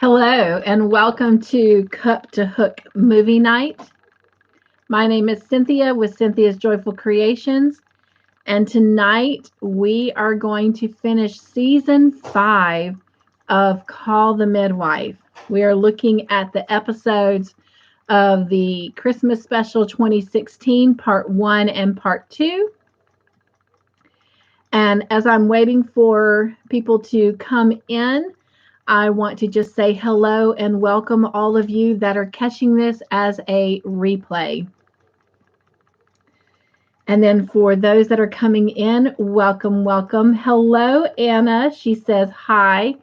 Hello, and welcome to Cup2Hook movie night. My name is Cynthia with Cynthia's Joyful Creations, and tonight we are going to finish season 5 of Call the Midwife. We are looking at the episodes of the Christmas Special 2016, Part 1 and Part 2. And as I'm waiting for people to come in, I want to just say hello and welcome all of you that are catching this as a replay. And then for those that are coming in, welcome, welcome. Hello, Anna. She says, hi,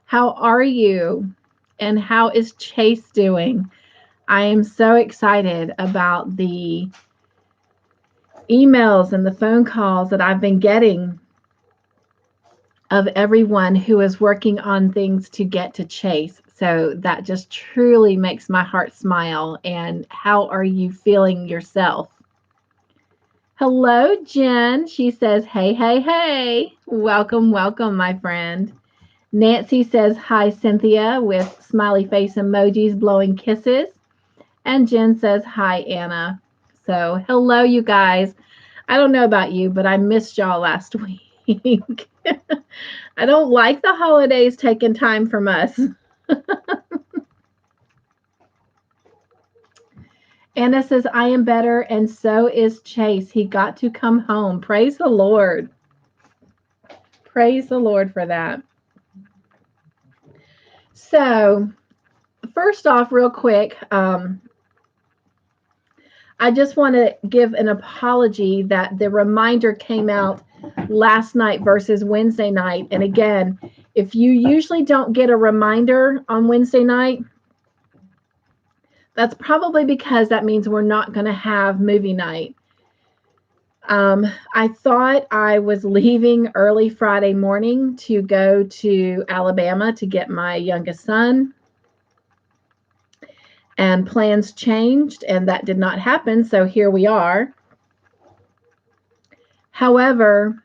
how are you? And how is Chase doing? I am so excited about the emails and the phone calls that I've been getting of everyone who is working on things to get to Chase. So that just truly makes my heart smile. And how are you feeling yourself? Hello, Jen. She says, hey, hey, hey. Welcome, welcome, my friend. Nancy says, hi, Cynthia, with smiley face emojis blowing kisses. And Jen says, hi, Anna. So hello, you guys. I don't know about you, but I missed y'all last week. I don't like the holidays taking time from us. Anna says, I am better, and so is Chase. He got to come home. Praise the Lord. Praise the Lord for that. So, first off, real quick, I just want to give an apology that the reminder came out last night versus Wednesday night. And again, if you usually don't get a reminder on Wednesday night, that's probably because that means we're not going to have movie night. I thought I was leaving early Friday morning to go to Alabama to get my youngest son. And plans changed, and that did not happen. So here we are. However,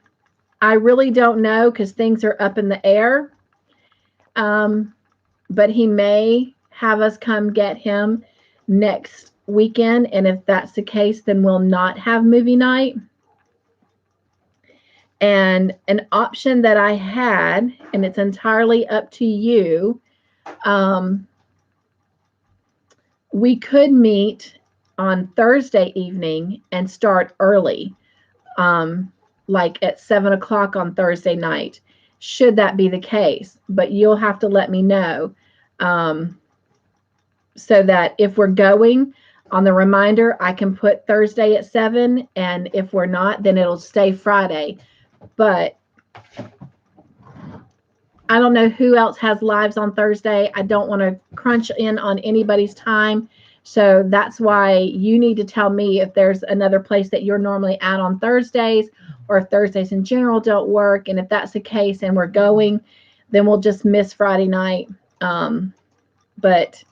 I really don't know because things are up in the air. But he may have us come get him next weekend. And if that's the case, then we'll not have movie night. And an option that I had, and it's entirely up to you, we could meet on Thursday evening and start early, like at 7 o'clock on Thursday night, should that be the case. But you'll have to let me know, so that if we're going on the reminder, I can put Thursday at 7, and if we're not, then it'll stay Friday. But I don't know who else has lives on Thursday. I don't want to crunch in on anybody's time. So that's why you need to tell me if there's another place that you're normally at on Thursdays, or if Thursdays in general don't work. And if that's the case and we're going, then we'll just miss Friday night. But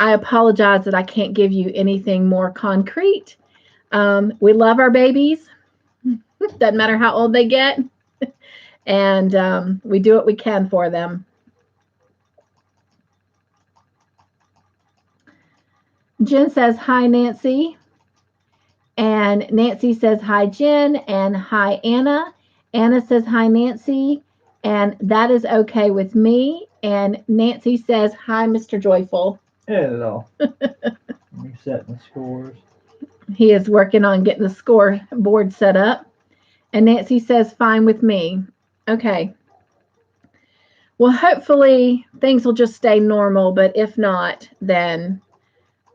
I apologize that I can't give you anything more concrete. We love our babies. Doesn't matter how old they get. And we do what we can for them. Jen says, hi, Nancy. And Nancy says, hi, Jen. And hi, Anna. Anna says, hi, Nancy. And that is okay with me. And Nancy says, hi, Mr. Joyful. Hello. Resetting the scores. He is working on getting the scoreboard set up. And Nancy says, fine with me. Okay. Well, hopefully things will just stay normal, but if not, then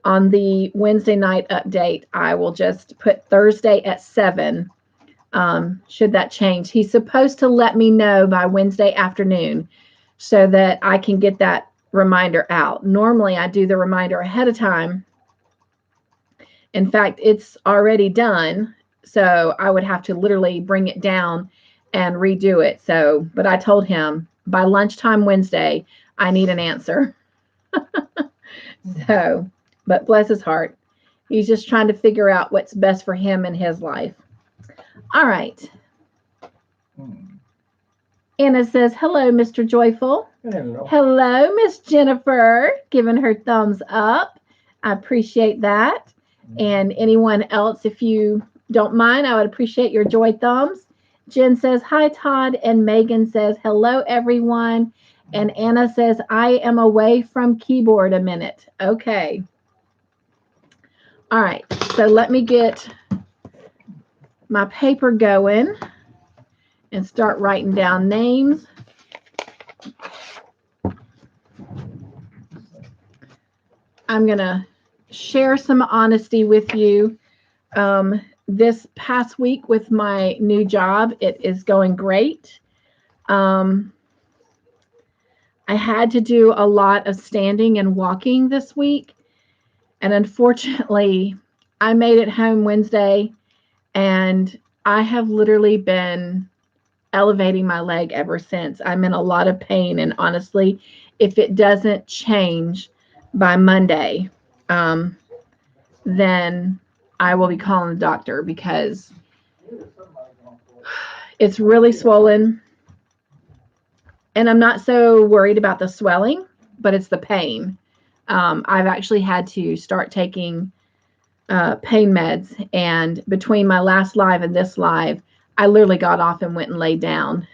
on the Wednesday night update, I will just put Thursday at 7. Should that change? He's supposed to let me know by Wednesday afternoon so that I can get that reminder out. Normally, I do the reminder ahead of time. In fact, it's already done, so I would have to literally bring it down and redo it. So, but I told him by lunchtime Wednesday, I need an answer. So, but bless his heart. He's just trying to figure out what's best for him in his life. All right. Anna says, hello, Mr. Joyful. Hello. Hello, Miss Jennifer, giving her thumbs up. I appreciate that. And anyone else, if you don't mind, I would appreciate your joy thumbs. Jen says, hi, Todd. And Meagan says, hello, everyone. And Anna says, I am away from keyboard a minute. Okay. All right. So let me get my paper going and start writing down names. I'm going to share some honesty with you. This past week with my new job, it is going great. I had to do a lot of standing and walking this week. And unfortunately, I made it home Wednesday and I have literally been elevating my leg ever since. I'm in a lot of pain. And honestly, if it doesn't change by Monday, then I will be calling the doctor because it's really swollen. And I'm not so worried about the swelling, but it's the pain. I've actually had to start taking pain meds. And between my last live and this live, I literally got off and went and laid down.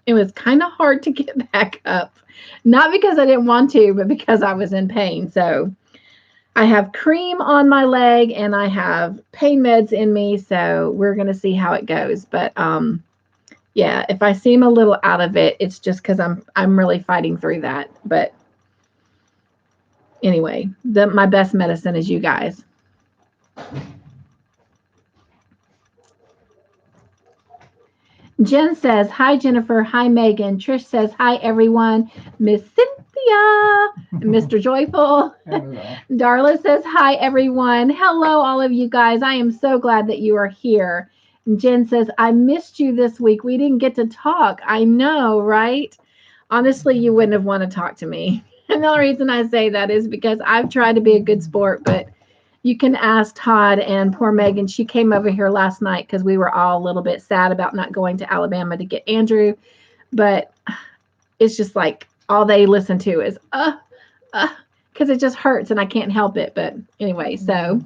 It was kind of hard to get back up. Not because I didn't want to, but because I was in pain. So I have cream on my leg and I have pain meds in me. So we're going to see how it goes. But yeah, if I seem a little out of it, it's just because I'm really fighting through that. But anyway, my best medicine is you guys. Jen says, hi, Jennifer. Hi, Meagan. Trish says, hi, everyone. Miss Cynthia, Mr. Joyful. Hello. Darla says, hi, everyone. Hello, all of you guys. I am so glad that you are here. And Jen says, I missed you this week. We didn't get to talk. I know, right? Honestly, you wouldn't have wanted to talk to me. And the only reason I say that is because I've tried to be a good sport, but you can ask Todd and poor Meagan. She came over here last night because we were all a little bit sad about not going to Alabama to get Andrew. But it's just like all they listen to is, because it just hurts and I can't help it. But anyway, so,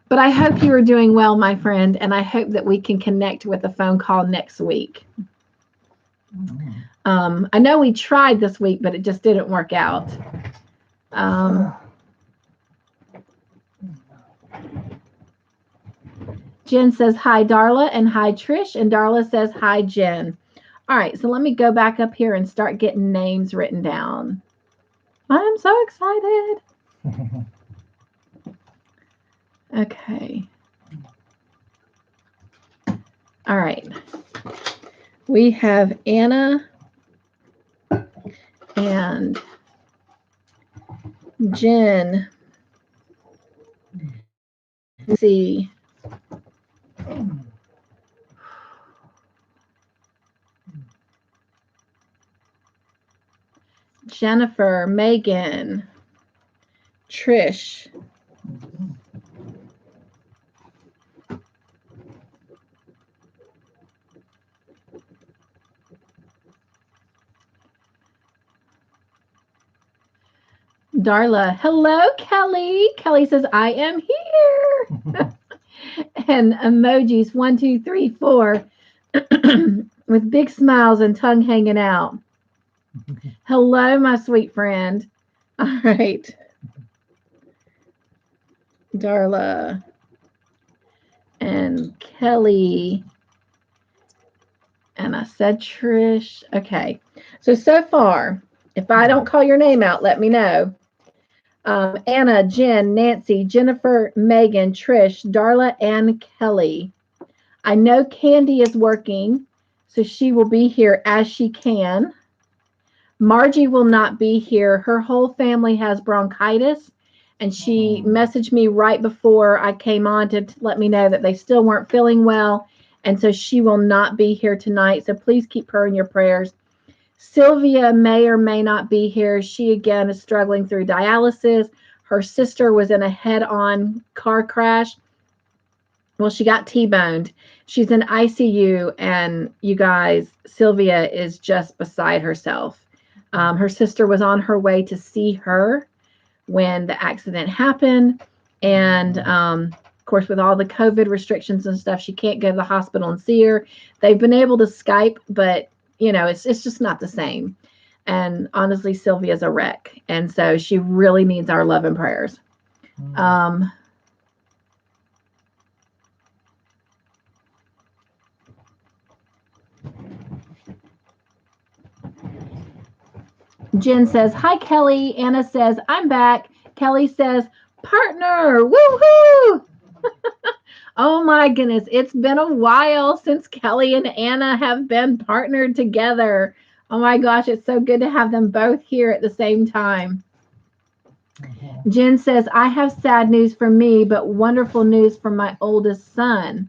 but I hope you are doing well, my friend. And I hope that we can connect with a phone call next week. I know we tried this week, but it just didn't work out. Jen says, hi, Darla, and hi, Trish. And Darla says, hi, Jen. All right, so let me go back up here and start getting names written down. I'm so excited. Okay. All right. We have Anna and Jen. Let's see. Jennifer, Meagan, Trish. Darla, hello, Kelly. Kelly says, I am here. And emojis 1, 2, 3, 4 with big smiles and tongue hanging out. Hello, my sweet friend. All right. Darla and Kelly. And I said Trish. Okay. So far, if I don't call your name out, let me know. Anna, Jen, Nancy, Jennifer, Meagan, Trish, Darla, and Kelly. I know Candy is working, so she will be here as she can. Margie will not be here. Her whole family has bronchitis, and she messaged me right before I came on to let me know that they still weren't feeling well, and so she will not be here tonight, so please keep her in your prayers. Sylvia may or may not be here. She, again, is struggling through dialysis. Her sister was in a head-on car crash. Well, she got T-boned. She's in ICU, and you guys, Sylvia is just beside herself. Her sister was on her way to see her when the accident happened. And of course, with all the COVID restrictions and stuff, she can't go to the hospital and see her. They've been able to Skype, but you know, it's just not the same. And honestly, Sylvia's a wreck. And so she really needs our love and prayers. Jen says, hi, Kelly. Anna says, I'm back. Kelly says, partner. Woohoo! Oh my goodness. It's been a while since Kelly and Anna have been partnered together. Oh my gosh. It's so good to have them both here at the same time. Jen says, I have sad news for me, but wonderful news for my oldest son.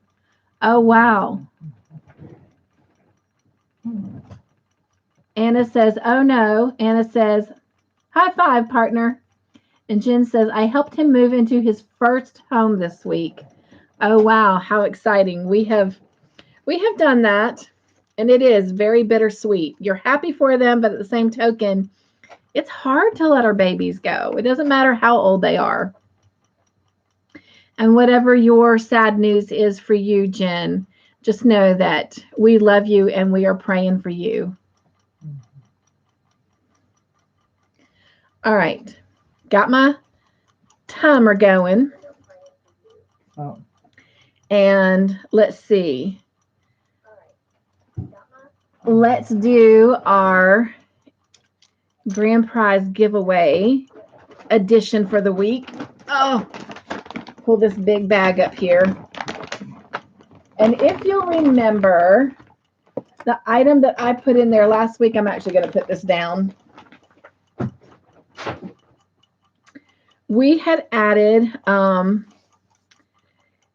Oh, wow. Anna says, oh no. Anna says, high five, partner. And Jen says, I helped him move into his first home this week. Oh, wow. How exciting. We have done that. And it is very bittersweet. You're happy for them, but at the same token, it's hard to let our babies go. It doesn't matter how old they are. And whatever your sad news is for you, Jen, just know that we love you and we are praying for you. All right. Got my timer going. Oh. And let's see. Let's do our grand prize giveaway edition for the week. Oh, pull this big bag up here. And if you'll remember, the item that I put in there last week, I'm actually going to put this down. We had added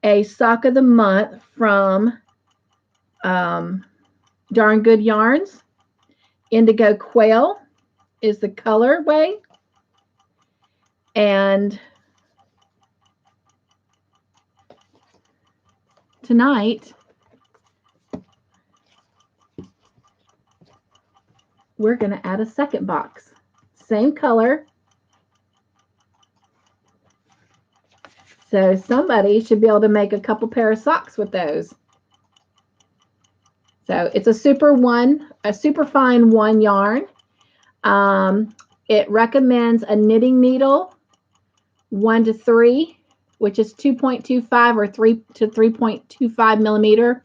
a sock of the month from Darn Good Yarns. Indigo Quail is the colorway. And tonight, we're going to add a second box. Same color. So somebody should be able to make a couple pair of socks with those. So it's a super fine one yarn. It recommends a knitting needle 1 to 3, which is 2.25 or 3 to 3.25 millimeter,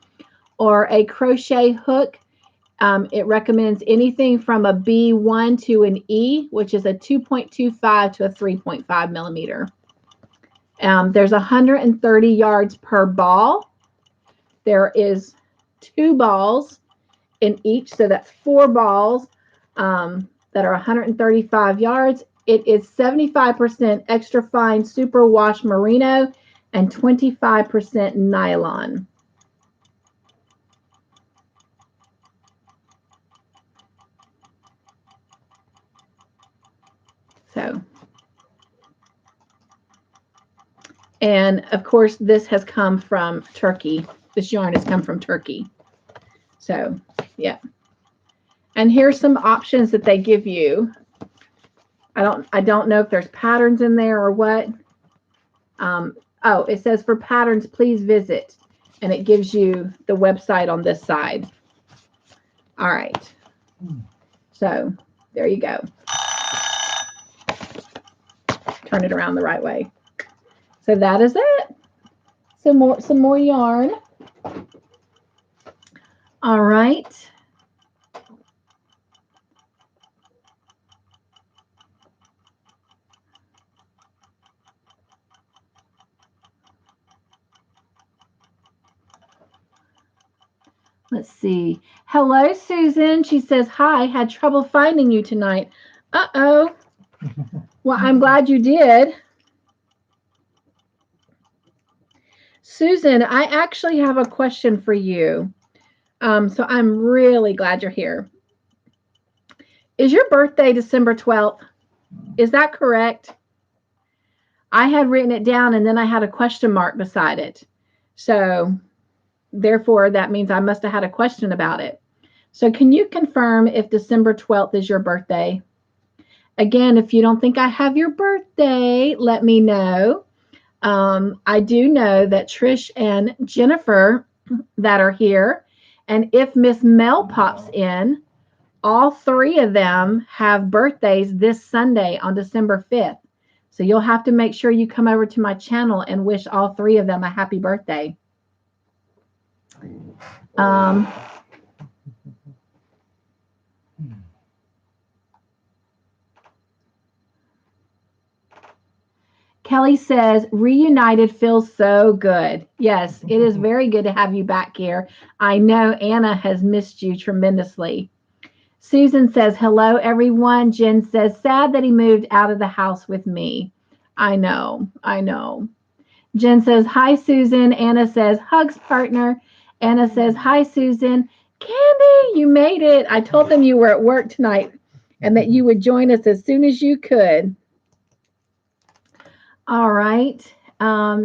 or a crochet hook. It recommends anything from a B1 to an E, which is a 2.25 to a 3.5 millimeter. There's 130 yards per ball. There is 2 balls in each, so that's 4 balls that are 135 yards. It is 75% extra fine superwash merino and 25% nylon. So, and of course, this has come from Turkey. This yarn has come from Turkey. So, yeah. And here's some options that they give you. I don't know if there's patterns in there or what. Oh, it says for patterns, please visit. And it gives you the website on this side. All right. So there you go. Turn it around the right way. So that is it. Some more yarn. All right. Let's see. Hello, Susan. She says, hi, had trouble finding you tonight. Uh-oh. Well, I'm glad you did. Susan, I actually have a question for you. So I'm really glad you're here. Is your birthday December 12th? Is that correct? I had written it down and then I had a question mark beside it. So therefore, that means I must have had a question about it. So can you confirm if December 12th is your birthday? Again, if you don't think I have your birthday, let me know. I do know that Trish and Jennifer that are here, and if Miss Mel pops in, all three of them have birthdays this Sunday on December 5th. So you'll have to make sure you come over to my channel and wish all three of them a happy birthday. Kelly says, reunited feels so good. Yes, it is very good to have you back here. I know Anna has missed you tremendously. Susan says, hello, everyone. Jen says, sad that he moved out of the house with me. I know. Jen says, hi, Susan. Anna says, hugs, partner. Anna says, hi, Susan. Candy, you made it. I told them you were at work tonight and that you would join us as soon as you could. All right.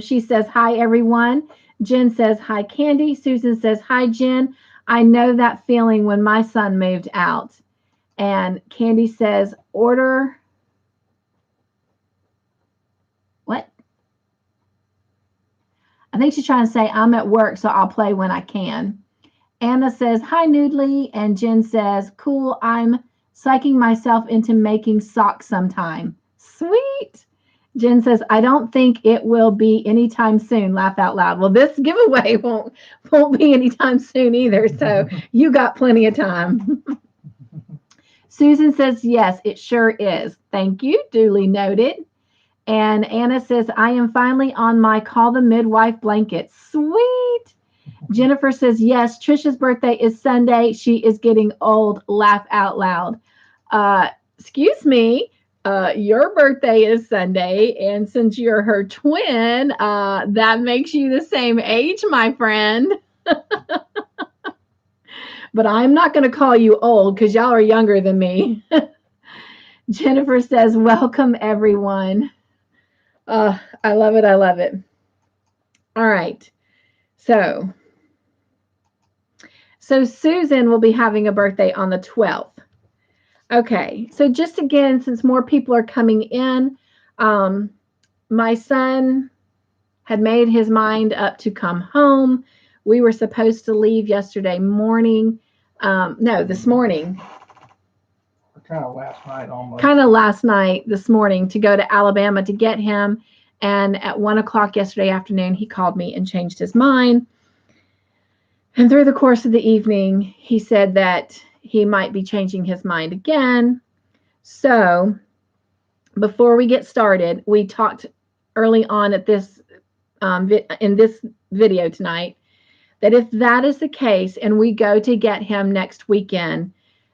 She says, hi, everyone. Jen says, hi, Candy. Susan says, hi, Jen. I know that feeling when my son moved out. And Candy says, order. What? I think she's trying to say, I'm at work, so I'll play when I can. Anna says, hi, Noodly. And Jen says, cool. I'm psyching myself into making socks sometime. Sweet. Jen says, I don't think it will be anytime soon. Laugh out loud. Well, this giveaway won't be anytime soon either. So you got plenty of time. Susan says, yes, it sure is. Thank you. Duly noted. And Anna says, I am finally on my Call the Midwife blanket. Sweet. Jennifer says, yes, Trisha's birthday is Sunday. She is getting old. Laugh out loud. Excuse me. Your birthday is Sunday, and since you're her twin, that makes you the same age, my friend. But I'm not going to call you old because y'all are younger than me. Jennifer says, welcome, everyone. I love it. I love it. All right. So Susan will be having a birthday on the 12th. Okay, so just again, since more people are coming in, my son had made his mind up to come home. We were supposed to leave yesterday morning. No, this morning. Kind of last night almost. Kind of last night, this morning, to go to Alabama to get him. And at 1 o'clock yesterday afternoon, he called me and changed his mind. And through the course of the evening, he said that he might be changing his mind again. So before we get started, we talked early on at this in this video tonight that if that is the case and we go to get him next weekend,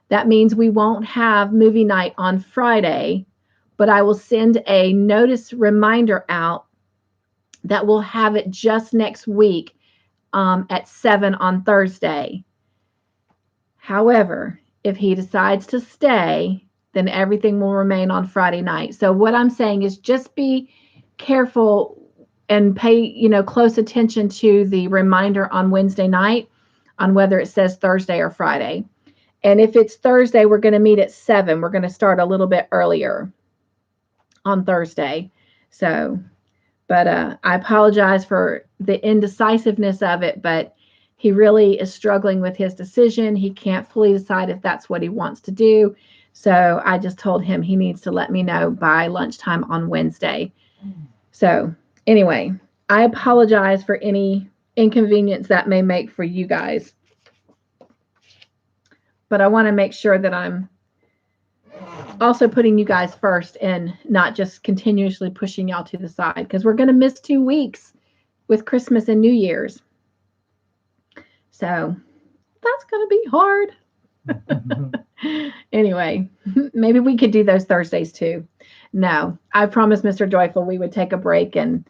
that means we won't have movie night on Friday, but I will send a notice reminder out that we'll have it just next week at 7 on Thursday. However, if he decides to stay, then everything will remain on Friday night. So what I'm saying is just be careful and pay, close attention to the reminder on Wednesday night on whether it says Thursday or Friday. And if it's Thursday, we're going to meet at 7. We're going to start a little bit earlier on Thursday. So, but I apologize for the indecisiveness of it, but he really is struggling with his decision. He can't fully decide if that's what he wants to do. So I just told him he needs to let me know by lunchtime on Wednesday. So anyway, I apologize for any inconvenience that may make for you guys. But I want to make sure that I'm also putting you guys first and not just continuously pushing y'all to the side, because we're going to miss 2 weeks with Christmas and New Year's. So that's going to be hard. Anyway, maybe we could do those Thursdays too. No, I promised Mr. Joyful we would take a break, and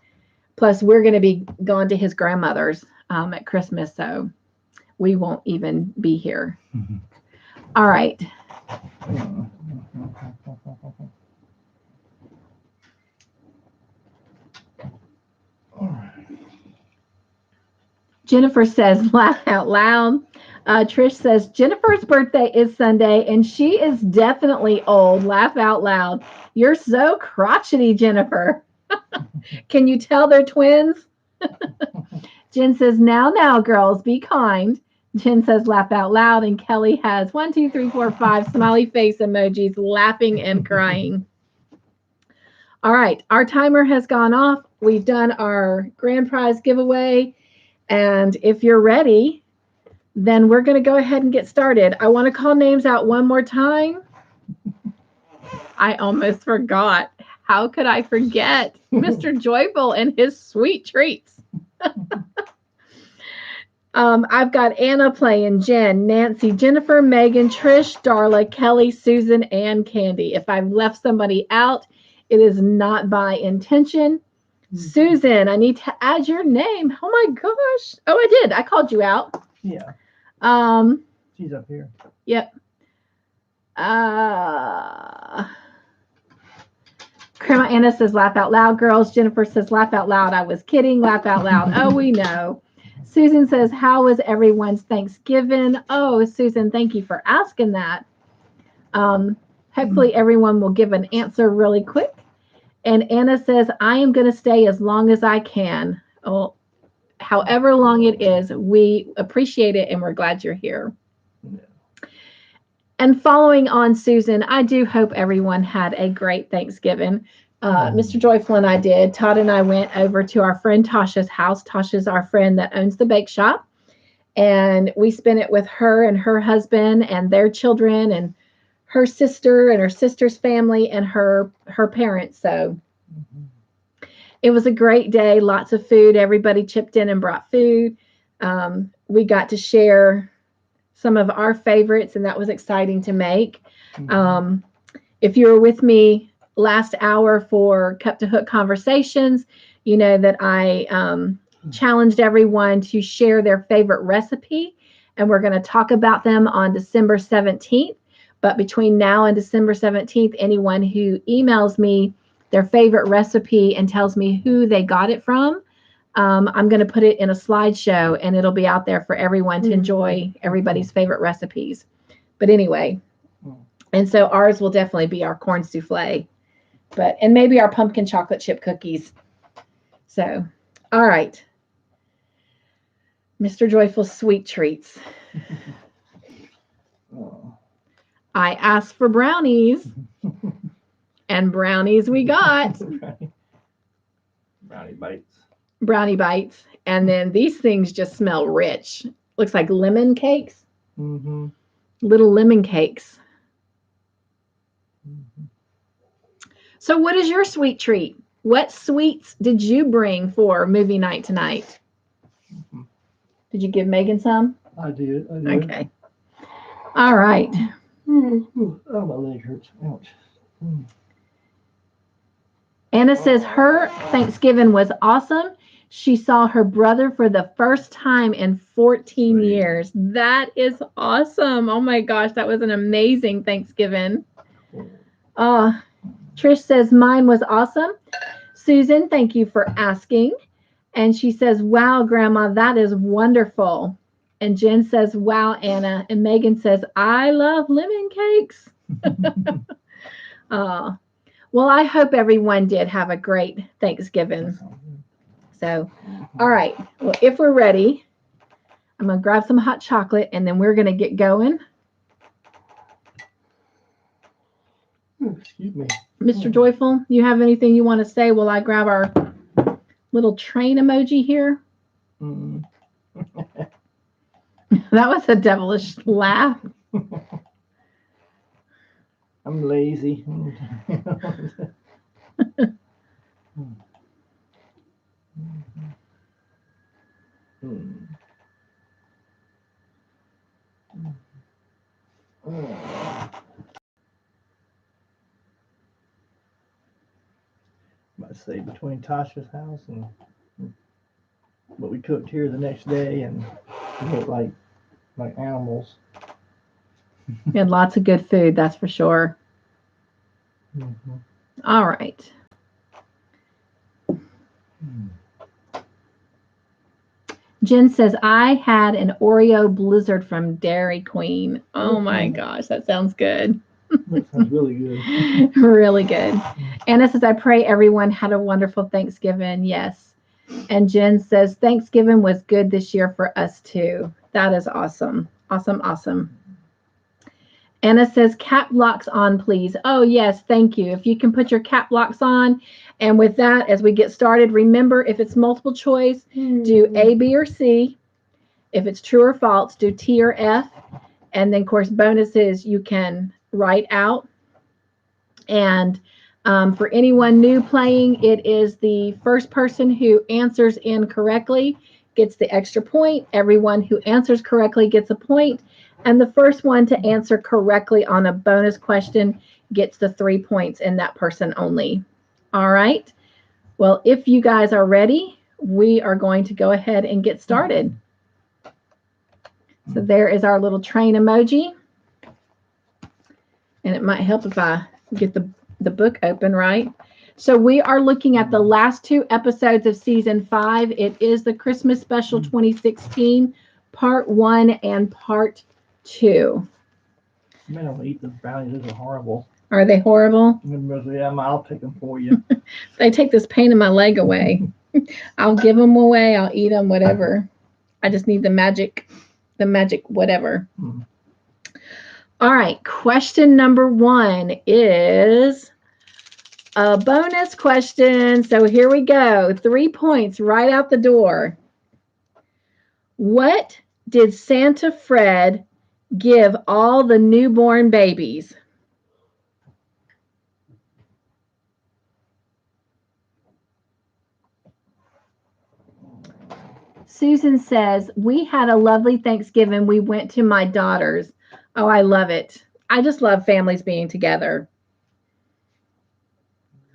plus we're going to be going to his grandmother's at Christmas, so we won't even be here. All right. Jennifer says, laugh out loud. Trish says, Jennifer's birthday is Sunday, and she is definitely old. Laugh out loud. You're so crotchety, Jennifer. Can you tell they're twins? Jen says, now, girls, be kind. Jen says, laugh out loud. And Kelly has 1, 2, 3, 4, 5 smiley face emojis, laughing and crying. All right, our timer has gone off. We've done our grand prize giveaway. And if you're ready, then we're going to go ahead and get started. I want to call names out one more time. I almost forgot. How could I forget Mr. Joyful and his sweet treats? I've got Anna playing, Jen, Nancy, Jennifer, Meagan, Trish, Darla, Kelly, Susan, and Candy. If I've left somebody out, it is not by intention. Susan, I need to add your name. Oh my gosh. Oh, I did. I called you out. Yeah. She's up here. Yep. Grandma Anna says, laugh out loud, girls. Jennifer says, laugh out loud. I was kidding. Laugh out loud. Oh, we know. Susan says, how was everyone's Thanksgiving? Oh, Susan, thank you for asking that. Hopefully everyone will give an answer really quick. And Anna says, I am going to stay as long as I can. Oh, however long it is, we appreciate it and we're glad you're here. Yeah. And following on Susan, I do hope everyone had a great Thanksgiving. Mr. Joyful and I did. Todd and I went over to our friend Tasha's house. Tasha's our friend that owns the bake shop. And we spent it with her and her husband and their children and her sister and her sister's family and her parents. So it was a great day. Lots of food. Everybody chipped in and brought food. We got to share some of our favorites, and that was exciting to make. If you were with me last hour for Cup2Hook Conversations, you know that I challenged everyone to share their favorite recipe, and we're going to talk about them on December 17th. But between now and December 17th, anyone who emails me their favorite recipe and tells me who they got it from, I'm going to put it in a slideshow, and it'll be out there for everyone to enjoy everybody's favorite recipes. But anyway, and so ours will definitely be our corn souffle, and maybe our pumpkin chocolate chip cookies. So, all right. Mr. Joyful's sweet treats. I asked for brownies, and brownies we got. Brownie bites. Brownie bites. And then these things just smell rich. Looks like lemon cakes. Mm-hmm. Little lemon cakes. Mm-hmm. So what is your sweet treat? What sweets did you bring for movie night tonight? Mm-hmm. Did you give Meagan some? I did. Okay. All right. Oh, my leg hurts. Ouch. Anna says her Thanksgiving was awesome. She saw her brother for the first time in 14 years. That is awesome. Oh my gosh, that was an amazing Thanksgiving. Trish says mine was awesome. Susan, thank you for asking. And she says, wow, Grandma, that is wonderful. And Jen says, wow, Anna. And Meagan says, I love lemon cakes. Well, I hope everyone did have a great Thanksgiving. So, all right. Well, if we're ready, I'm going to grab some hot chocolate, and then we're going to get going. Excuse me. Mr. Joyful, you have anything you want to say while I grab our little train emoji here? That was a devilish laugh. I'm lazy. I say between Tasha's house and what we cooked here the next day, and we looked like animals. We had lots of good food, that's for sure. Mm-hmm. All right. Jen says, I had an Oreo Blizzard from Dairy Queen. Oh my Okay. gosh, that sounds good. That sounds really good. Really good. Anna says, I pray everyone had a wonderful Thanksgiving. Yes. And Jen says, Thanksgiving was good this year for us too. That is awesome. Awesome, awesome. Anna says, cap locks on, please. Oh, yes, thank you. If you can put your cap locks on. And with that, as we get started, remember, if it's multiple choice, do A, B, or C. If it's true or false, do T or F. And then, of course, bonuses you can write out. And for anyone new playing, it is the first person who answers incorrectly gets the extra point. Everyone who answers correctly gets a point. And the first one to answer correctly on a bonus question gets the 3 points, and that person only. All right. Well, if you guys are ready, we are going to go ahead and get started. So there is our little train emoji. And it might help if I get the book open, right? So we are looking at the last 2 episodes of season 5. It is the Christmas special 2016, part 1 and part 2. Man, I don't eat the brownies. Those are horrible. Are they horrible? Yeah, I'll take them for you. They take this pain in my leg away. I'll give them away. I'll eat them, whatever. I just need the magic whatever. All right. Question number 1 is a bonus question. So here we go. 3 points right out the door. What did Santa Fred give all the newborn babies? Susan says, we had a lovely Thanksgiving. We went to my daughter's. Oh, I love it. I just love families being together.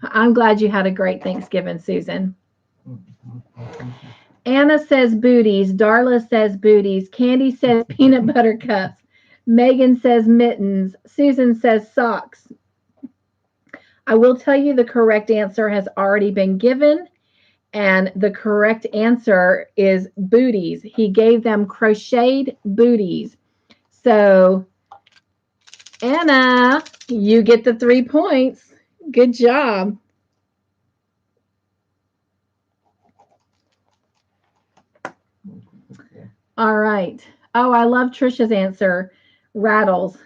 I'm glad you had a great Thanksgiving, Susan. Anna says booties. Darla says booties. Candy says peanut butter cups. Meagan says mittens. Susan says socks. I will tell you the correct answer has already been given. And the correct answer is booties. He gave them crocheted booties. So, Anna, you get the 3 points. Good job. All right. Oh, I love Trisha's answer. Rattles.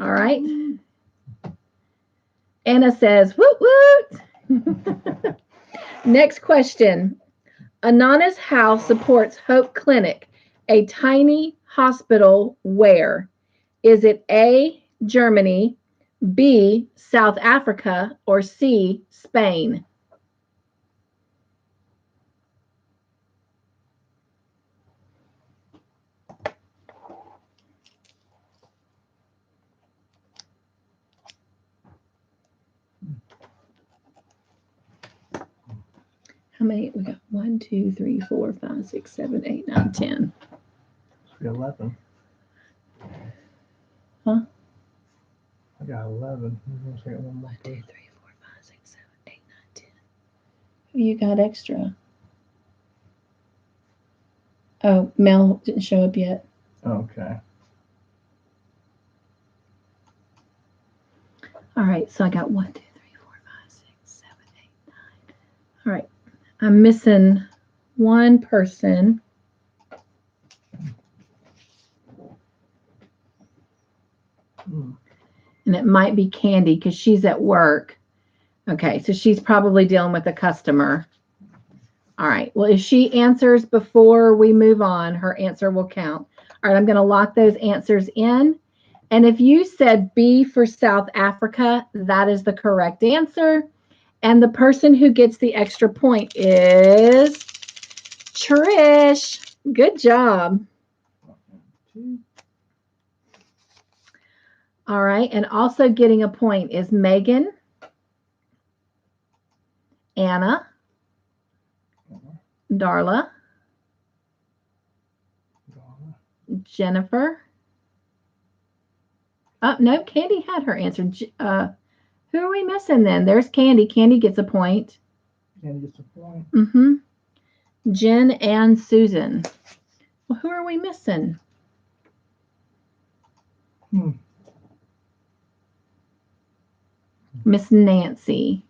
All right. Anna says, woot woot. Next question. Anana's house supports Hope Clinic, a tiny hospital where? Is it A, Germany, B, South Africa, or C, Spain? How many? We got 1, 2, 3, 4, 5, 6, 7, 8, 9, 10. 11. Huh? I got 11. 1, 2, 3, 4, 5, 6, 7, 8, 9, 10. Who you got extra? Oh, Mel didn't show up yet. Okay. All right, so I got 1, 2, 3, 4, 5, 6, 7, 8, 9. All right, I'm missing one person. And it might be Candy because she's at work. Okay, so she's probably dealing with a customer. All right, well, if she answers before we move on, her answer will count. All right, I'm going to lock those answers in. And if you said B for South Africa, that is the correct answer. And the person who gets the extra point is Trish. Good job. All right, and also getting a point is Meagan, Anna, Darla, Jennifer. Oh, no, Candy had her answer. Who are we missing then? There's Candy. Candy gets a point. Candy gets a point. Mm-hmm. Jen and Susan. Well, who are we missing? Miss Nancy.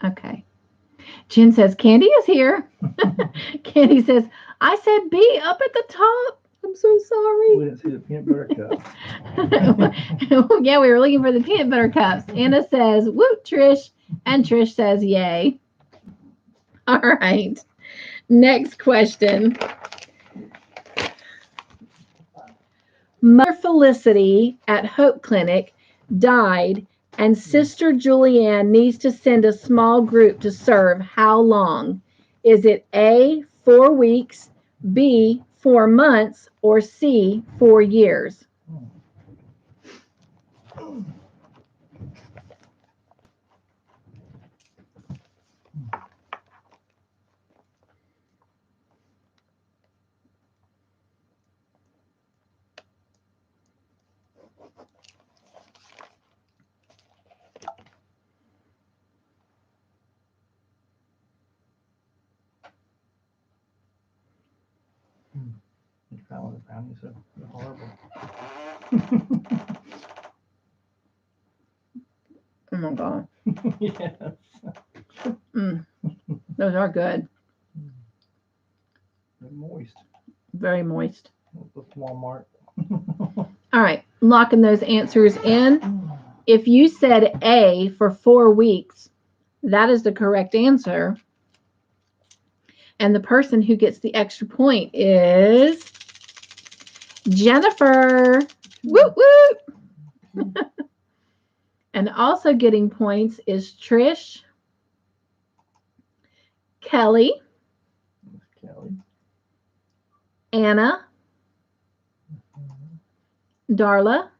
Okay. Jen says, Candy is here. Candy says, I said B up at the top. I'm so sorry. We didn't see the peanut butter cup. Yeah, we were looking for the peanut butter cups. Anna says, whoop, Trish. And Trish says, yay. All right. Next question. Mother Felicity at Hope Clinic died, and Sister Julianne needs to send a small group to serve. How long? Is it A, 4 weeks, B, 4 months, or C, 4 years? The brownies are horrible. Oh my God. Yes. Those are good. They're moist. Very moist. With Walmart. All right. Locking those answers in. If you said A for 4 weeks, that is the correct answer. And the person who gets the extra point is Jennifer. Whoop, whoop. And also getting points is Trish, Kelly, Anna, Darla,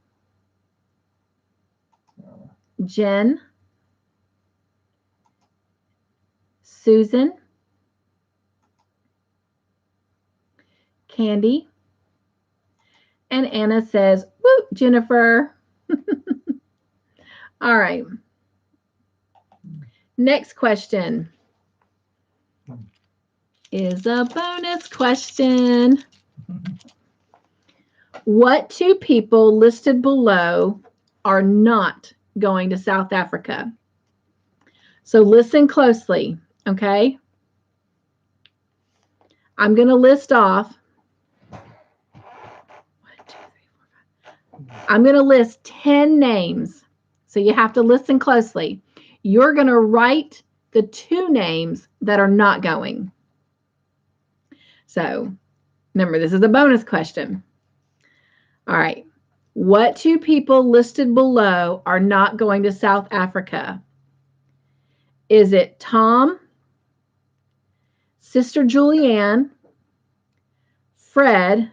Jen, Susan, Candy, and Anna says, whoop, Jennifer. All right. Next question is a bonus question. What 2 people listed below are not going to South Africa? So listen closely, okay? I'm going to list off. I'm going to list 10 names. So you have to listen closely. You're going to write the 2 names that are not going. So remember, this is a bonus question. All right. What 2 people listed below are not going to South Africa? Is it Tom, Sister Julianne, Fred,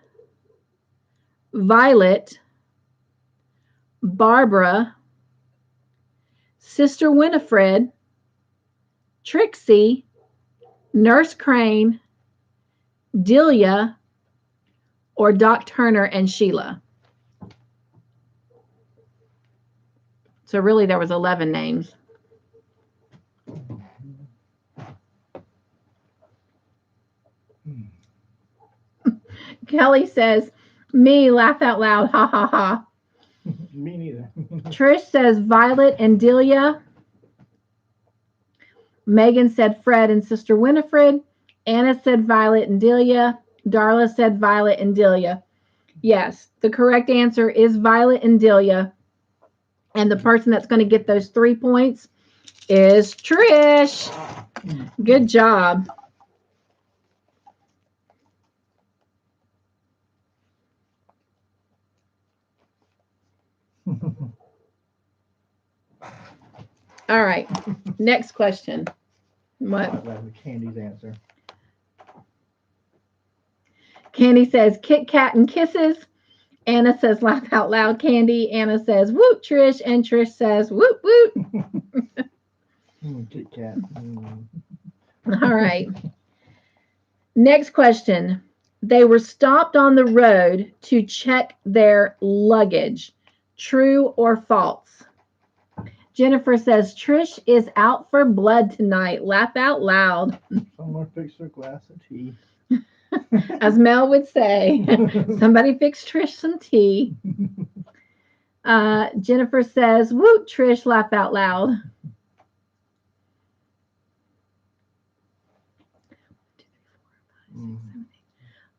Violet, Barbara, Sister Winifred, Trixie, Nurse Crane, Delia, or Doc Turner and Sheila? So really there was 11 names. Kelly says, me, laugh out loud, ha ha ha. Me neither. Trish says Violet and Delia. Meagan said Fred and Sister Winifred. Anna said Violet and Delia. Darla said Violet and Delia. Yes, the correct answer is Violet and Delia. And the person that's going to get those 3 points is Trish. Good job. All right. Next question. What? That was Candy's answer. Candy says Kit Kat and kisses. Anna says laugh out loud, Candy. Anna says whoop, Trish. And Trish says whoop, whoop. Kit Kat. All right. Next question. They were stopped on the road to check their luggage. True or false? Jennifer says, Trish is out for blood tonight. Laugh out loud. Someone fix her glass of tea. As Mel would say, somebody fix Trish some tea. Jennifer says, whoop, Trish, laugh out loud.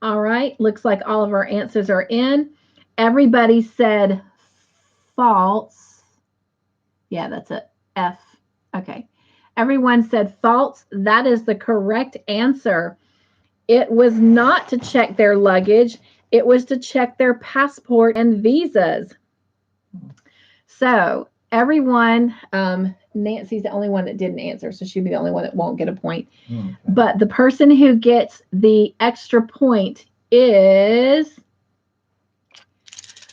All right. Looks like all of our answers are in. Everybody said false. Yeah, that's it. F. Okay. Everyone said false. That is the correct answer. It was not to check their luggage. It was to check their passport and visas. So everyone, Nancy's the only one that didn't answer, so she'll be the only one that won't get a point. Okay. But the person who gets the extra point is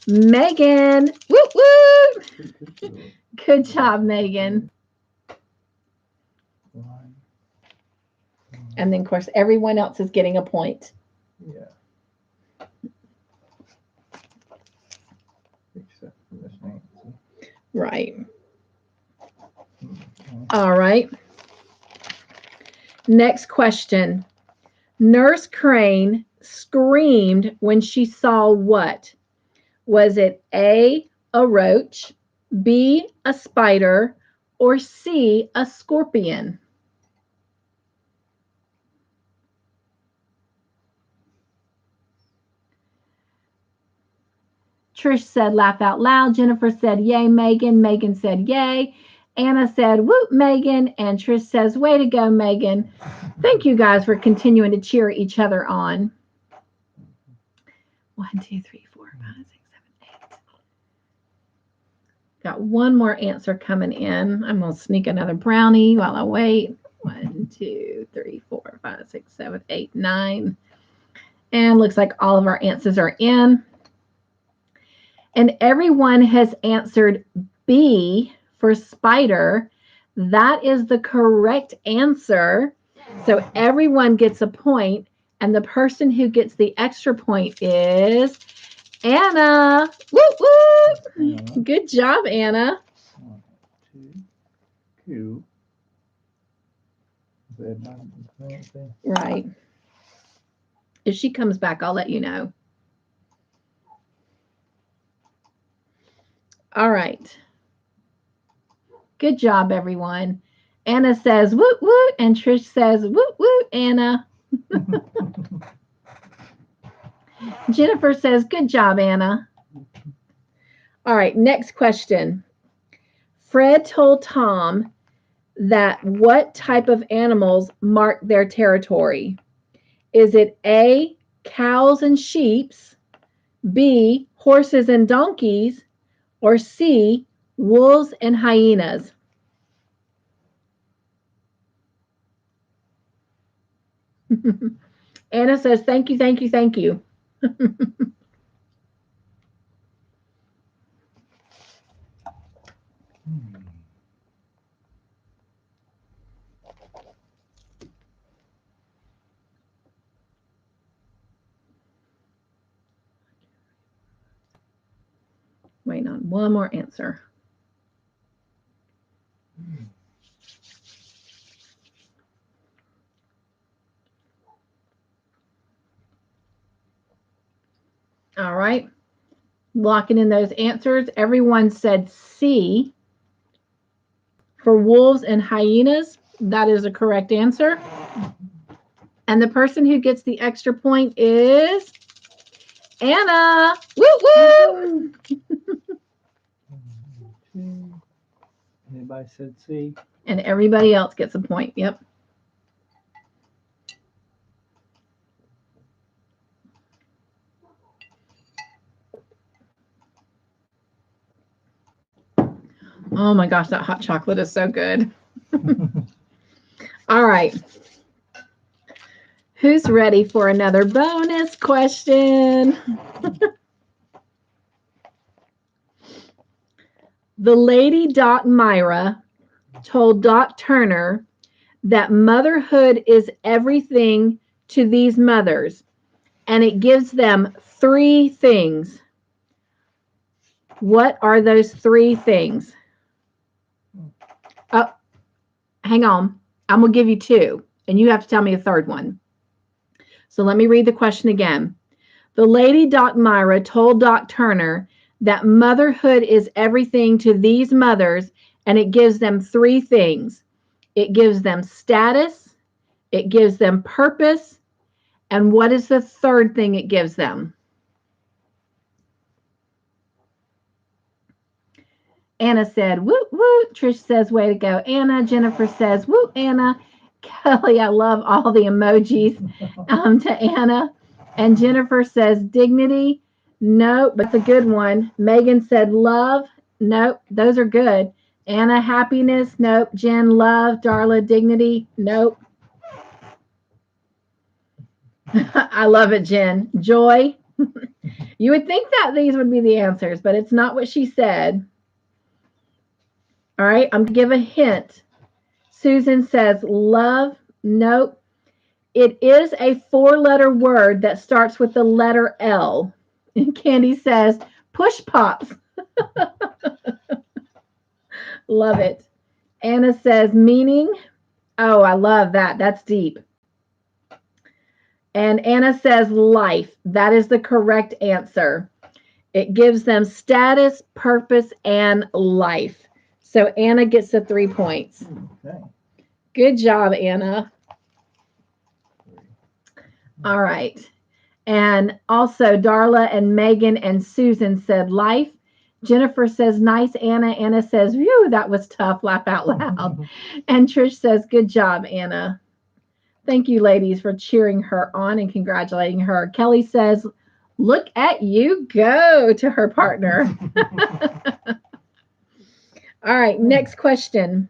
Meagan. Woo woo! Good job, Meagan. And then, of course, everyone else is getting a point. Yeah. Except for Miss Nancy. Right. All right. Next question. Nurse Crane screamed when she saw what? Was it A, a roach, B, a spider, or C, a scorpion? Trish said, laugh out loud. Jennifer said, yay, Meagan. Meagan said, yay. Anna said, whoop, Meagan. And Trish says, way to go, Meagan. Thank you guys for continuing to cheer each other on. 1, 2, 3, 4, 5, 6, 7, 8. Got one more answer coming in. I'm going to sneak another brownie while I wait. 1, 2, 3, 4, 5, 6, 7, 8, 9. And looks like all of our answers are in. And everyone has answered B for spider. That is the correct answer. So everyone gets a point, and the person who gets the extra point is Anna. Woo woo! Anna. Good job, Anna. 1, 2, 2. Right. If she comes back, I'll let you know. All right. Good job, everyone. Anna says, woot, woot. And Trish says, woot, woot, Anna. Jennifer says, good job, Anna. All right, next question. Fred told Tom that what type of animals mark their territory? Is it A, cows and sheep, B, horses and donkeys, or C, wolves and hyenas? Anna says, thank you, thank you, thank you. Waiting on one more answer. All right. Locking in those answers. Everyone said C for wolves and hyenas. That is a correct answer. And the person who gets the extra point is Anna. Woo woo! Anybody said C? And everybody else gets a point. Yep. Oh my gosh, that hot chocolate is so good. All right. Who's ready for another bonus question? The lady Doc Myra told Doc Turner that motherhood is everything to these mothers, and it gives them 3 things. What are those 3 things? Oh, hang on. I'm going to give you two, and you have to tell me a third one. So let me read the question again. The lady Doc Myra told Doc Turner that motherhood is everything to these mothers, and it gives them three things. It gives them status, it gives them purpose, and what is the third thing it gives them? Anna said, woo, woo. Trish says, way to go, Anna. Jennifer says, woo, Anna. Kelly, I love all the emojis to Anna. And Jennifer says, dignity. Nope, that's a good one. Meagan said, love. Nope, those are good. Anna, happiness. Nope. Jen, love. Darla, dignity. Nope. I love it, Jen. Joy. You would think that these would be the answers, but it's not what she said. All right, I'm going to give a hint. Susan says love. Nope. It is a four-letter word that starts with the letter L. And Candy says push pops. Love it. Anna says meaning. Oh, I love that. That's deep. And Anna says life. That is the correct answer. It gives them status, purpose, and life. So Anna gets the 3 points. Okay. Good job, Anna. All right. And also Darla and Meagan and Susan said life. Jennifer says nice, Anna. Anna says, whew, that was tough. Laugh out loud. And Trish says, good job, Anna. Thank you, ladies, for cheering her on and congratulating her. Kelly says, look at you go to her partner. All right, next question.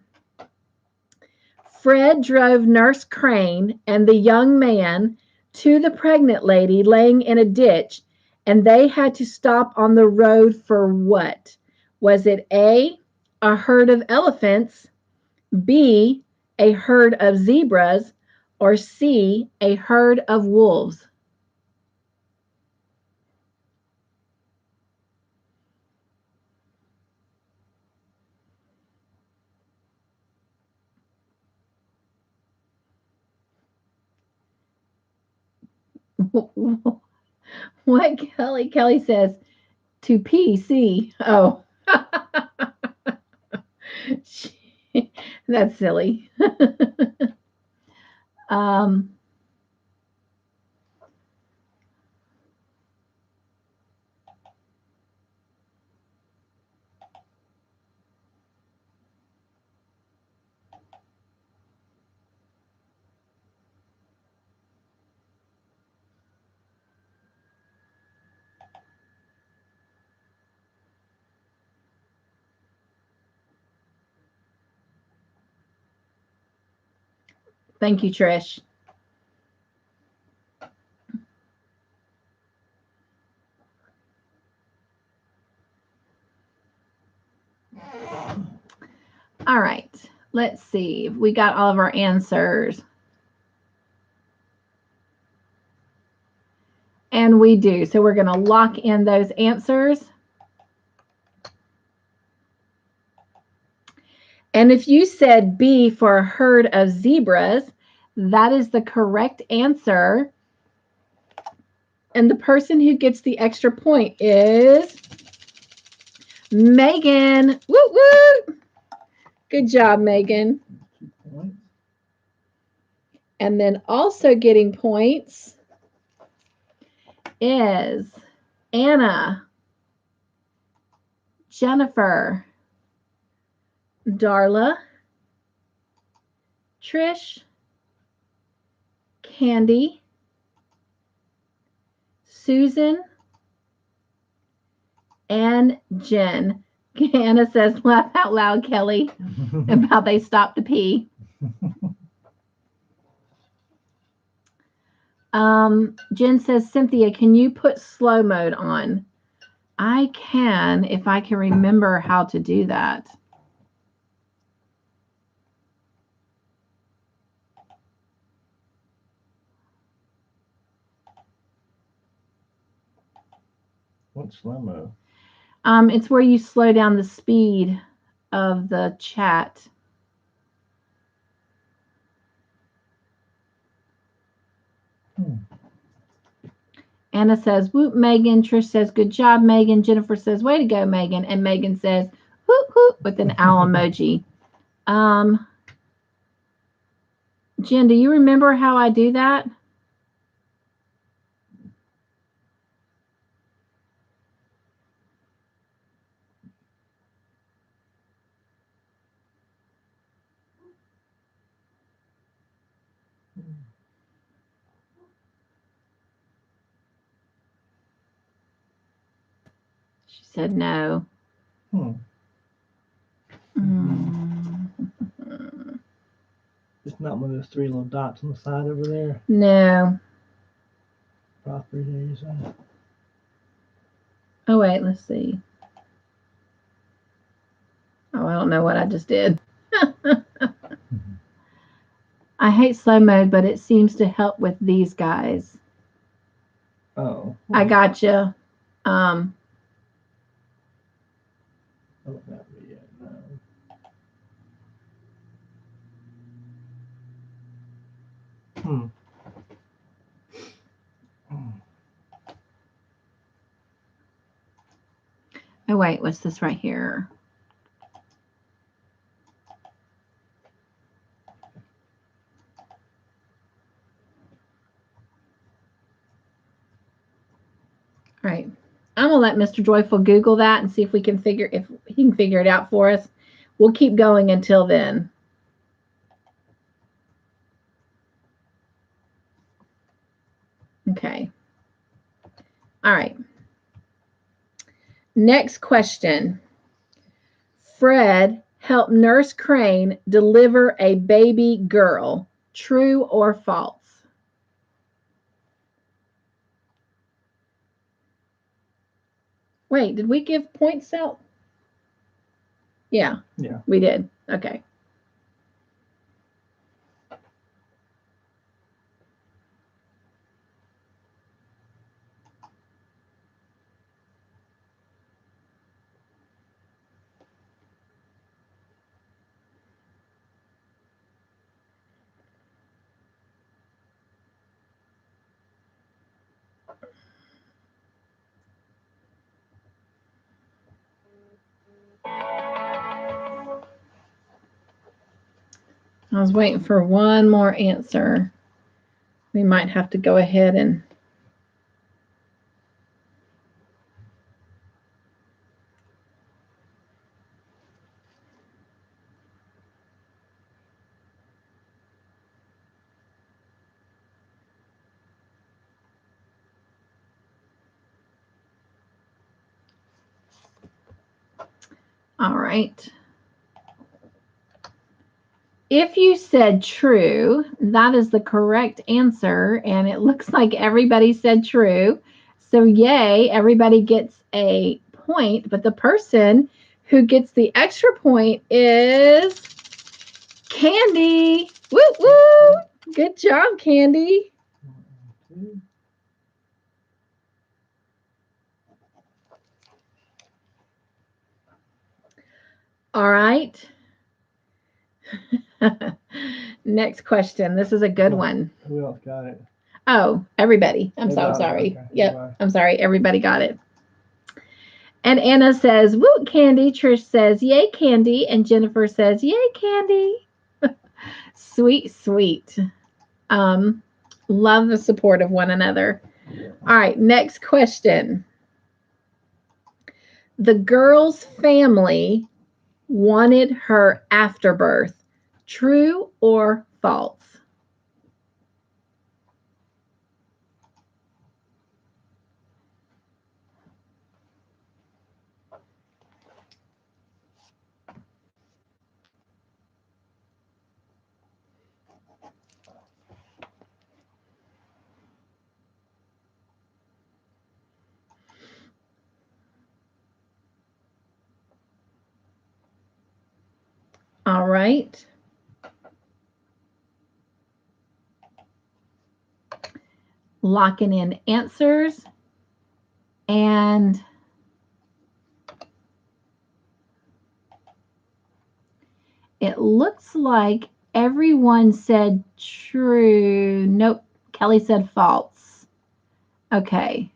Fred drove Nurse Crane and the young man to the pregnant lady laying in a ditch, and they had to stop on the road for what? Was it A, a herd of elephants, B, a herd of zebras, or C, a herd of wolves? What Kelly? Kelly says to PC. Oh, that's silly. um, Thank you, Trish. All right, let's see. We got all of our answers. And we do. So we're going to lock in those answers. And if you said B for a herd of zebras, that is the correct answer. And the person who gets the extra point is Meagan. Woo woo! Good job, Meagan. 2 points. And then also getting points is Anna, Jennifer, Darla, Trish, Candy, Susan, and Jen. Anna says, laugh out loud, Kelly, about they stopped to pee. Jen says, Cynthia, can you put slow mode on? I can, if I can remember how to do that. What's slow-mo? It's where you slow down the speed of the chat. Anna says, whoop, Meagan. Trish says, good job, Meagan. Jennifer says, way to go, Meagan. And Meagan says, whoop, whoop, with an owl emoji. Jen, do you remember how I do that? She said no. It's not one of those 3 little dots on the side over there. No. Properties. Oh, wait, let's see. Oh, I don't know what I just did. I hate slow mode, but it seems to help with these guys. Oh. I gotcha. Oh, that be it. No. Oh, wait, what's this right here? All right. I'm gonna let Mr. Joyful Google that and see if he can figure it out for us. We'll keep going until then. Okay. All right. Next question. Fred helped Nurse Crane deliver a baby girl. True or false? Wait, did we give points out? Yeah. Yeah. We did. Okay. I was waiting for one more answer. We might have to go ahead and all right. If you said true, that is the correct answer, and it looks like everybody said true. So yay, everybody gets a point, but the person who gets the extra point is Candy. Woo woo! Good job, Candy. All right. Next question. This is a good one. Who else got it? Oh, everybody. I'm so Everybody, sorry. okay. Yep. Everybody. I'm sorry. Everybody got it. And Anna says, woo, Candy. Trish says, yay, Candy. And Jennifer says, yay, Candy. Sweet, sweet. Love the support of one another. All right, next question. The girl's family wanted her afterbirth. True or false? All right. Locking in answers. And it looks like everyone said true. Nope. Kelly said false. Okay.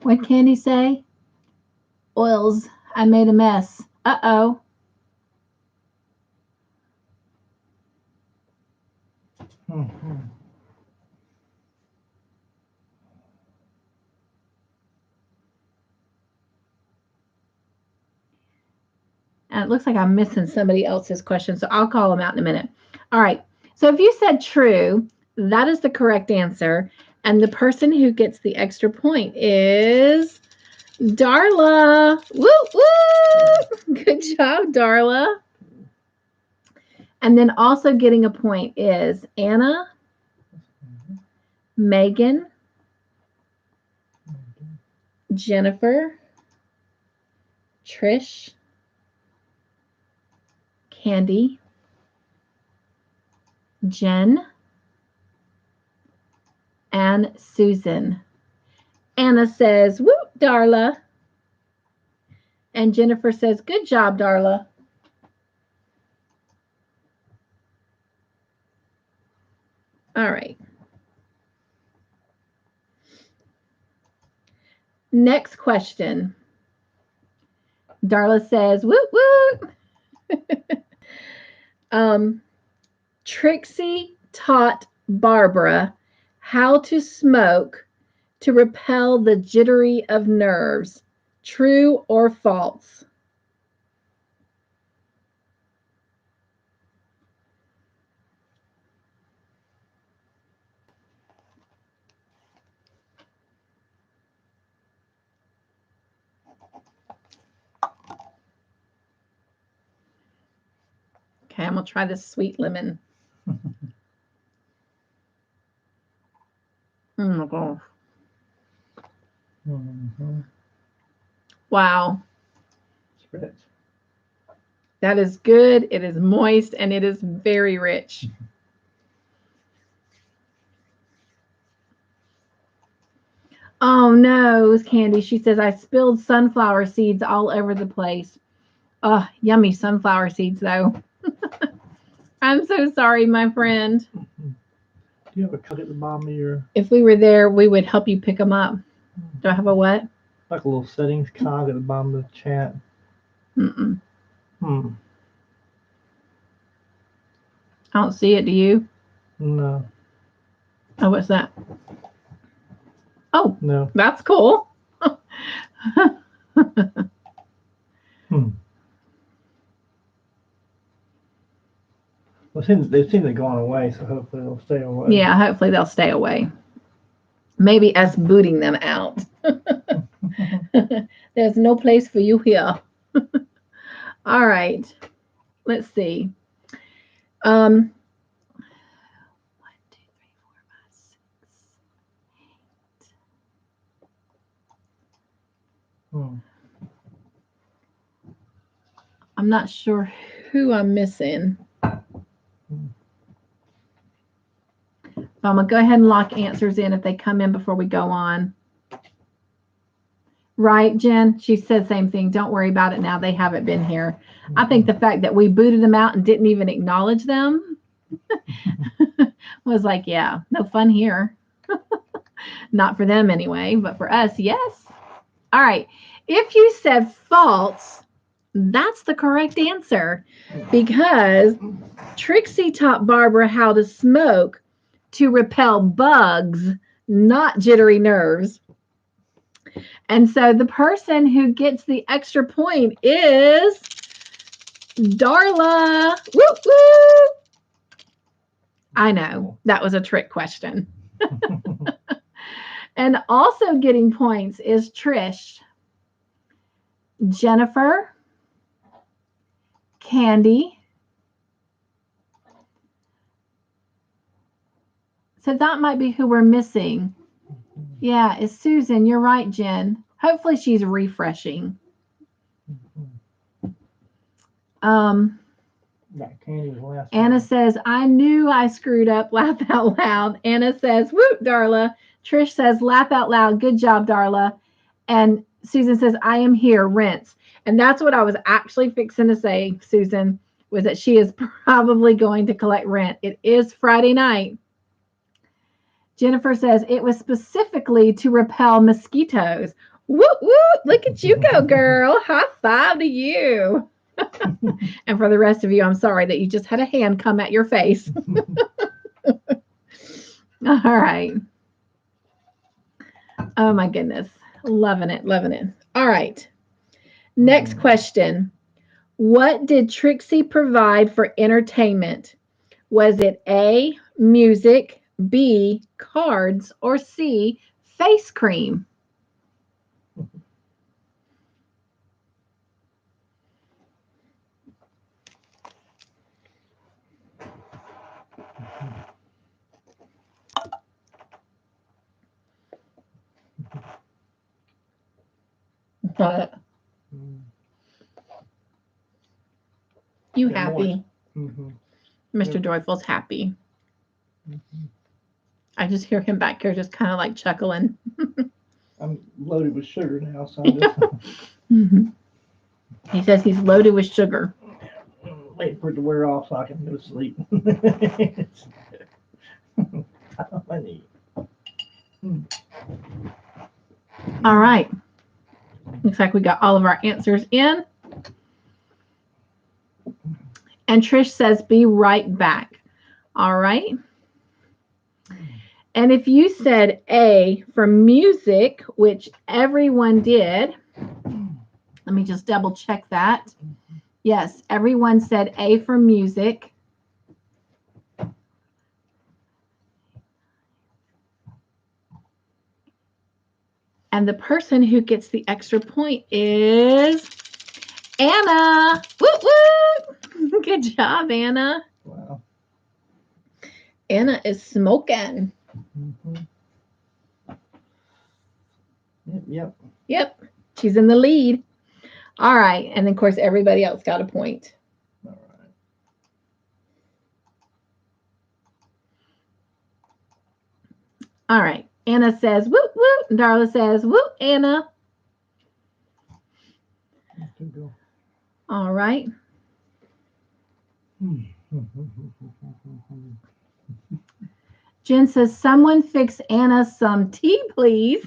What can he say? Oils, I made a mess. Uh-oh. Mm-hmm. And it looks like I'm missing somebody else's question, so I'll call them out in a minute. All right. So if you said true, that is the correct answer. And the person who gets the extra point is Darla. Woo, woo! Good job, Darla. And then also getting a point is Anna, Meagan, Jennifer, Trish, Candy, Jen, and Susan. Anna says, whoop, Darla. And Jennifer says, good job, Darla. All right. Next question. Darla says, whoop, whoop. Trixie taught Barbara how to smoke to repel the jittery of nerves. True or false? Okay, I'm going to try this sweet lemon. Oh my gosh. Mm-hmm. Wow. It's rich. That is good. It is moist and it is very rich. Oh no, Candy. She says, I spilled sunflower seeds all over the place. Oh, yummy sunflower seeds, though. I'm so sorry, my friend. Do you have a cut at the bottom of your... If we were there, we would help you pick them up. Do I have a what? Like a little settings cog at the bottom of the chat. Mm-mm. Hmm. I don't see it. Do you? No. Oh, what's that? Oh, No. that's cool. Well, they seem to have gone away, so hopefully they'll stay away. Yeah, hopefully they'll stay away. Maybe us booting them out. There's no place for you here. All right. Let's see. 1, 2, 3, 4, 5, 6, 8. I'm not sure who I'm missing. So I'm going to go ahead and lock answers in if they come in before we go on. Right, Jen? She said the same thing. Don't worry about it now. They haven't been here. I think the fact that we booted them out and didn't even acknowledge them was like, yeah, no fun here. Not for them anyway, but for us, yes. All right. If you said false, that's the correct answer because Trixie taught Barbara how to smoke to repel bugs, not jittery nerves. And so the person who gets the extra point is Darla. Woo, woo. I know, that was a trick question. And also getting points is Trish, Jennifer, Candy. So that might be who we're missing. Yeah, it's Susan. You're right, Jen. Hopefully she's refreshing. Anna says, I knew I screwed up. Laugh out loud. Anna says, whoop, Darla. Trish says, laugh out loud. Good job, Darla. And Susan says, I am here. Rinse. And that's what I was actually fixing to say, Susan, was that she is probably going to collect rent. It is Friday night. Jennifer says it was specifically to repel mosquitoes. Woo woo! Look at you go, girl. High five to you. And for the rest of you, I'm sorry that you just had a hand come at your face. All right. Oh my goodness. Loving it. Loving it. All right. Next question. What did Trixie provide for entertainment? Was it A, music, B, cards, or C, face cream? You happy? Mr. Joyful's happy. I just hear him back here just kind of like chuckling. I'm loaded with sugar now, so I'm just He says he's loaded with sugar. waiting for it to wear off so I can go to sleep. I need. All right. Looks like we got all of our answers in. And Trish says, be right back. All right. And if you said A for music, which everyone did, let me just double check that. Yes, everyone said A for music. And the person who gets the extra point is Anna. Woo woo! Good job, Anna. Wow. Anna is smoking. Yep. Yep. She's in the lead. All right. And then, of course, everybody else got a point. All right. All right. Anna says, woo, woo. Darla says, woo, Anna. All right. Jen says, someone fix Anna some tea, please.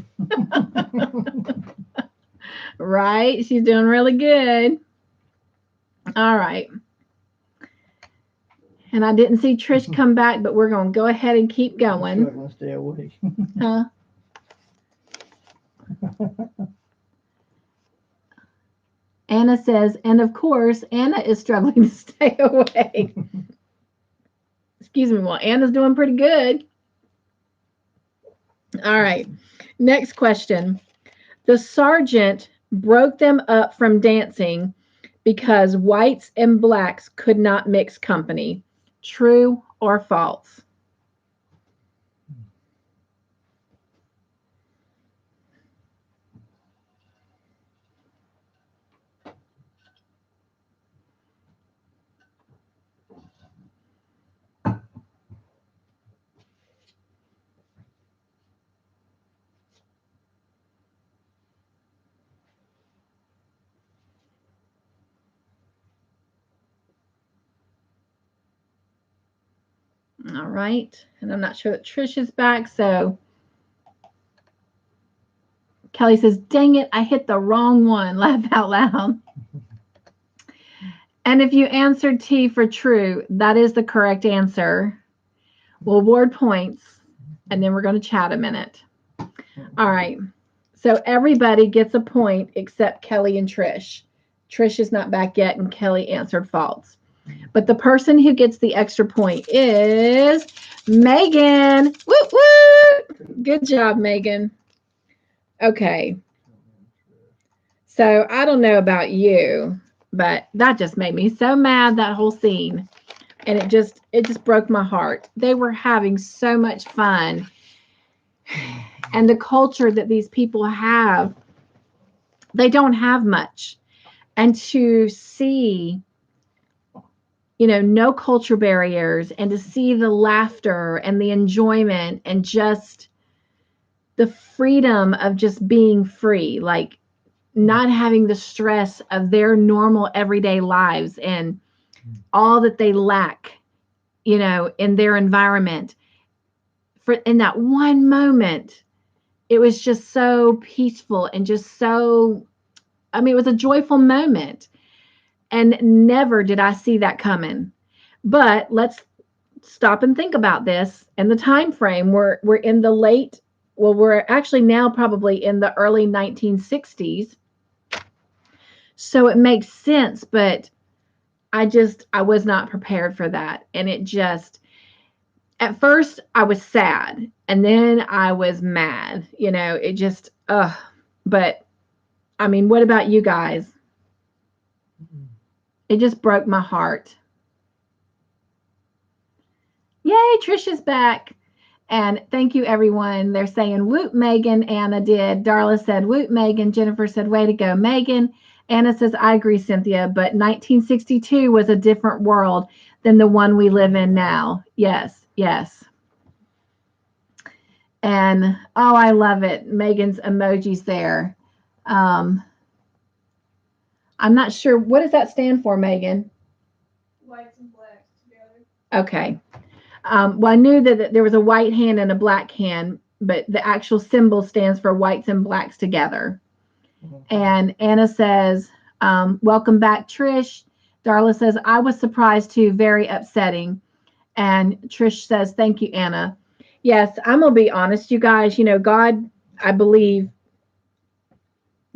Right. She's doing really good. All right. And I didn't see Trish come back, but we're going to go ahead and keep going. I'm going to stay awake. Huh? Anna says, and of course, Anna is struggling to stay awake. Excuse me. Well, Anna's doing pretty good. All right. Next question. The sergeant broke them up from dancing because whites and blacks could not mix company. True or false? All right. And I'm not sure that Trish is back. So Kelly says, dang it, I hit the wrong one. Laugh out loud. And if you answered T for true, that is the correct answer. We'll award points, and then we're going to chat a minute. All right. So everybody gets a point except Kelly and Trish. Trish is not back yet, and Kelly answered false. But the person who gets the extra point is Meagan. Woo woo! Good job, Meagan. Okay. So I don't know about you, but that just made me so mad, that whole scene. And it just broke my heart. They were having so much fun. And the culture that these people have, they don't have much. And to see, you know, no culture barriers, and to see the laughter and the enjoyment and just the freedom of just being free. Like, not having the stress of their normal everyday lives and all that they lack, you know, in their environment. For in that one moment, it was just so peaceful and just so, I mean, it was a joyful moment. And never did I see that coming. But let's stop and think about this and the time frame. We're in the late, well, we're actually now probably in the early 1960s. So it makes sense, but I was not prepared for that. And it just, at first I was sad and then I was mad, you know, it just, but I mean, what about you guys? It just broke my heart. Yay, Trisha's back. And thank you, everyone. They're saying, whoop, Meagan. Anna did. Darla said, whoop, Meagan. Jennifer said, way to go, Meagan. Anna says, I agree, Cynthia, but 1962 was a different world than the one we live in now. Yes, yes. And, oh, I love it. Meagan's emojis there. I'm not sure. What does that stand for, Meagan? Whites and blacks together. Okay. Well, I knew that there was a white hand and a black hand, but the actual symbol stands for whites and blacks together. And Anna says, welcome back, Trish. Darla says, I was surprised too, very upsetting. And Trish says, thank you, Anna. Yes, I'm going to be honest, you guys. You know, God, I believe,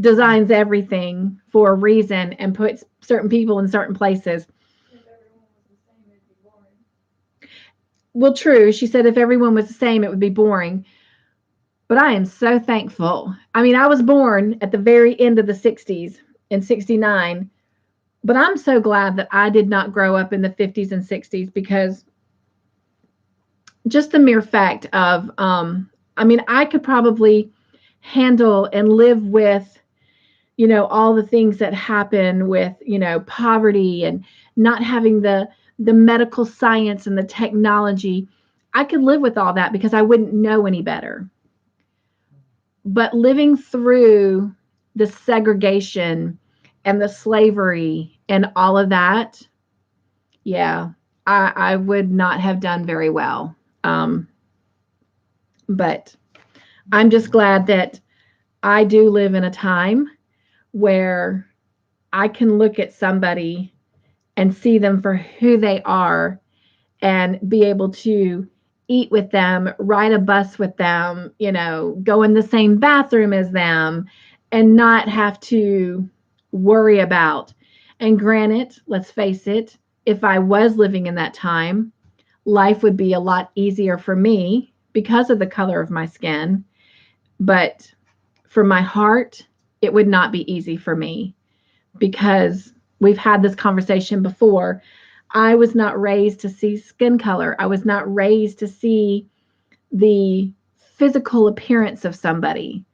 designs everything for a reason and puts certain people in certain places. If everyone was the same, it'd be boring. Well, true. She said if everyone was the same, it would be boring. But I am so thankful. I mean, I was born at the very end of the 60s in 69, but I'm so glad that I did not grow up in the 50s and 60s, because just the mere fact of, I mean, I could probably handle and live with, you know, all the things that happen with, you know, poverty and not having the medical science and the technology. I could live with all that because I wouldn't know any better. But living through the segregation and the slavery and all of that, yeah, I would not have done very well. But I'm just glad that I do live in a time where I can look at somebody and see them for who they are and be able to eat with them, ride a bus with them, you know, go in the same bathroom as them, and not have to worry about. And granted, let's face it, if I was living in that time, life would be a lot easier for me because of the color of my skin. But for my heart, it would not be easy for me, because we've had this conversation before. I was not raised to see skin color. I was not raised to see the physical appearance of somebody.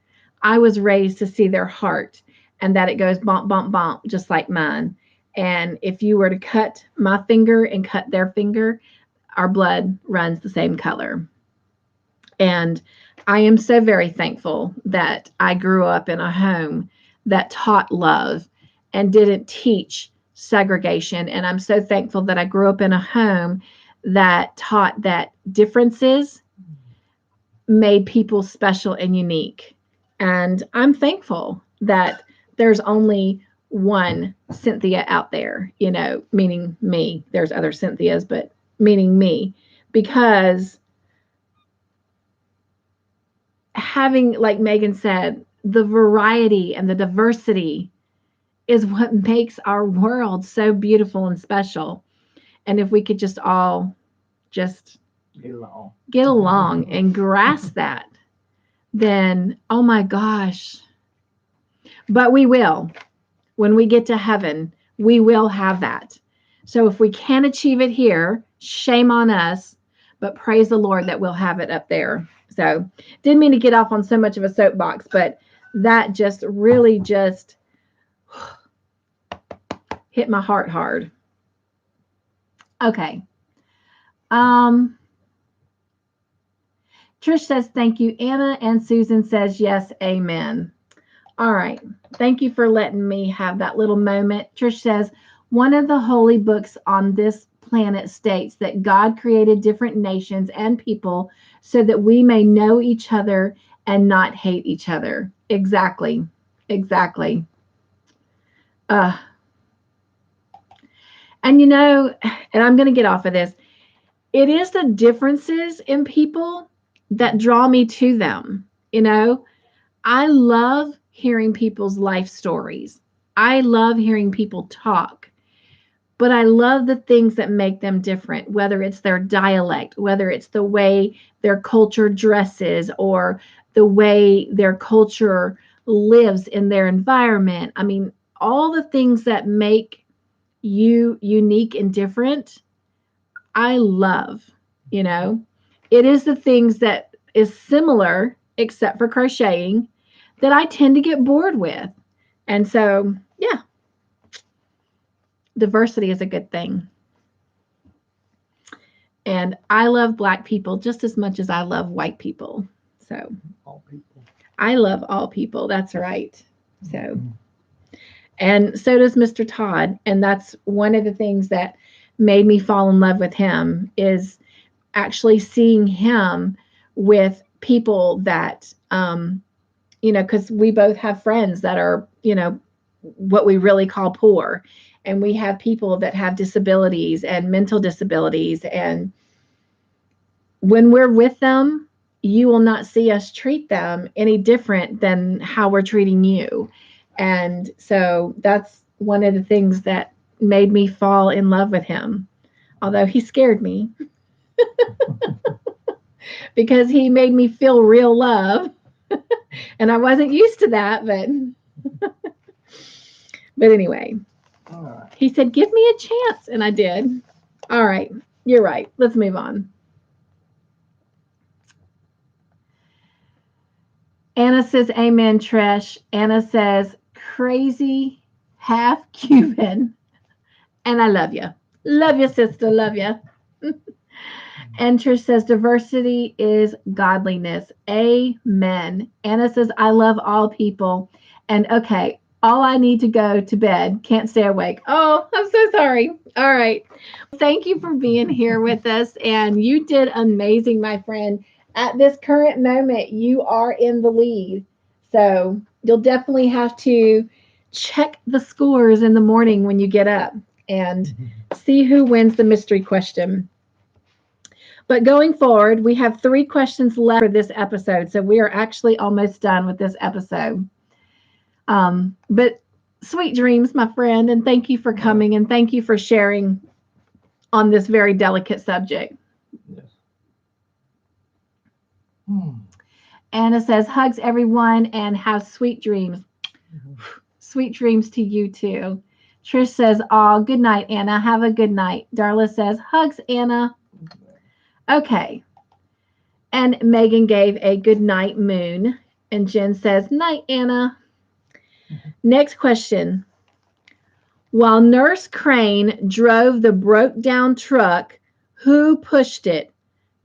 I was raised to see their heart, and that it goes bump, bump, bump, just like mine. And if you were to cut my finger and cut their finger, our blood runs the same color. And I am so very thankful that I grew up in a home that taught love and didn't teach segregation. And I'm so thankful that I grew up in a home that taught that differences made people special and unique. And I'm thankful that there's only one Cynthia out there, you know, meaning me. There's other Cynthias, but meaning me, because having, like Meagan said, the variety and the diversity is what makes our world so beautiful and special. And if we could just all just get along and grasp that, then, oh my gosh. But we will. When we get to heaven, we will have that. So if we can't achieve it here, shame on us, but praise the Lord that we'll have it up there. So didn't mean to get off on so much of a soapbox, but that just really just hit my heart hard. Okay. Trish says, thank you. Anna, and Susan says, yes, amen. All right. Thank you for letting me have that little moment. Trish says, one of the holy books on this planet states that God created different nations and people so that we may know each other and not hate each other. Exactly. Exactly. And you know, and I'm going to get off of this. It is the differences in people that draw me to them. You know, I love hearing people's life stories. I love hearing people talk, but I love the things that make them different, whether it's their dialect, whether it's the way their culture dresses or the way their culture lives in their environment. I mean, all the things that make you unique and different, I love, you know. It is the things that is similar, except for crocheting, that I tend to get bored with. And so, yeah, diversity is a good thing. And I love Black people just as much as I love white people. So, All people. I love all people. That's right. So, and so does Mr. Todd. And that's one of the things that made me fall in love with him, is actually seeing him with people that, you know, because we both have friends that are, you know, what we really call poor. And we have people that have disabilities and mental disabilities. And when we're with them, you will not see us treat them any different than how we're treating you. And so that's one of the things that made me fall in love with him, although he scared me because he made me feel real love. And I wasn't used to that, but anyway, All right. he said, give me a chance. And I did. All right. You're right. Let's move on. Anna says, amen, Trish. Anna says, crazy half Cuban. And I love you. Love you, sister. Love you. And Trish says, diversity is godliness. Amen. Anna says, I love all people. And okay, all I need to go to bed. Can't stay awake. Oh, I'm so sorry. All right. Thank you for being here with us. And you did amazing, my friend. At this current moment, you are in the lead. So you'll definitely have to check the scores in the morning when you get up and see who wins the mystery question. But going forward, we have 3 questions left for this episode. So we are actually almost done with this episode. But sweet dreams, my friend. And thank you for coming and thank you for sharing on this very delicate subject. Yes. Anna says, hugs everyone and have sweet dreams. Sweet dreams to you too. Trish says, oh, good night, Anna. Have a good night. Darla says, hugs, Anna. Okay. And Meagan gave a good night moon. And Jen says, night, Anna. Next question. While Nurse Crane drove the broke down truck, who pushed it?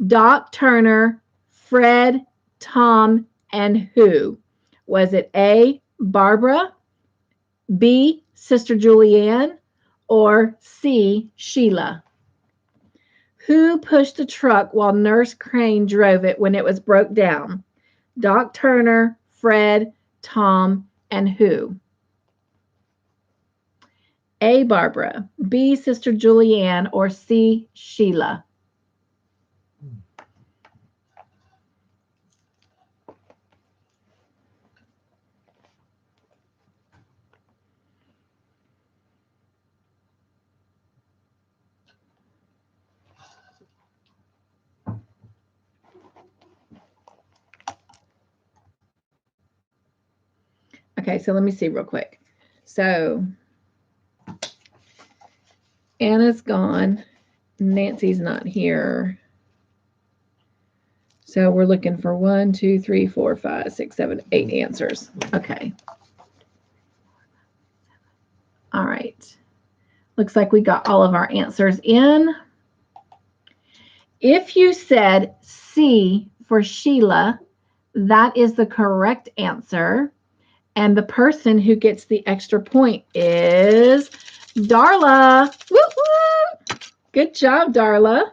Doc Turner, Fred, Tom, and who? Was it A, Barbara, B, Sister Julianne, or C, Sheila? Who pushed the truck while Nurse Crane drove it when it was broke down? Doc Turner, Fred, Tom, and who? A, Barbara, B, Sister Julianne, or C, Sheila? Okay, so let me see real quick. So Anna's gone. Nancy's not here. So we're looking for 1, 2, 3, 4, 5, 6, 7, 8 answers. Okay. All right. Looks like we got all of our answers in. If you said C for Sheila, that is the correct answer. And the person who gets the extra point is Darla. Woo woo! Good job, Darla.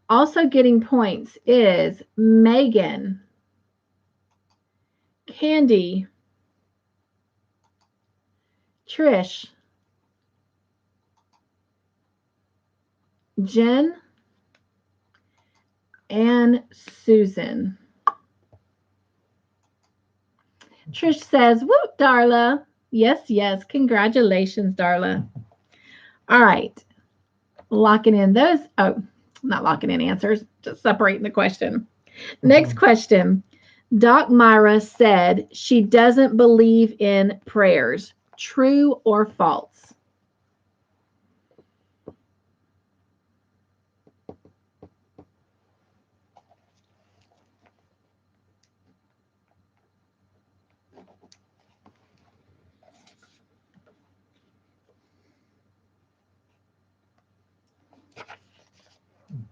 Also getting points is Meagan, Candy, Trish, Jen, and Susan. Trish says, whoop, Darla. Yes, yes. Congratulations, Darla. All right. Locking in those. Oh, not locking in answers. Just separating the question. Next question. Doc Myra said she doesn't believe in prayers. True or false?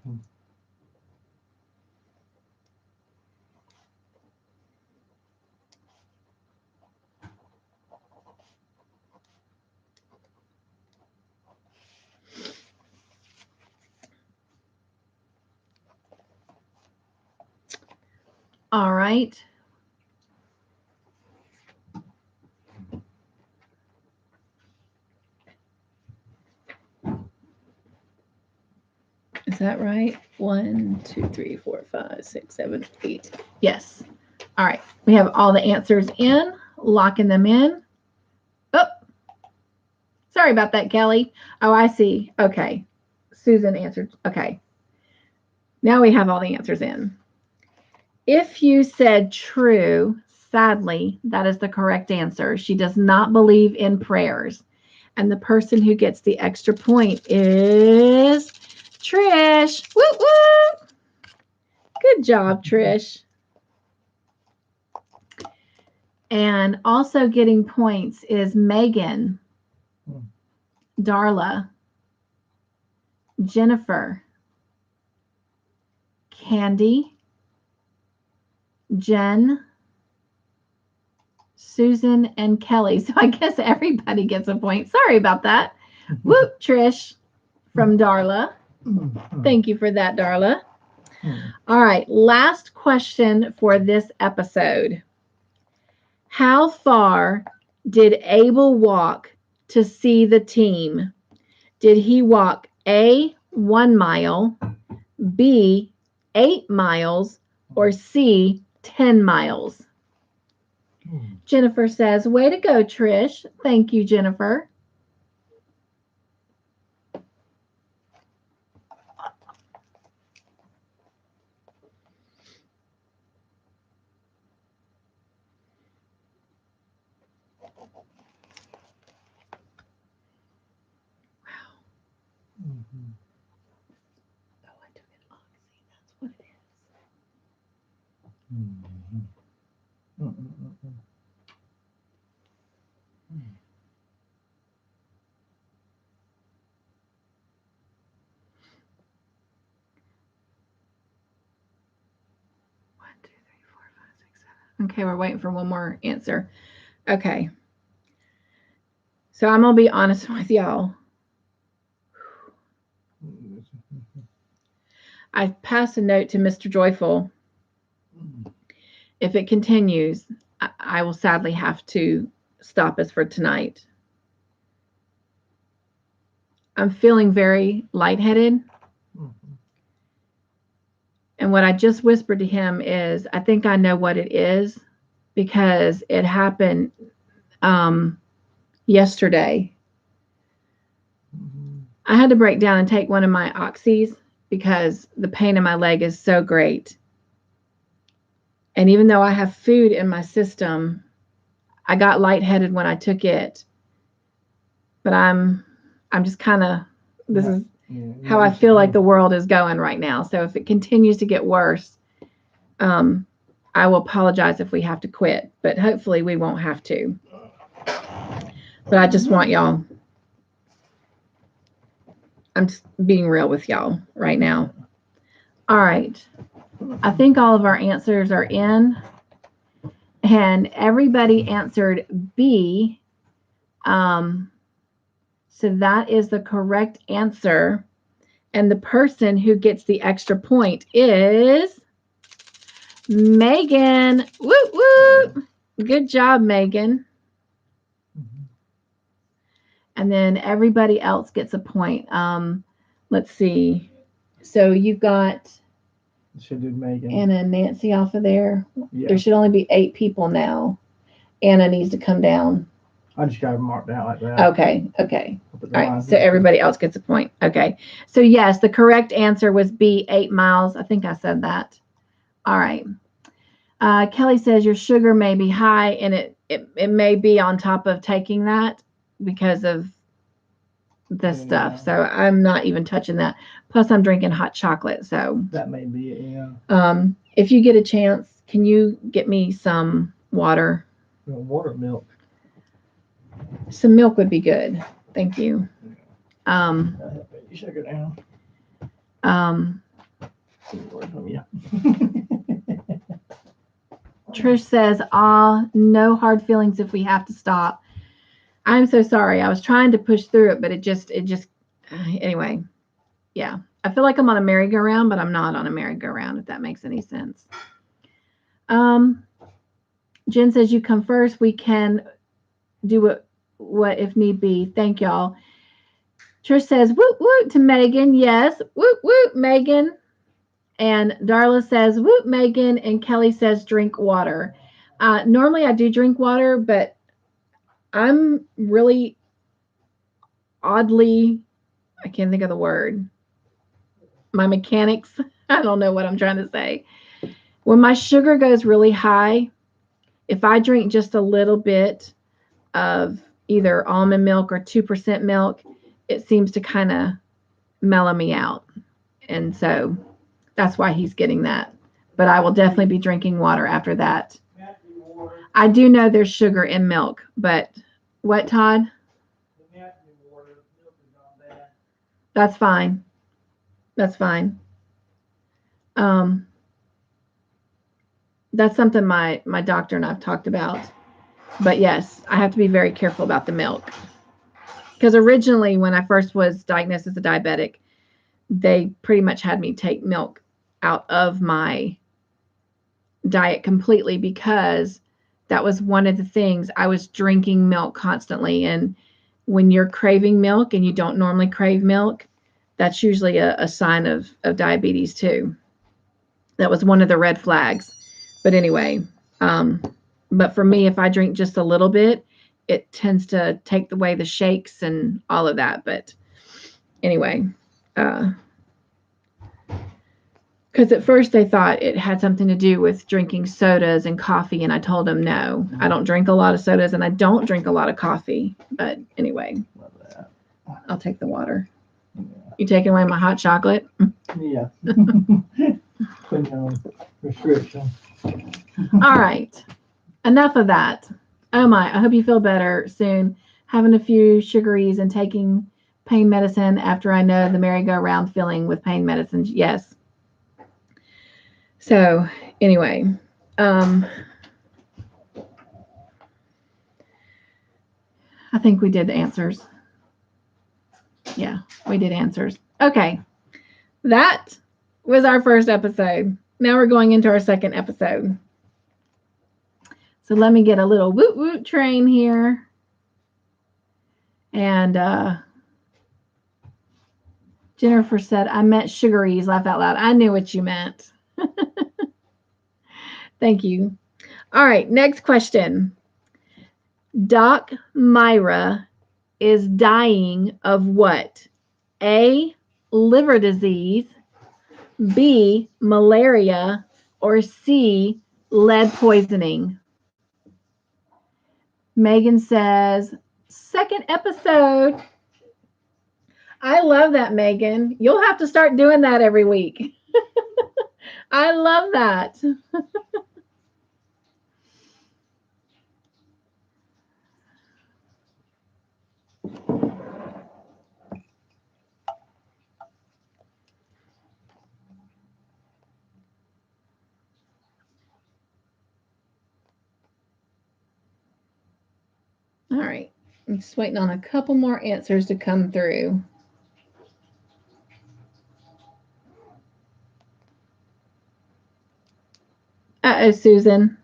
Mhm. All right. Is that right? 1, 2, 3, 4, 5, 6, 7, 8. Yes. All right. We have all the answers in, locking them in. Oh, sorry about that, Kelly. Oh, I see. Okay. Susan answered. Okay. Now we have all the answers in. If you said true, sadly, that is the correct answer. She does not believe in prayers. And the person who gets the extra point is Trish. Woo woo! Good job, Trish. And also getting points is Meagan, Darla, Jennifer, Candy, Jen, Susan, and Kelly. So I guess everybody gets a point. Sorry about that. Whoop, Trish from Darla. Thank you for that, Darla. All right, last question for this episode. How far did Abel walk to see the team? Did he walk A, 1 mile, B, 8 miles, or C, 10 miles? Jennifer says, way to go, Trish. Thank you, Jennifer. Oh, I took an oxy. That's what it is. One, 2, 3, 4, 5, 6, 7. Okay, we're waiting for one more answer. Okay. So I'm going to be honest with y'all. I passed a note to Mr. Joyful. If it continues, I will sadly have to stop us for tonight. I'm feeling very lightheaded. And what I just whispered to him is, I think I know what it is because it happened yesterday. I had to break down and take one of my oxys because the pain in my leg is so great. And even though I have food in my system, I got lightheaded when I took it. But I'm just kind of, this is how I feel like the world is going right now. So if it continues to get worse, I will apologize if we have to quit, but hopefully we won't have to. But I just want y'all, I'm just being real with y'all right now. All right. I think all of our answers are in. And everybody answered B. So that is the correct answer. And the person who gets the extra point is Meagan. Whoop, whoop. Good job, Meagan. And then everybody else gets a point. Let's see. So you've got Should do Meagan. Anna and Nancy off of there. Yeah. There should only be 8 people now. Anna needs to come down. I just got it marked out like that. Okay. Okay. I'll put the All right. lines So in. everybody else gets a point. Okay. So yes, the correct answer was B, 8 miles. I think I said that. All right. Kelly says your sugar may be high, and it may be on top of taking that because of this stuff. So I'm not even touching that. Plus, I'm drinking hot chocolate. So that may be it. Yeah. If you get a chance, can you get me some water? Water, milk. Some milk would be good. Thank you. You sugar down. Yeah. Trish says, no hard feelings if we have to stop. I'm so sorry. I was trying to push through it, but it just, anyway. Yeah. I feel like I'm on a merry-go-round, but I'm not on a merry-go-round, if that makes any sense. Jen says, you come first. We can do what if need be. Thank y'all. Trish says, woot, woot to Meagan. Yes. Woot, woot, Meagan. And Darla says, whoop, Meagan. And Kelly says, drink water. Normally I do drink water, but I'm really oddly, I can't think of the word. My mechanics, I don't know what I'm trying to say. When my sugar goes really high, if I drink just a little bit of either almond milk or 2% milk, it seems to kind of mellow me out. And so that's why he's getting that. But I will definitely be drinking water after that. I do know there's sugar in milk, but what, Todd? That's fine. That's fine. That's something my doctor and I've talked about. But yes, I have to be very careful about the milk. Because originally, when I first was diagnosed as a diabetic, they pretty much had me take milk out of my diet completely because that was one of the things. I was drinking milk constantly. And when you're craving milk and you don't normally crave milk, that's usually a sign of diabetes too. That was one of the red flags. But anyway, but for me, if I drink just a little bit, it tends to take away the shakes and all of that. But anyway, because at first they thought it had something to do with drinking sodas and coffee. And I told them, no, I don't drink a lot of sodas and I don't drink a lot of coffee. But anyway, I'll take the water. Yeah. You taking away my hot chocolate? Yeah. Putting on restriction. All right. Enough of that. Oh my, I hope you feel better soon. Having a few sugaries and taking pain medicine after I know the merry-go-round feeling with pain medicine. Yes. So anyway, I think we did answers. Yeah, we did answers. Okay. That was our first episode. Now we're going into our second episode. So let me get a little woot woot train here. And Jennifer said, I meant sugaries. Laugh out loud. I knew what you meant. Thank you. All right, next question. Doc Myra is dying of what? A, liver disease, B, malaria, or C, lead poisoning? Meagan says, second episode. I love that, Meagan. You'll have to start doing that every week. I love that. I'm just waiting on a couple more answers to come through. Uh-oh, Susan.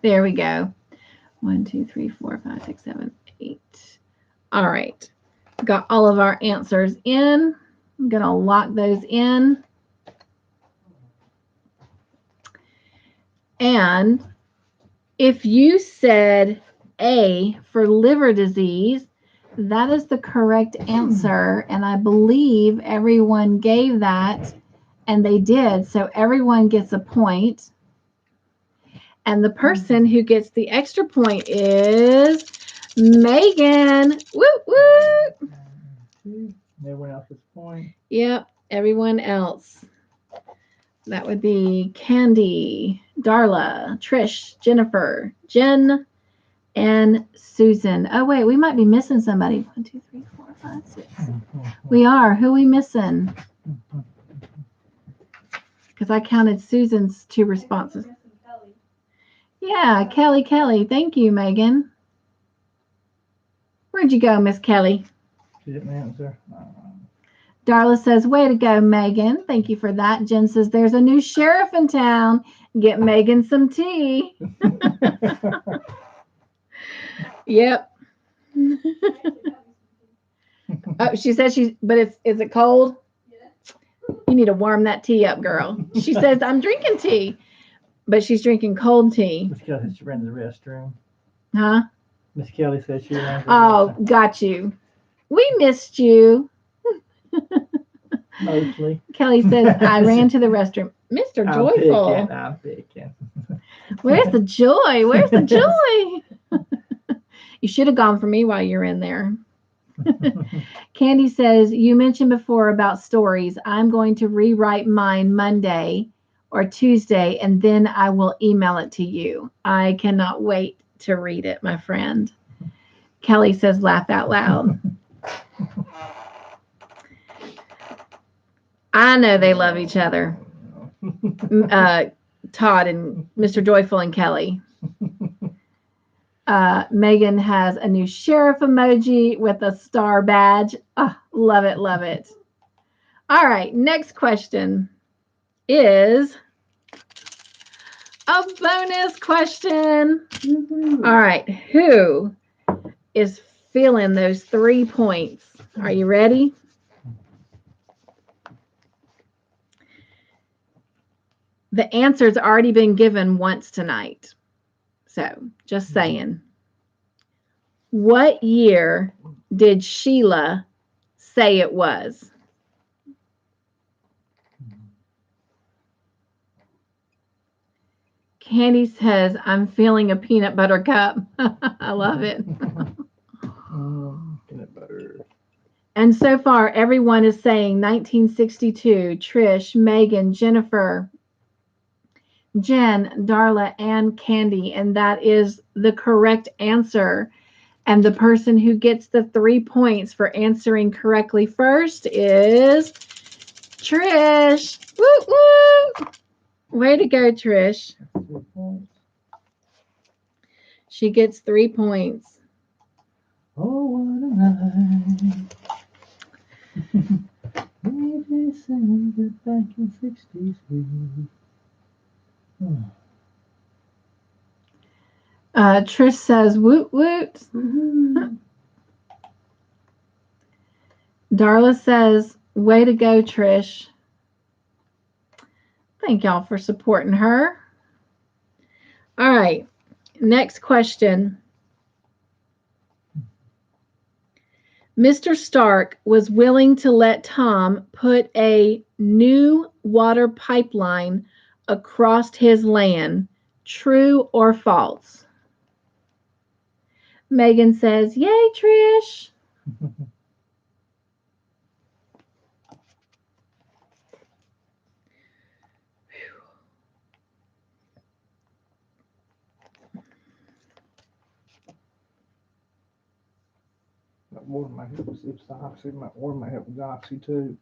There we go. 1, 2, 3, 4, 5, 6, 7, 8. All right. Got all of our answers in. I'm going to lock those in. And if you said A for liver disease, that is the correct answer. And I believe everyone gave that, and they did. So everyone gets a point. And the person who gets the extra point is Meagan. Woo woo. Everyone else gets a point. Yep, everyone else. That would be Candy, Darla, Trish, Jennifer, Jen, and Susan. Oh, wait, we might be missing somebody. 1, 2, 3, 4, 5, 6. We are. Who are we missing? Because I counted Susan's 2 responses. Yeah, Kelly. Thank you, Meagan. Where'd you go, Miss Kelly? She didn't answer. Darla says, way to go, Meagan. Thank you for that. Jen says, there's a new sheriff in town. Get Meagan some tea. Yep. Oh, she says but is it cold? Yeah. You need to warm that tea up, girl. She says, I'm drinking tea, but she's drinking cold tea. Miss Kelly said she ran to the restroom. Huh? Miss Kelly said she ran to the restroom. Oh, got you. We missed you. Mostly. Kelly says, I ran to the restroom. Mr. Joyful. I'm picking. Where's the joy? Where's the joy? You should have gone for me while you're in there. Candy says, you mentioned before about stories. I'm going to rewrite mine Monday or Tuesday, and then I will email it to you. I cannot wait to read it, my friend. Kelly says, laugh out loud. I know they love each other. Todd and Mr. Joyful and Kelly. Meagan has a new sheriff emoji with a star badge. Oh, love it, love it. All right, next question is a bonus question. All right, who is feeling those 3 points? Are you ready? The answer's already been given once tonight. So, just saying. What year did Sheila say it was? Candy says, I'm feeling a peanut butter cup. I love it. Peanut butter. And so far, everyone is saying 1962. Trish, Meagan, Jennifer, Jen, Darla, and Candy. And that is the correct answer. And the person who gets the 3 points for answering correctly first is Trish. Woo woo! Way to go, Trish. She gets 3 points. Oh, what a night. Maybe December back in 63. Trish says, woot woot. Darla says, way to go, Trish. Thank y'all for supporting her. All right, next question. Mr. Stark was willing to let Tom put a new water pipeline across his land. True or false? Meagan says, yay, Trish. That water might help us if Oxy. Water might help with Oxy too.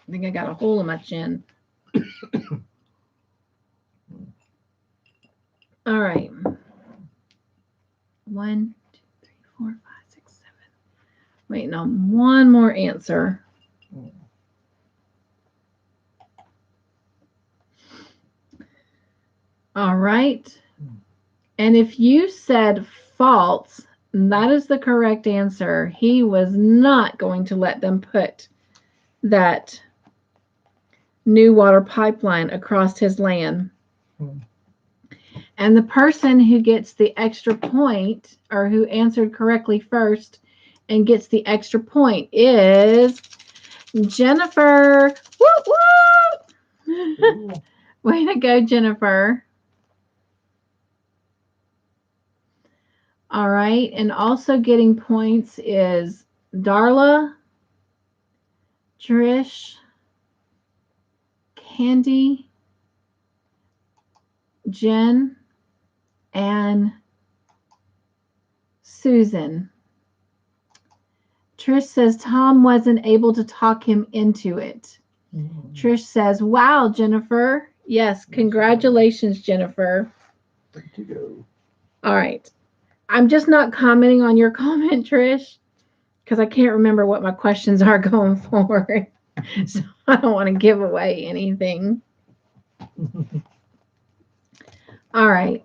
I think I got a hole in my chin. All right. 1, 2, 3, 4, 5, 6, 7. Waiting on one more answer. All right. And if you said false, that is the correct answer. He was not going to let them put that new water pipeline across his land. And the person who gets the extra point, or who answered correctly first and gets the extra point, is Jennifer. Woo woo! Way to go, Jennifer. All right. And also getting points is Darla, Trish, Candy, Jen, and Susan. Trish says Tom wasn't able to talk him into it. Trish says, wow, Jennifer. Yes, congratulations, Jennifer. To go. All right. I'm just not commenting on your comment, Trish, because I can't remember what my questions are going forward. So I don't want to give away anything. All right.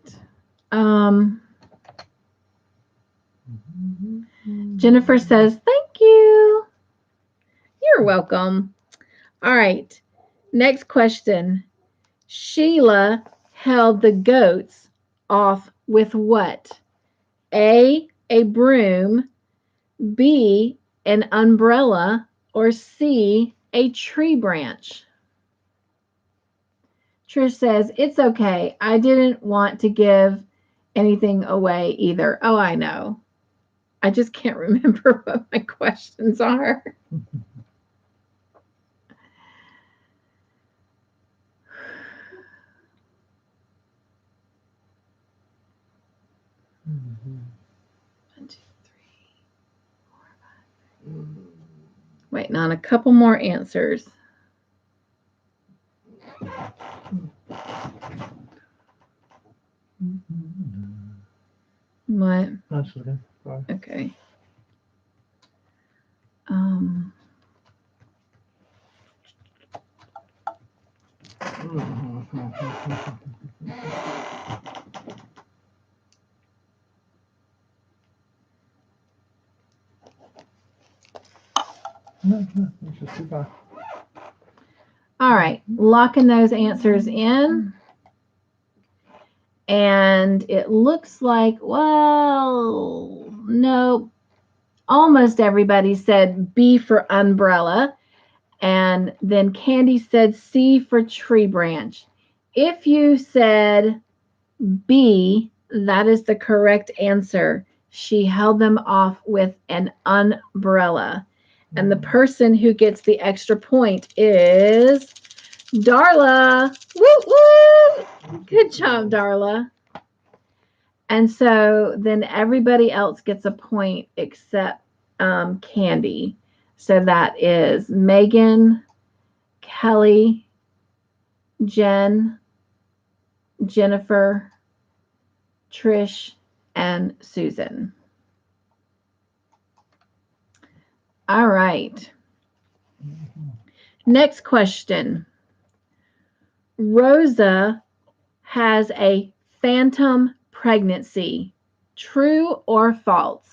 Jennifer says, thank you. You're welcome. All right. Next question. Sheila held the goats off with what? A broom, B, an umbrella, or C, a tree branch? Trish says, it's okay. I didn't want to give anything away either. Oh, I know. I just can't remember what my questions are. One, two, three, 4, 5. Waiting on a couple more answers. What? Not just looking. Sorry. Okay. No, it's just too far. All right, locking those answers in. And it looks like, well, no, almost everybody said B for umbrella. And then Candy said C for tree branch. If you said B, that is the correct answer. She held them off with an umbrella. And the person who gets the extra point is Darla. Woo woo! Good job, Darla. And so then everybody else gets a point except Candy. So that is Meagan, Kelly, Jen, Jennifer, Trish, and Susan. All right. Next question. Rosa has a phantom pregnancy. True or false?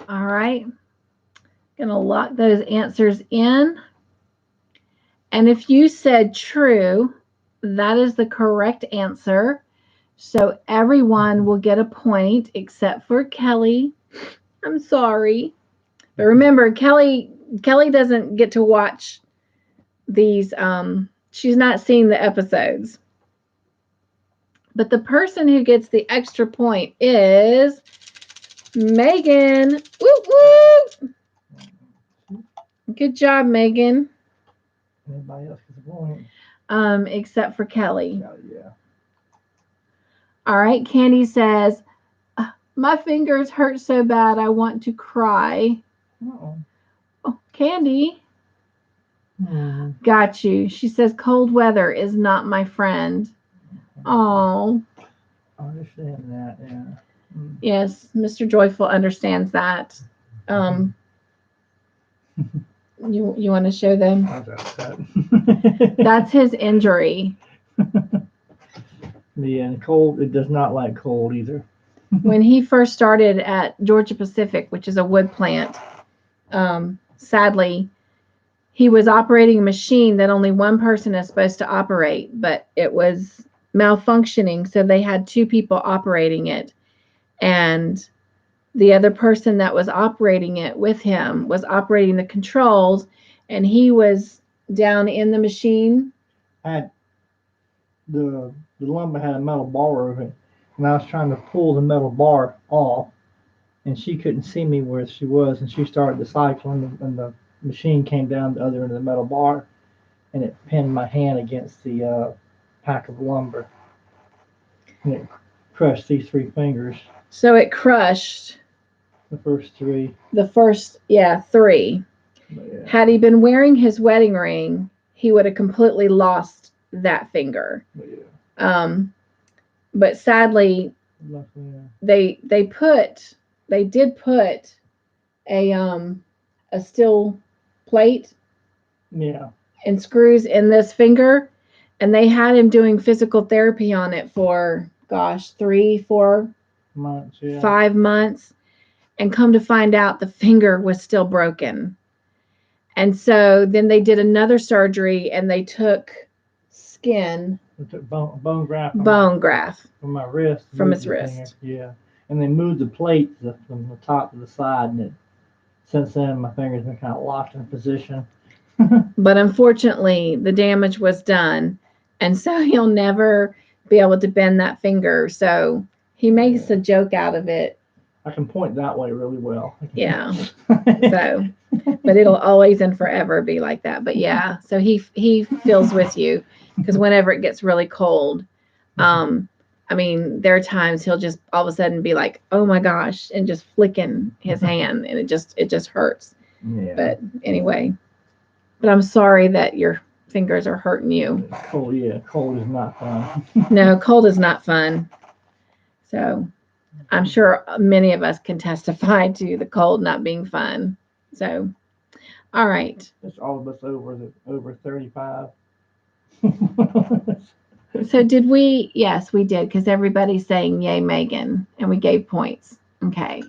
All right. Gonna lock those answers in. And if you said true, that is the correct answer. So everyone will get a point except for Kelly. I'm sorry. But remember, Kelly doesn't get to watch these. She's not seen the episodes. But the person who gets the extra point is Meagan. Woo woo! Good job, Meagan. Anybody else gets a point? Except for Kelly. Oh, yeah. All right, Candy says, my fingers hurt so bad I want to cry. Uh-oh. Oh, Candy. Hmm. Got you. She says, cold weather is not my friend. Oh. I understand that, yeah. Mm. Yes, Mr. Joyful understands that. You want to show them? How's that? That's his injury. Yeah, and cold, it does not like cold either. When he first started at Georgia Pacific, which is a wood plant, sadly, he was operating a machine that only one person is supposed to operate, but it was malfunctioning, so they had two people operating it. And the other person that was operating it with him was operating the controls, and he was down in the machine. The lumber had a metal bar over it, and I was trying to pull the metal bar off, and she couldn't see me where she was, and she started to cycle, and the machine came down the other end of the metal bar, and it pinned my hand against the pack of lumber, and it crushed these 3 fingers. So it crushed The first 3. the first, 3. Yeah. Had he been wearing his wedding ring, he would have completely lost that finger. Yeah. But sadly, Yeah. they did put a steel plate Yeah. and screws in this finger, and they had him doing physical therapy on it for 3-4 Months. Yeah. 5 months, and come to find out the finger was still broken. And so then they did another surgery, and they took skin, They took bone graft. From my wrist. From his finger. wrist. Yeah. And they moved the plate from the top to the side, and since then my finger's been kind of locked in position. But unfortunately, the damage was done, and so he'll never be able to bend that finger. So he makes a joke out of it. I can point that way really well. Yeah. So, but it'll always and forever be like that. But yeah, so he feels with you, because whenever it gets really cold, I mean, there are times he'll just all of a sudden be like, "Oh my gosh," and just flicking his hand, and it just hurts. Yeah. But anyway, but I'm sorry that your fingers are hurting you. Cold, yeah. Cold is not fun. No, cold is not fun. So I'm sure many of us can testify to the cold not being fun. So, all right. It's all of us over 35. So did we? Yes, we did, because everybody's saying yay, Meagan, and we gave points. Okay.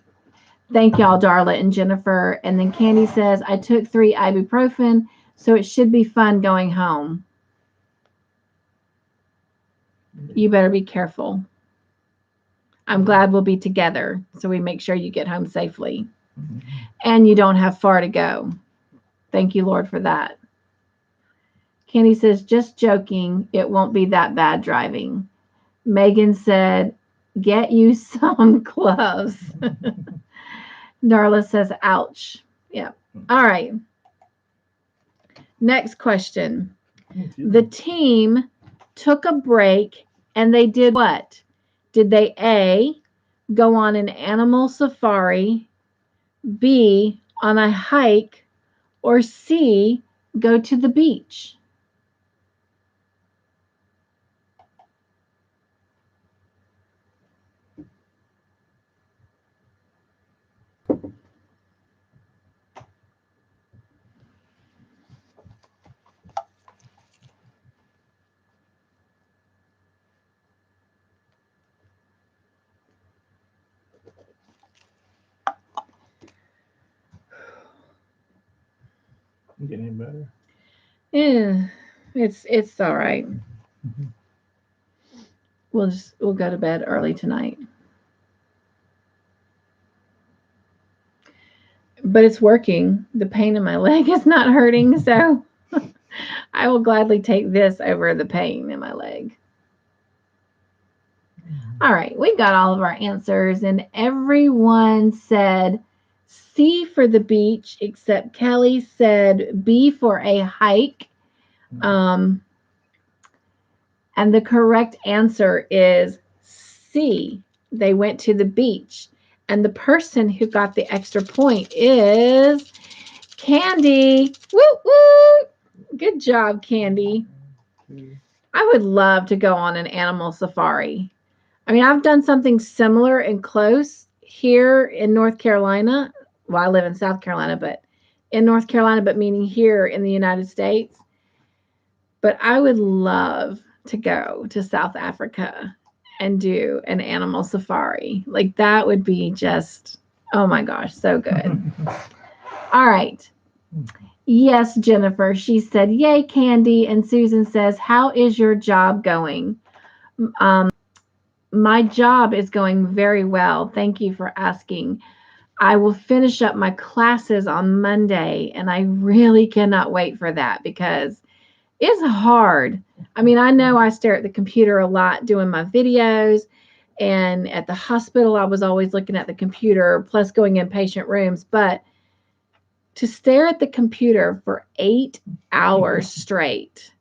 Thank y'all, Darla and Jennifer. And then Candy says, I took 3 ibuprofen, so it should be fun going home. You better be careful. I'm glad we'll be together, so we make sure you get home safely. And you don't have far to go. Thank you, Lord, for that. Candy says, just joking. It won't be that bad driving. Meagan said, get you some gloves. Darla says, ouch. Yeah. All right. Next question. The team took a break, and they did what? Did they A, go on an animal safari, B, on a hike, or C, go to the beach? Getting better. Yeah, it's all right. Mhm. We'll go to bed early tonight. But it's working. The pain in my leg is not hurting, so I will gladly take this over the pain in my leg. All right, we got all of our answers, and everyone said C for the beach, except Kelly said B for a hike. Um, and the correct answer is C. They went to the beach. And the person who got the extra point is Candy. Woo woo! Good job, Candy. I would love to go on an animal safari. I mean, I've done something similar and close here in North Carolina. Well, I live in South Carolina, but in North Carolina, but meaning here in the United States. But I would love to go to South Africa and do an animal safari. Like that would be just, oh my gosh, so good. All right. Yes, Jennifer. She said, yay, Candy. And Susan says, how is your job going? My job is going very well. Thank you for asking. I will finish up my classes on Monday, and I really cannot wait for that because it's hard. I mean, I know I stare at the computer a lot doing my videos, and at the hospital, I was always looking at the computer, plus going in patient rooms. But to stare at the computer for 8 hours straight,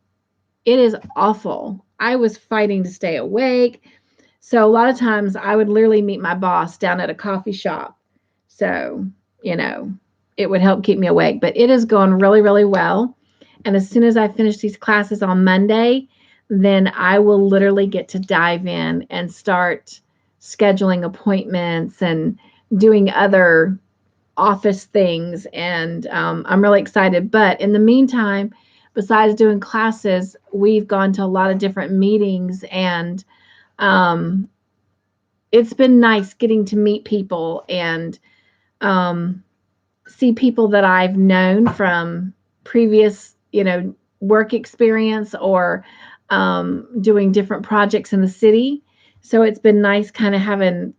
it is awful. I was fighting to stay awake. So a lot of times I would literally meet my boss down at a coffee shop. So, it would help keep me awake. But it is going really, really well. And as soon as I finish these classes on Monday, then I will literally get to dive in and start scheduling appointments and doing other office things. And I'm really excited. But in the meantime, besides doing classes, we've gone to a lot of different meetings, and it's been nice getting to meet people and see people that I've known from previous, work experience or doing different projects in the city. So it's been nice kind of having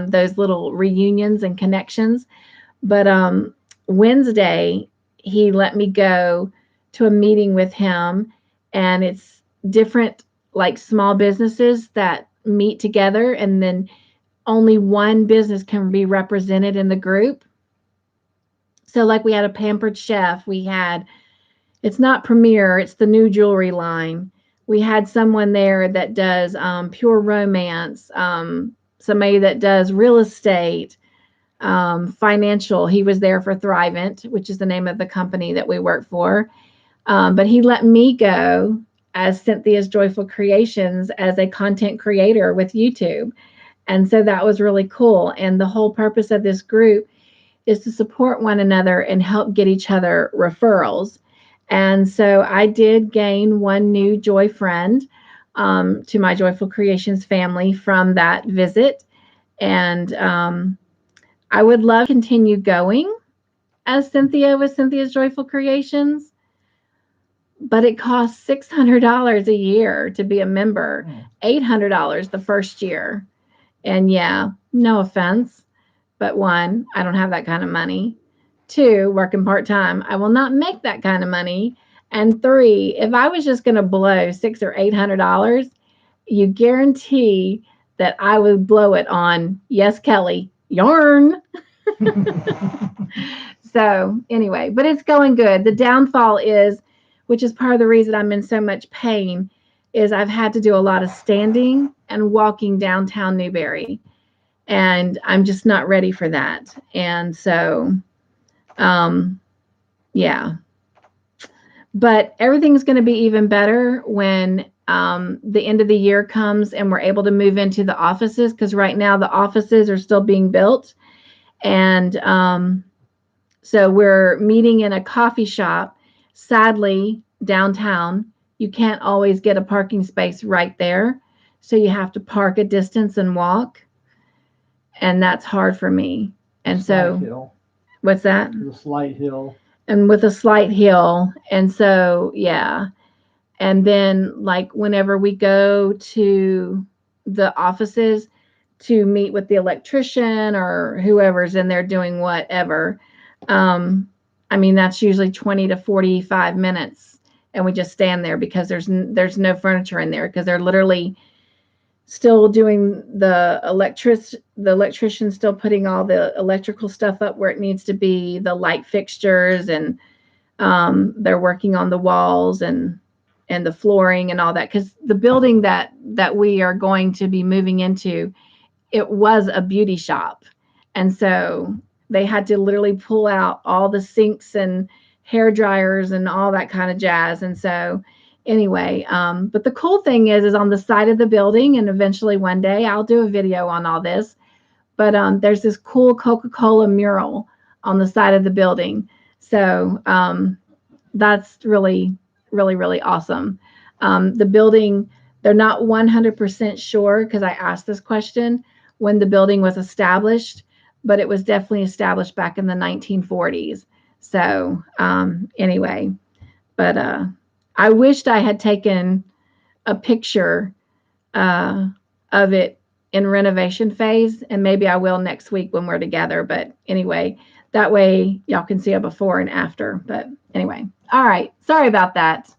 those little reunions and connections. But Wednesday, he let me go to a meeting with him, and it's different, like small businesses that meet together, and then only one business can be represented in the group. So, like, we had a Pampered Chef, it's not Premier, it's the new jewelry line. We had someone there that does pure romance, somebody that does real estate, financial. He was there for Thrivent, which is the name of the company that we work for. But he let me go as Cynthia's Joyful Creations as a content creator with YouTube. And so that was really cool. And the whole purpose of this group is to support one another and help get each other referrals. And so I did gain one new joy friend to my Joyful Creations family from that visit. And I would love to continue going as Cynthia with Cynthia's Joyful Creations, but it costs $600 a year to be a member, $800 the first year. And yeah, no offense, but one, I don't have that kind of money. Two, working part-time, I will not make that kind of money. And three, if I was just going to blow $600 or $800, you guarantee that I would blow it on, yes, Kelly, yarn. So anyway, but it's going good. The downfall is, which is part of the reason I'm in so much pain, is I've had to do a lot of standing and walking downtown Newberry, and I'm just not ready for that. And so, yeah. But everything's going to be even better when the end of the year comes and we're able to move into the offices, because right now the offices are still being built. And so we're meeting in a coffee shop. Sadly, downtown, you can't always get a parking space right there. So you have to park a distance and walk. And that's hard for me. And so, hill. What's that? The slight hill. and with a slight hill. And so, yeah. And then, like, whenever we go to the offices to meet with the electrician or whoever's in there doing whatever, I mean, that's usually 20 to 45 minutes. And we just stand there because there's no furniture in there, because they're literally still doing the electrician still putting all the electrical stuff up where it needs to be, the light fixtures, and they're working on the walls and the flooring and all that, because the building that we are going to be moving into, it was a beauty shop, and so they had to literally pull out all the sinks and hair dryers and all that kind of jazz. And so anyway, but the cool thing is on the side of the building, and eventually one day I'll do a video on all this, but there's this cool Coca-Cola mural on the side of the building. So that's really, really, really awesome. The building, they're not 100% sure, because I asked this question when the building was established, but it was definitely established back in the 1940s. So anyway, but I wished I had taken a picture of it in renovation phase, and maybe I will next week when we're together. But anyway, that way y'all can see a before and after. But anyway, all right, sorry about that.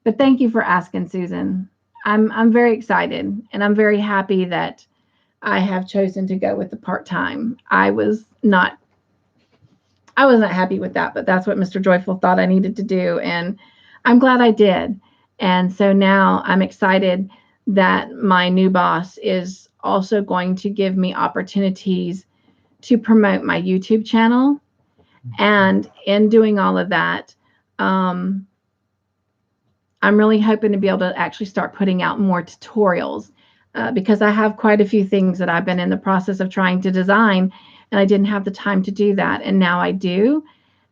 But thank you for asking, Susan. I'm very excited, and I'm very happy that I have chosen to go with the part-time. I wasn't happy with that, but that's what Mr. Joyful thought I needed to do, and I'm glad I did. And so now I'm excited that my new boss is also going to give me opportunities to promote my YouTube channel. And in doing all of that, I'm really hoping to be able to actually start putting out more tutorials, because I have quite a few things that I've been in the process of trying to design, and I didn't have the time to do that, and now I do.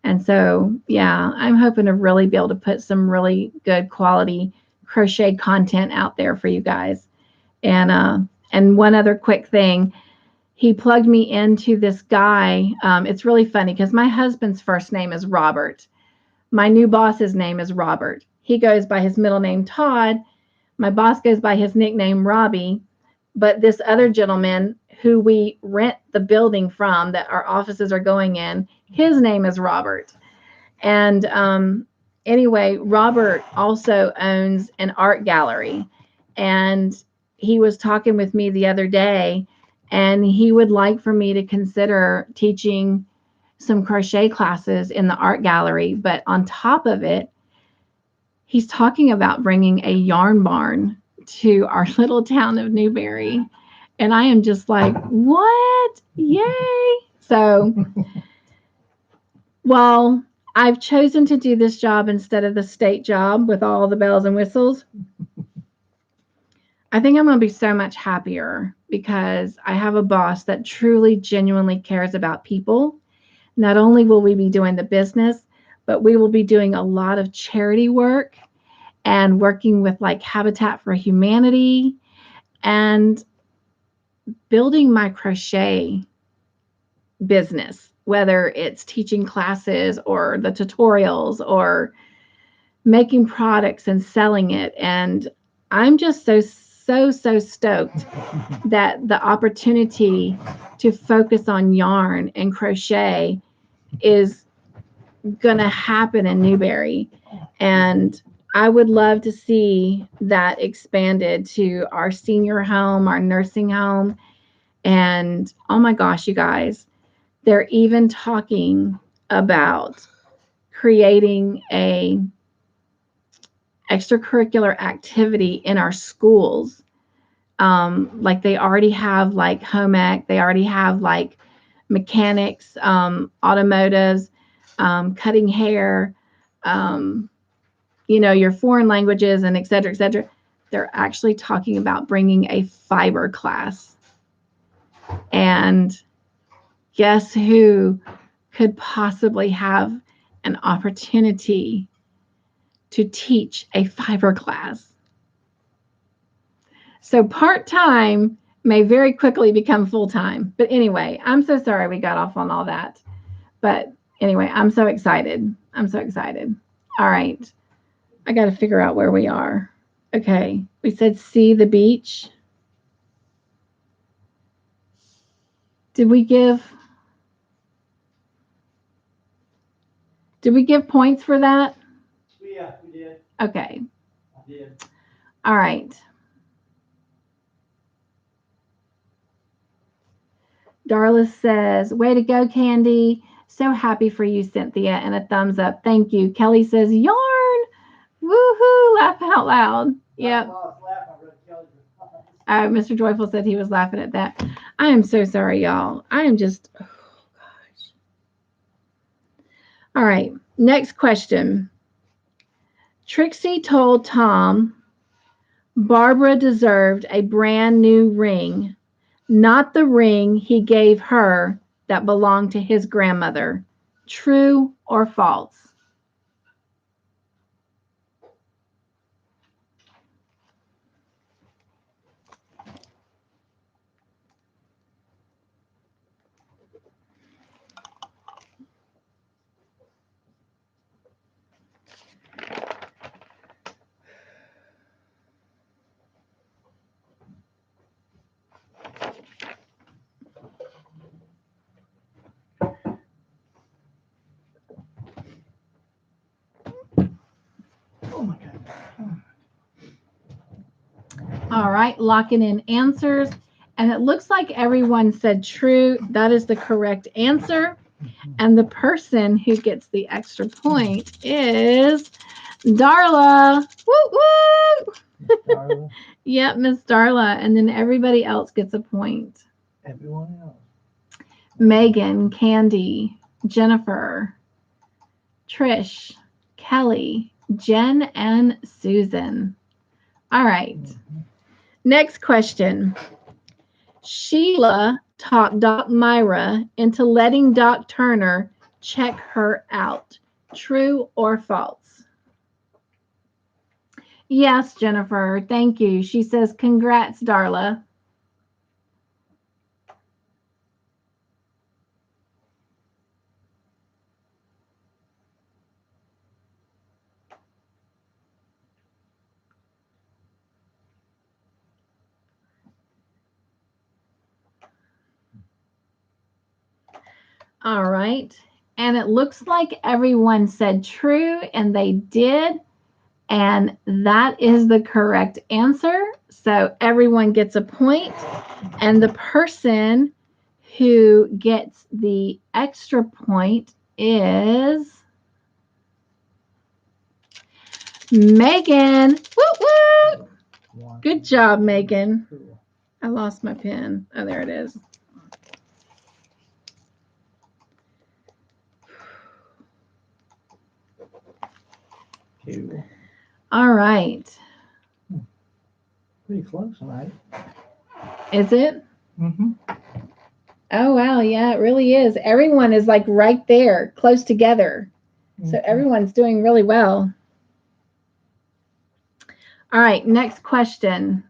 And so, yeah, I'm hoping to really be able to put some really good quality crochet content out there for you guys. And one other quick thing, he plugged me into this guy. It's really funny because my husband's first name is Robert. My new boss's name is Robert. He goes by his middle name, Todd. My boss goes by his nickname, Robbie. But this other gentleman who we rent the building from, that our offices are going in, his name is Robert. And anyway, Robert also owns an art gallery. And he was talking with me the other day, and he would like for me to consider teaching some crochet classes in the art gallery. But on top of it, he's talking about bringing a yarn barn to our little town of Newberry. And I am just like, what? Yay. So, well, I've chosen to do this job instead of the state job with all the bells and whistles. I think I'm going to be so much happier because I have a boss that truly, genuinely cares about people. Not only will we be doing the business, but we will be doing a lot of charity work and working with like Habitat for Humanity and building my crochet business, whether it's teaching classes or the tutorials or making products and selling it. And I'm just so stoked that the opportunity to focus on yarn and crochet is gonna happen in Newberry. And I would love to see that expanded to our senior home, our nursing home. And oh my gosh, you guys, they're even talking about creating a extracurricular activity in our schools. Like they already have like home ec, they already have like mechanics, automotives, cutting hair, your foreign languages, and et cetera, et cetera. They're actually talking about bringing a fiber class. And guess who could possibly have an opportunity to teach a fiber class? So part-time may very quickly become full-time. But anyway, I'm so sorry we got off on all that. But Anyway, I'm so excited. I'm so excited. All right. I got to figure out where we are. Okay. We said see the beach. Did we give points for that? Yeah, we did. Okay. I did. All right. Darla says, way to go, Candy. So happy for you, Cynthia, and a thumbs up. Thank you. Kelly says, yarn. Woohoo. Laugh out loud. Yep. Mr. Joyful said he was laughing at that. I am so sorry, y'all. I am just, oh, gosh. All right. Next question. Trixie told Tom Barbara deserved a brand new ring, not the ring he gave her that belonged to his grandmother. True or false? Oh my God. All right, locking in answers. And it looks like everyone said true. That is the correct answer. And the person who gets the extra point is Darla. Woo woo! Darla. Yep, Miss Darla. And then everybody else gets a point. Everyone else. Meagan, Candy, Jennifer, Trish, Kelly, Jen, and Susan. All right. Next question. Sheila talked Doc Myra into letting Doc Turner check her out. True or false? Yes, Jennifer. Thank you. She says, congrats, Darla. All right. And it looks like everyone said true, and they did. And that is the correct answer. So everyone gets a point. And the person who gets the extra point is Meagan. Woo woo! Good job, Meagan. I lost my pen. Oh, there it is. Two. All right. Pretty close, right? Is it? Mm-hmm. Oh, wow. Yeah, it really is. Everyone is like right there, close together. Mm-hmm. So everyone's doing really well. All right, next question.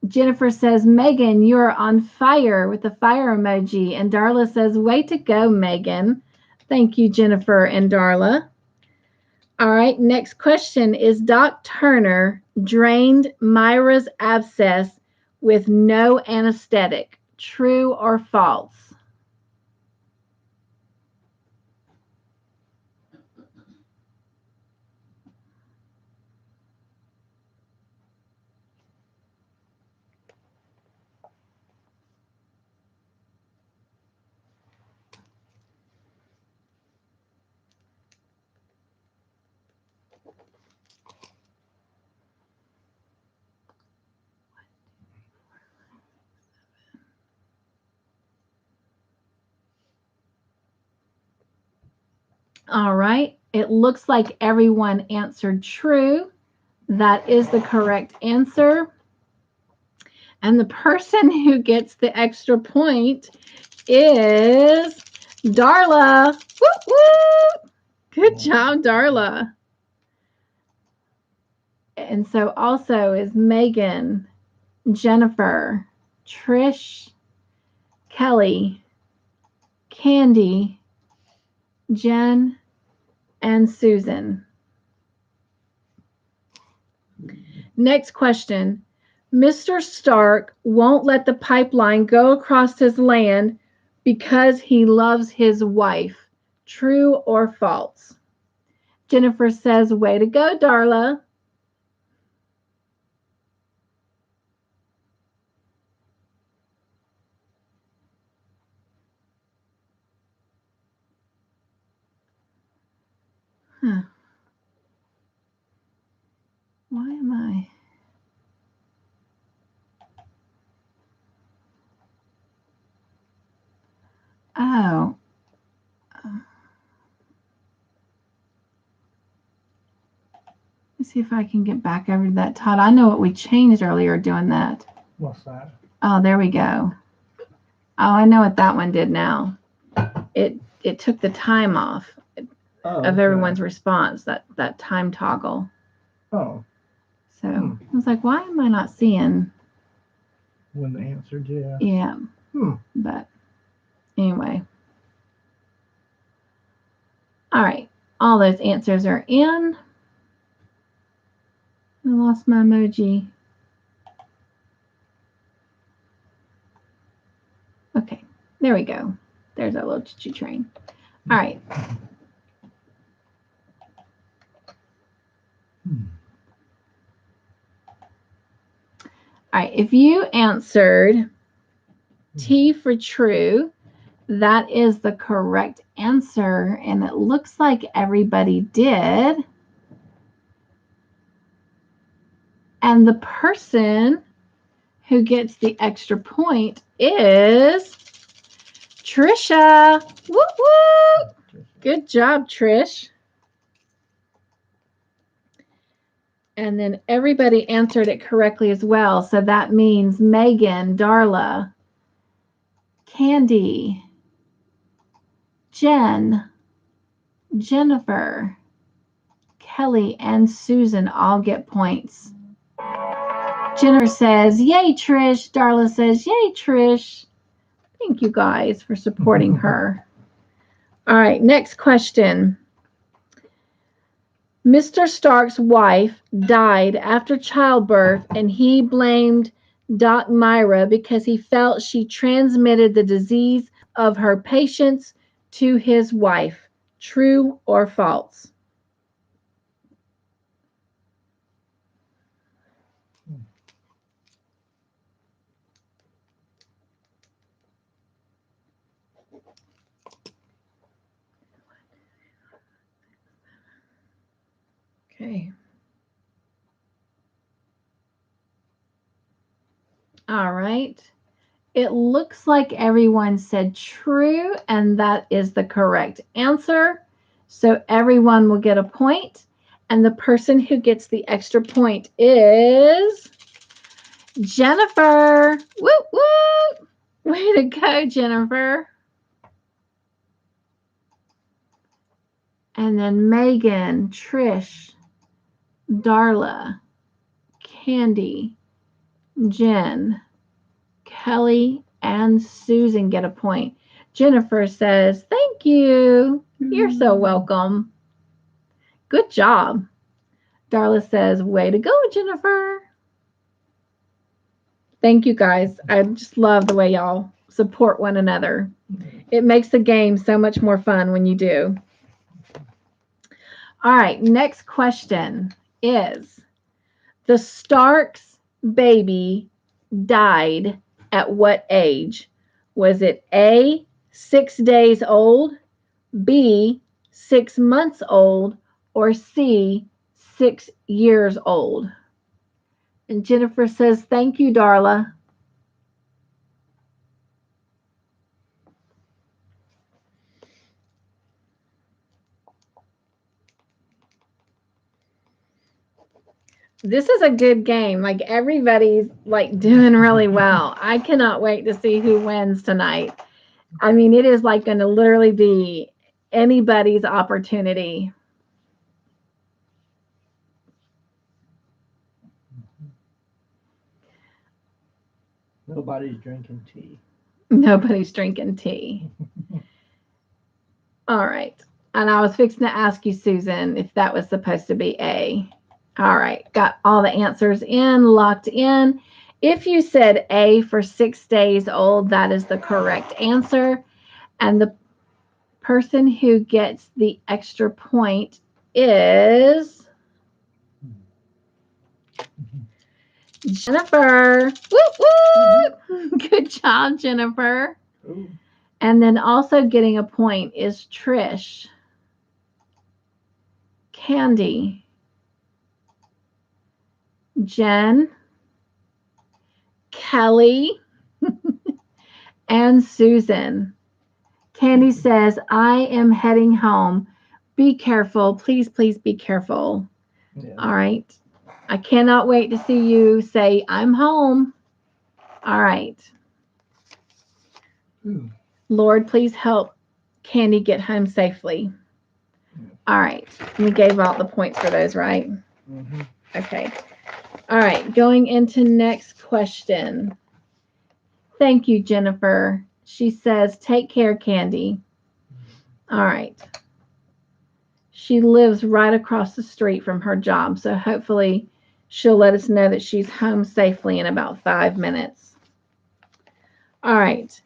Jennifer says, Meagan, you're on fire with the fire emoji. And Darla says, way to go, Meagan. Thank you, Jennifer and Darla. All right, next question. Is Doc Turner drained Myra's abscess with no anesthetic? True or false? All right, it looks like everyone answered true. That is the correct answer. And the person who gets the extra point is Darla. Woo woo! Good job, Darla. And so also is Meagan, Jennifer, Trish, Kelly, Candy, Jen, and Susan. Next question. Mr. Stark won't let the pipeline go across his land because he loves his wife. True or false? Jennifer says, way to go, Darla. Huh. Why am I? Oh. Let's see if I can get back over to that, Todd. I know what we changed earlier doing that. What's that? Oh, there we go. Oh, I know what that one did now. It took the time off of everyone's response, that time toggle. Oh. So I was like, why am I not seeing? When they answered, yeah. Yeah. But anyway. All right. All those answers are in. I lost my emoji. Okay. There we go. There's our little choo-choo train. All right. All right. If you answered T for true, that is the correct answer. And it looks like everybody did. And the person who gets the extra point is Trisha. Whoop, whoop. Good job, Trish. And then everybody answered it correctly as well. So that means Meagan, Darla, Candy, Jen, Jennifer, Kelly, and Susan all get points. Jennifer says, yay, Trish. Darla says, yay, Trish. Thank you guys for supporting her. All right, next question. Mr. Stark's wife died after childbirth, and he blamed Doc Myra because he felt she transmitted the disease of her patients to his wife. True or false? Okay. All right. It looks like everyone said true, and that is the correct answer. So everyone will get a point, and the person who gets the extra point is Jennifer. Whoop, whoop. Way to go, Jennifer. And then Meagan, Trish, Darla, Candy, Jen, Kelly, and Susan get a point. Jennifer says, thank you. You're so welcome. Good job. Darla says, way to go, Jennifer. Thank you, guys. I just love the way y'all support one another. It makes the game so much more fun when you do. All right, next question is, the Starks baby died at what age? Was it A, 6 days old, B, 6 months old, or C, 6 years old? And Jennifer says, thank you, Darla. This is a good game. Like, everybody's like doing really well. I cannot wait to see who wins tonight. I mean, it is like going to literally be anybody's opportunity. Nobody's drinking tea. Nobody's drinking tea. All right. And I was fixing to ask you, Susan, if that was supposed to be A. All right. Got all the answers in, locked in. If you said A for 6 days old, that is the correct answer. And the person who gets the extra point is Jennifer. Whoop, whoop. Good job, Jennifer. Ooh. And then also getting a point is Trish, Candy, Jen, Kelly, and Susan. Candy says, I am heading home. Be careful. Please, please be careful. Yeah. All right. I cannot wait to see you say, I'm home. All right. Ooh. Lord, please help Candy get home safely. All right. We gave out the points for those, right? Mm-hmm. Okay. All right. Going into next question. Thank you, Jennifer. She says, take care, Candy. All right. She lives right across the street from her job, so hopefully she'll let us know that she's home safely in about 5 minutes. All right.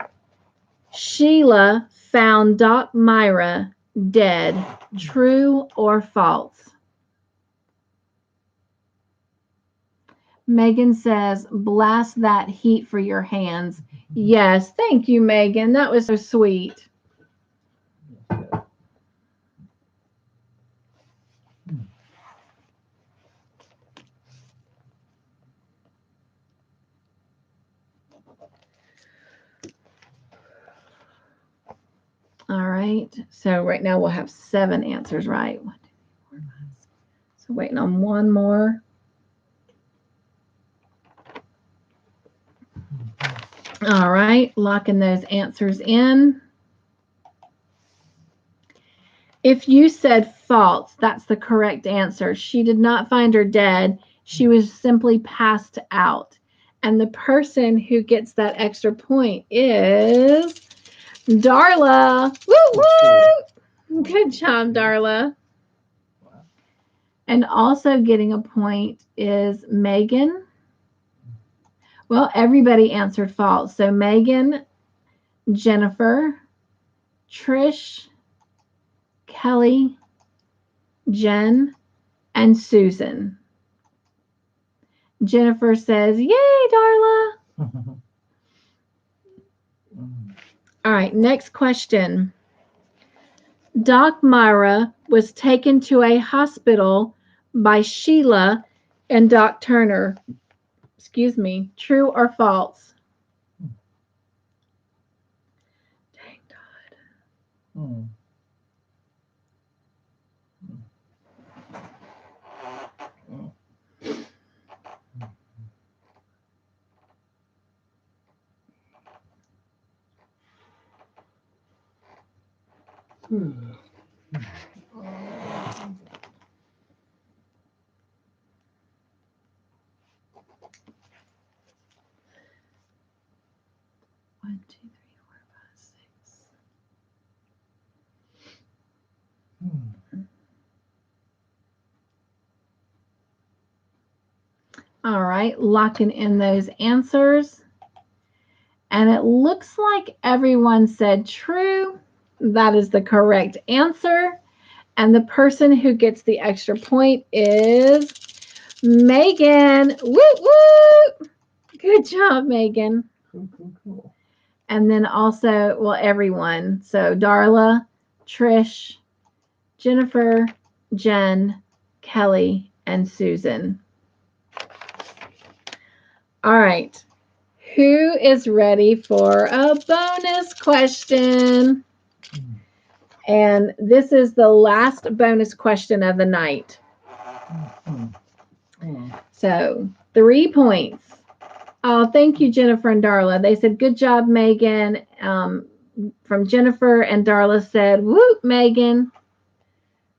Sheila found Doc Myra dead. True or false? Meagan says, blast that heat for your hands. Yes, thank you, Meagan. That was so sweet. All right. So right now we'll have 7 answers right. 1, 2, 3, 4, 5, 6. So waiting on one more. All right. Locking those answers in. If you said false, that's the correct answer. She did not find her dead. She was simply passed out. And the person who gets that extra point is Darla. Woo woo! Good job, Darla. And also getting a point is Meagan. Well, everybody answered false. So Meagan, Jennifer, Trish, Kelly, Jen, and Susan. Jennifer says, yay, Darla. All right, next question. Doc Myra was taken to a hospital by Sheila and Doc Turner. Excuse me. True or false? Dang, Todd. One, two, three, four, five, six. All right, locking in those answers. And it looks like everyone said true. That is the correct answer. And the person who gets the extra point is Meagan. Woo woo! Good job, Meagan. Cool. And then also, well, everyone. So Darla, Trish, Jennifer, Jen, Kelly, and Susan. All right. Who is ready for a bonus question? And this is the last bonus question of the night. So 3 points. Oh, thank you, Jennifer and Darla. They said, good job, Meagan. From Jennifer, and Darla said, whoop, Meagan.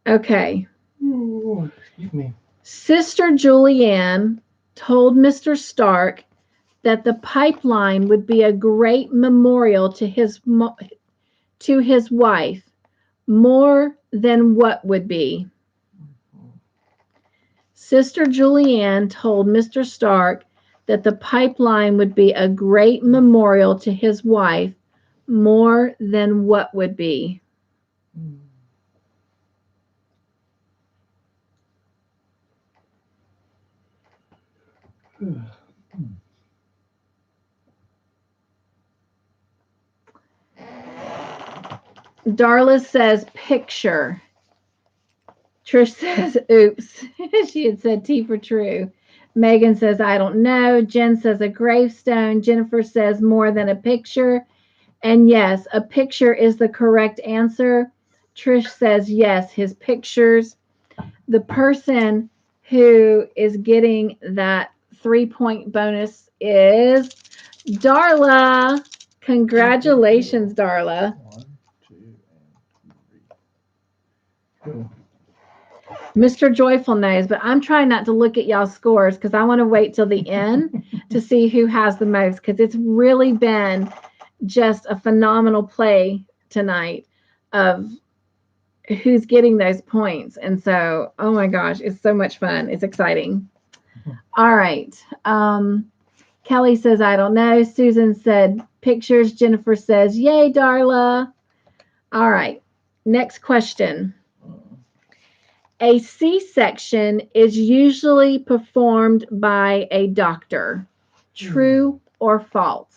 Okay. Ooh, excuse me. Sister Julianne told Mr. Stark that the pipeline would be a great memorial to his wife. More than what would be? Sister Julianne told Mr. Stark that the pipeline would be a great memorial to his wife. More than what would be? Darla says picture. Trish says oops. She had said T for true. Meagan says I don't know. Jen says a gravestone. Jennifer says more than a picture. And yes, a picture is the correct answer. Trish says yes, his pictures. The person who is getting that 3-point bonus is Darla. Congratulations, Darla. 1, 2, and 3. Cool. Mr. Joyful knows, but I'm trying not to look at y'all's scores because I want to wait till the end to see who has the most, because it's really been just a phenomenal play tonight of who's getting those points. And so, oh my gosh, it's so much fun. It's exciting. All right. Kelly says, I don't know. Susan said pictures. Jennifer says, yay, Darla. All right. Next question. A C-section is usually performed by a doctor. True or false?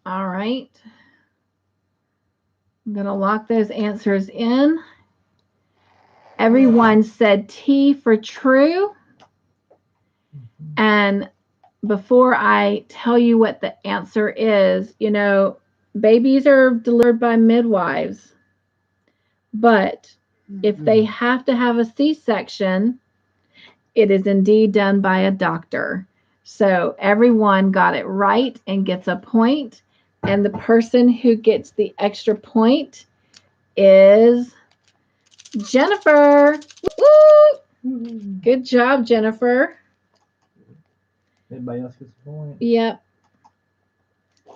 All right. I'm going to lock those answers in. Everyone said T for true. And before I tell you what the answer is, you know, babies are delivered by midwives. But if they have to have a C-section, it is indeed done by a doctor. So everyone got it right and gets a point. And the person who gets the extra point is Jennifer. Woo! Good job, Jennifer. Everybody else gets a point. Yep.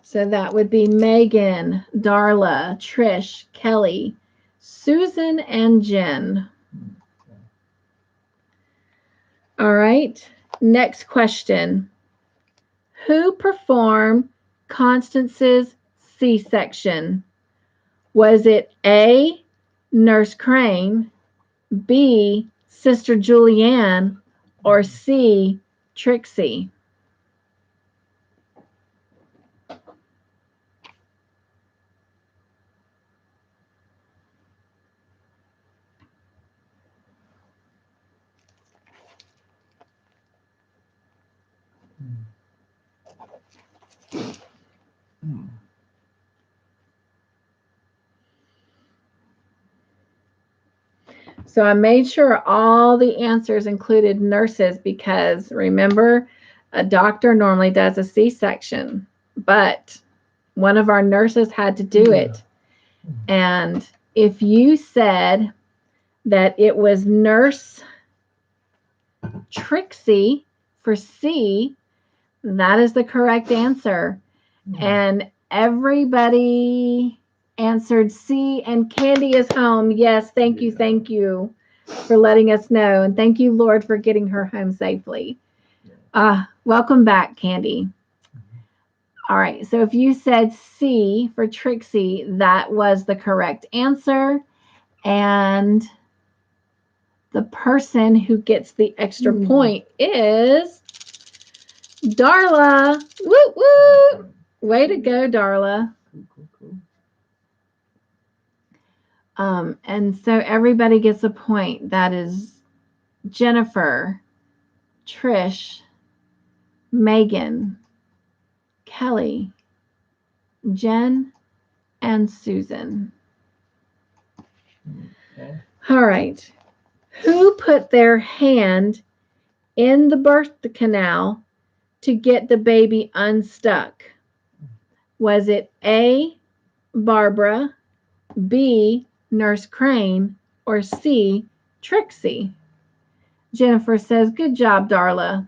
So that would be Meagan, Darla, Trish, Kelly, Susan, and Jen. All right. Next question. Who performed Constance's C-section? Was it A, Nurse Crane, B, Sister Julianne, or C, Trixie? So I made sure all the answers included nurses because remember, a doctor normally does a C-section, but one of our nurses had to do it. And if you said that it was Nurse Trixie for C, that is the correct answer. And everybody answered C, and Candy is home. Yes, thank you for letting us know. And thank you, Lord, for getting her home safely. Welcome back, Candy. All right, so if you said C for Trixie, that was the correct answer. And the person who gets the extra point is Darla. Woo, woo. Way to go, Darla. Cool. And so everybody gets a point. That is Jennifer, Trish, Meagan, Kelly, Jen, and Susan. Okay. All right. Who put their hand in the birth canal to get the baby unstuck? Was it A, Barbara, B, Nurse Crane, or C, Trixie? Jennifer says, good job, Darla.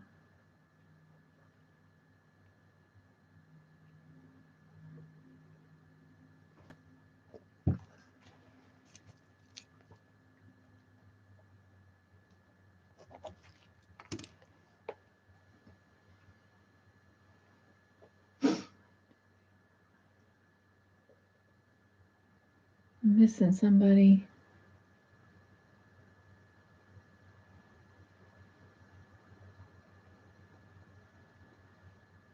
I'm missing somebody.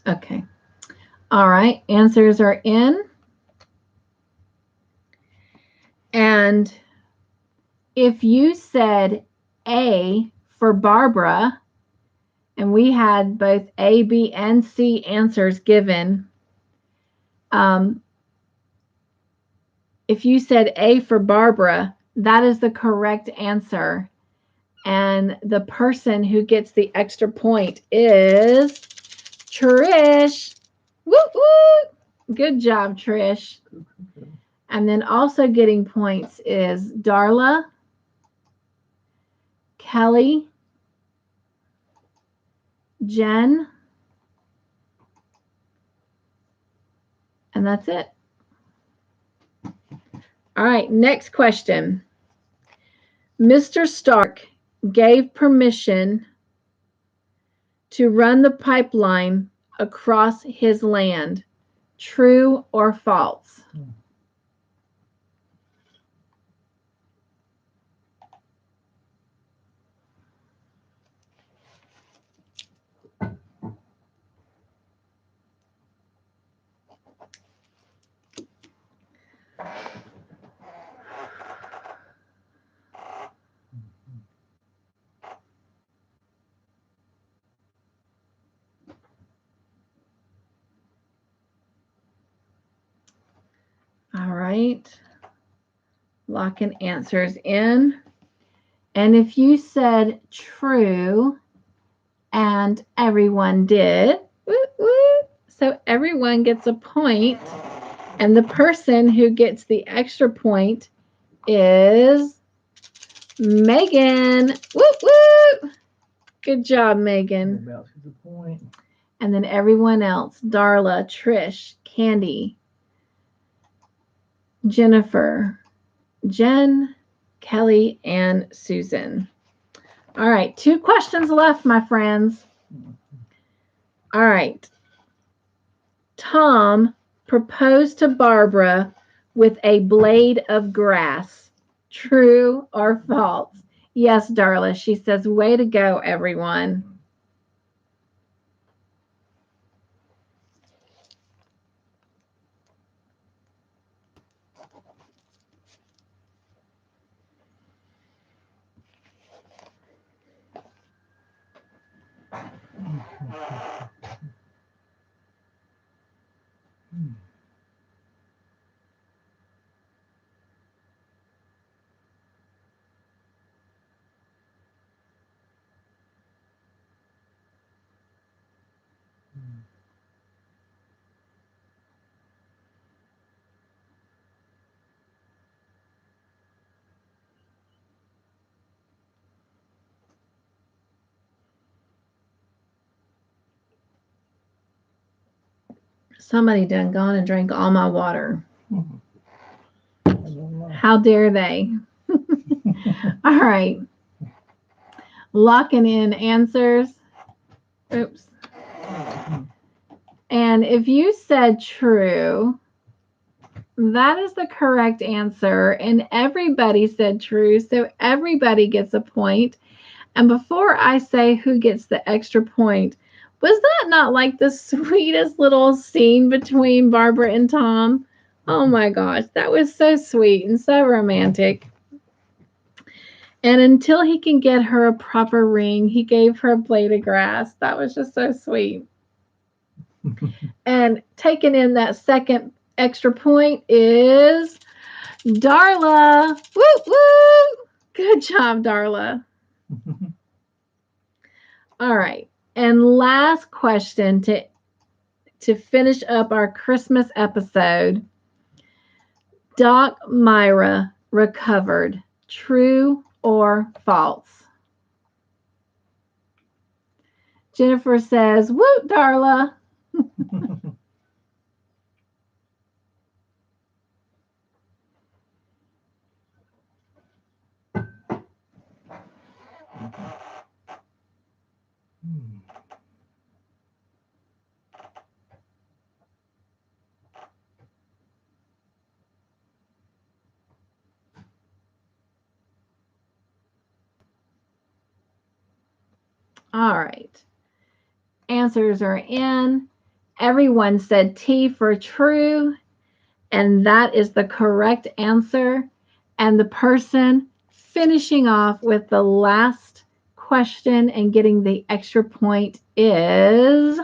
Okay. All right. Answers are in. And if you said A for Barbara, and we had both A, B, and C answers given, if you said A for Barbara, that is the correct answer. And the person who gets the extra point is Trish. Woo woo! Good job, Trish. And then also getting points is Darla, Kelly, Jen, and that's it. All right, next question. Mr. Stark gave permission to run the pipeline across his land. True or false? All right. Locking answers in. And if you said true and everyone did, woo, woo, so everyone gets a point. And the person who gets the extra point is Meagan. Woo, woo. Good job, Meagan. And then everyone else, Darla, Trish, Candy, Jennifer, Jen, Kelly, and Susan. All right, 2 questions left, my friends. All right. Tom proposed to Barbara with a blade of grass. True or false? Yes, Darla. She says, way to go, everyone. Somebody done gone and drank all my water. How dare they? All right. Locking in answers. Oops. And if you said true, that is the correct answer. And everybody said true. So everybody gets a point. And before I say who gets the extra point, was that not like the sweetest little scene between Barbara and Tom? Oh my gosh, that was so sweet and so romantic. And until he can get her a proper ring, he gave her a blade of grass. That was just so sweet. And taking in that second extra point is Darla. Woo, woo. Good job, Darla. All right. And last question to finish up our Christmas episode. Doc Myra recovered. True or false? Jennifer says, "Woot, Darla." All right. Answers are in. Everyone said T for true, and that is the correct answer. And the person finishing off with the last question and getting the extra point is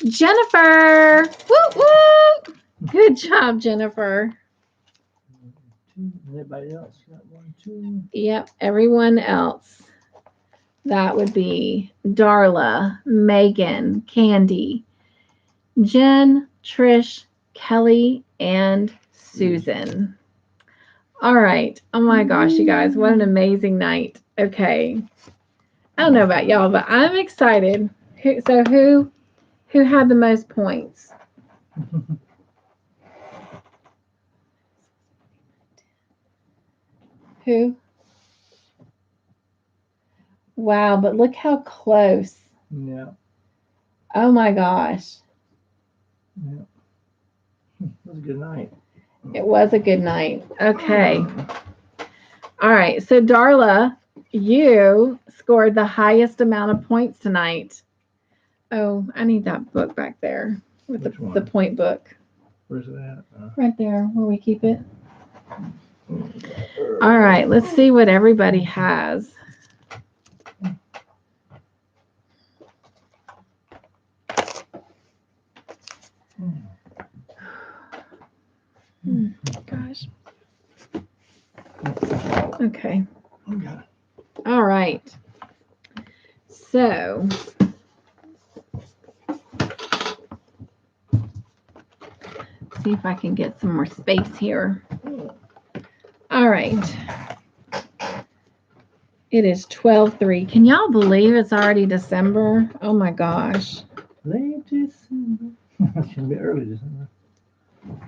Jennifer. Woo woo! Good job, Jennifer. Anybody else got 1, 2? Yep, everyone else. That would be Darla, Meagan, Candy, Jen, Trish, Kelly, and Susan. All right. Oh my gosh, you guys, what an amazing night. Okay. I don't know about y'all, but I'm excited. So who had the most points? Who? Wow, but look how close. Yeah. Oh my gosh. Yeah. It was a good night. It was a good night. Okay. All right. So, Darla, you scored the highest amount of points tonight. Oh, I need that book back there with the point book. Where's it at? Right there where we keep it. All right. Let's see what everybody has. Gosh. Okay. All right. So, see if I can get some more space here. All right. It is 12:03. Can y'all believe it's already December? Oh my gosh. Late December. It's gonna be early December.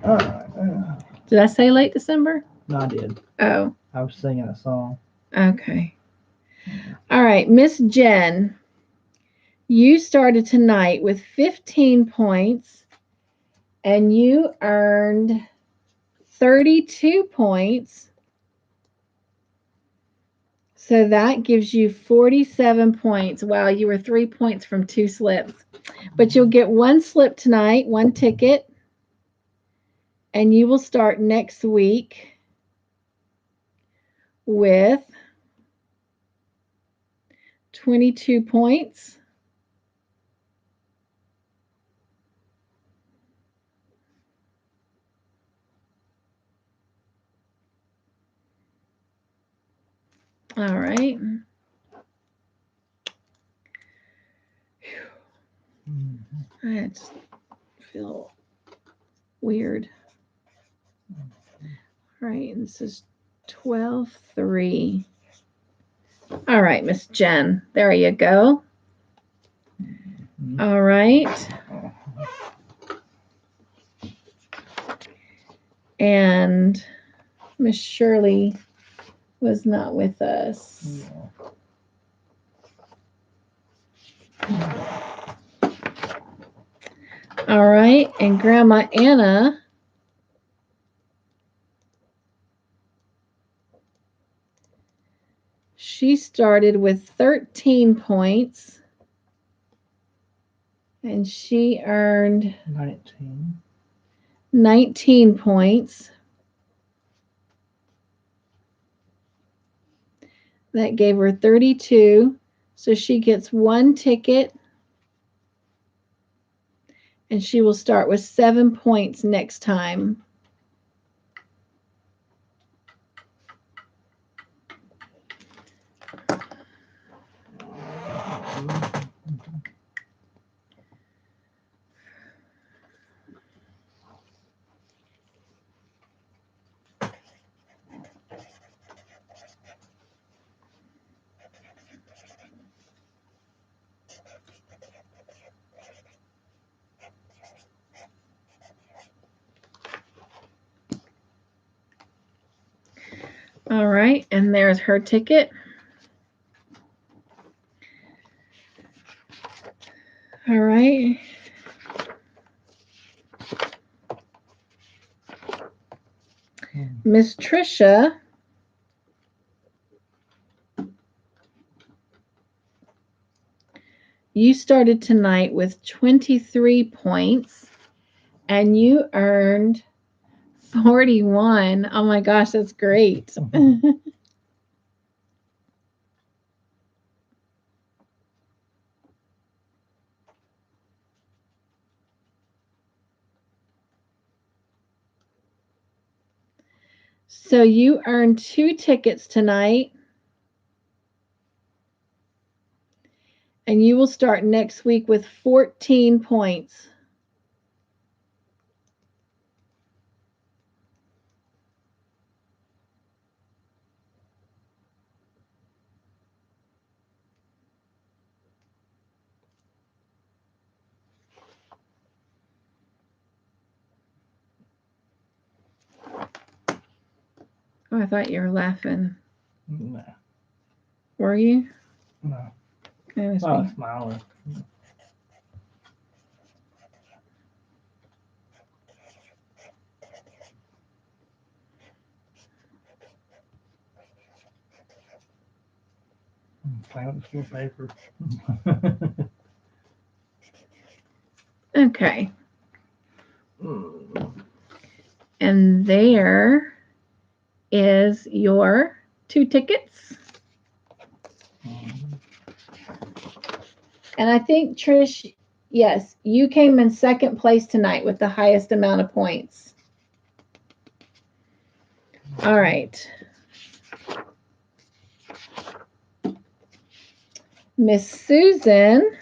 All right. Did I say late December? No, I did. Oh, I was singing a song. okay. All right, Miss Jen, you started tonight with 15 points and you earned 32 points. So that gives you 47 points. Wow, you were 3 points from 2 slips. But you'll get 1 slip tonight, 1 ticket. And you will start next week with 22 points. All right. I just feel weird. All right, this is 12:03. All right, Miss Jen, there you go. All right. And Miss Shirley was not with us. All right, and Grandma Anna she started with 13 points and she earned 19 points. That gave her 32. So she gets 1 ticket and she will start with 7 points next time. All right, and there's her ticket. All right. Miss Trisha. You started tonight with 23 points and you earned 41. Oh my gosh, that's great. So you earned 2 tickets tonight. And you will start next week with 14 points. Oh, I thought you were laughing. No. Were you? No. I was Oh, smiling. Playing with the paper. Okay. And there is your 2 tickets. And I think, Trish, yes, you came in second place tonight with the highest amount of points. All right. Miss Susan.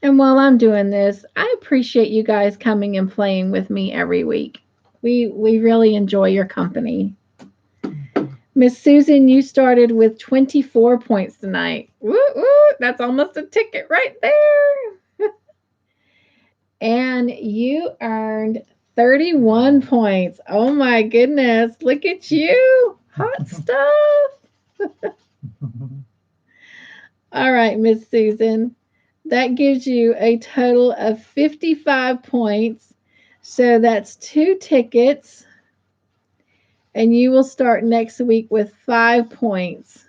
And while I'm doing this, I appreciate you guys coming and playing with me every week. We really enjoy your company. Miss Susan, you started with 24 points tonight. Woo, woo, that's almost a ticket right there. And you earned 31 points. Oh my goodness. Look at you. Hot stuff. All right, Miss Susan. That gives you a total of 55 points. So that's 2 tickets. And you will start next week with 5 points.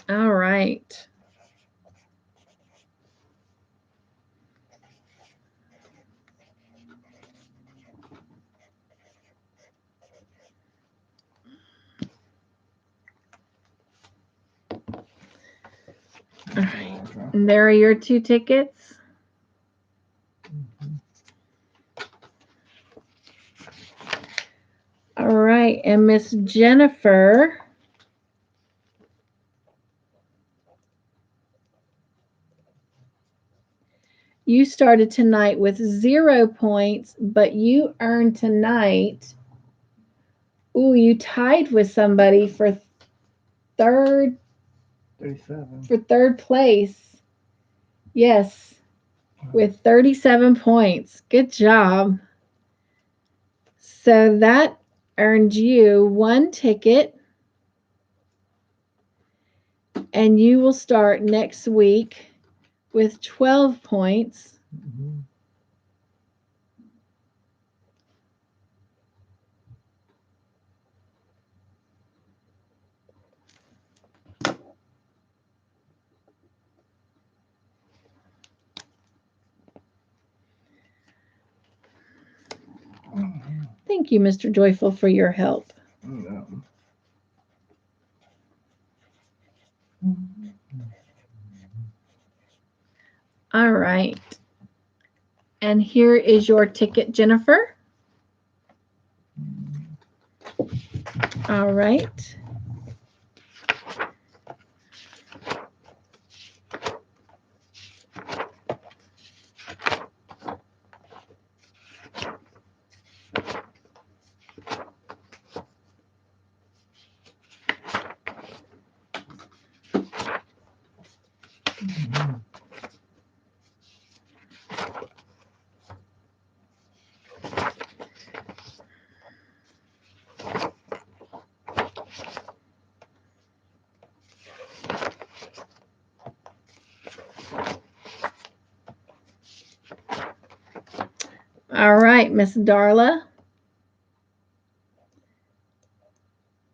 All right. All right. And there are your 2 tickets. All right. And Miss Jennifer. You started tonight with 0 points, but you earned tonight. Ooh, you tied with somebody for 37. For 3rd place. Yes, with 37 points. Good job. So that earned you 1 ticket. And you will start next week with 12 points. Thank you, Mr. Joyful, for your help. All right. And here is your ticket, Jennifer. All right. All right, Miss Darla.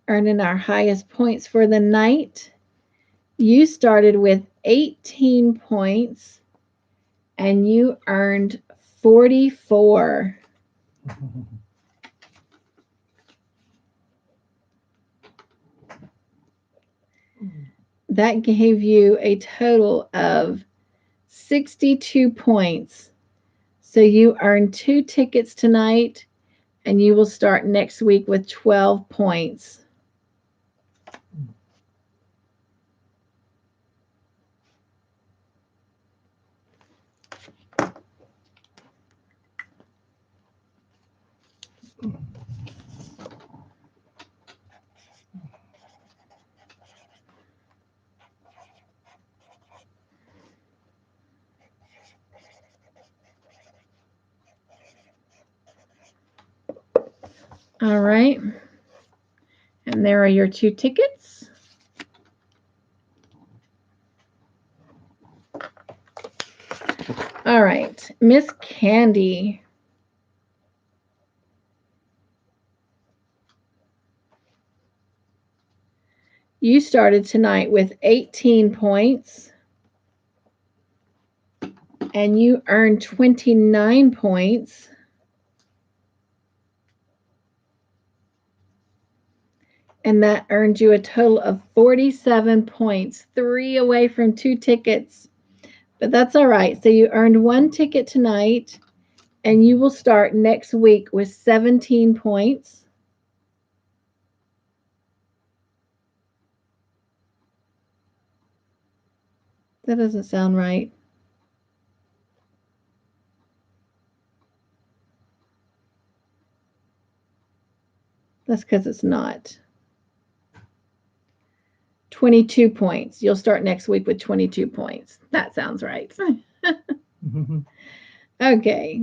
Earning our highest points for the night. You started with 18 points and you earned 44. That gave you a total of 62 points. So you earned 2 tickets tonight, and you will start next week with 12 points. All right. And there are your 2 tickets. All right, Miss Candy. You started tonight with 18 points, and you earned 29 points. And that earned you a total of 47 points, 3 away from 2 tickets. But that's all right. So you earned 1 ticket tonight, and you will start next week with 17 points. That doesn't sound right. That's because it's not. 22 points. You'll start next week with 22 points. That sounds right. Okay.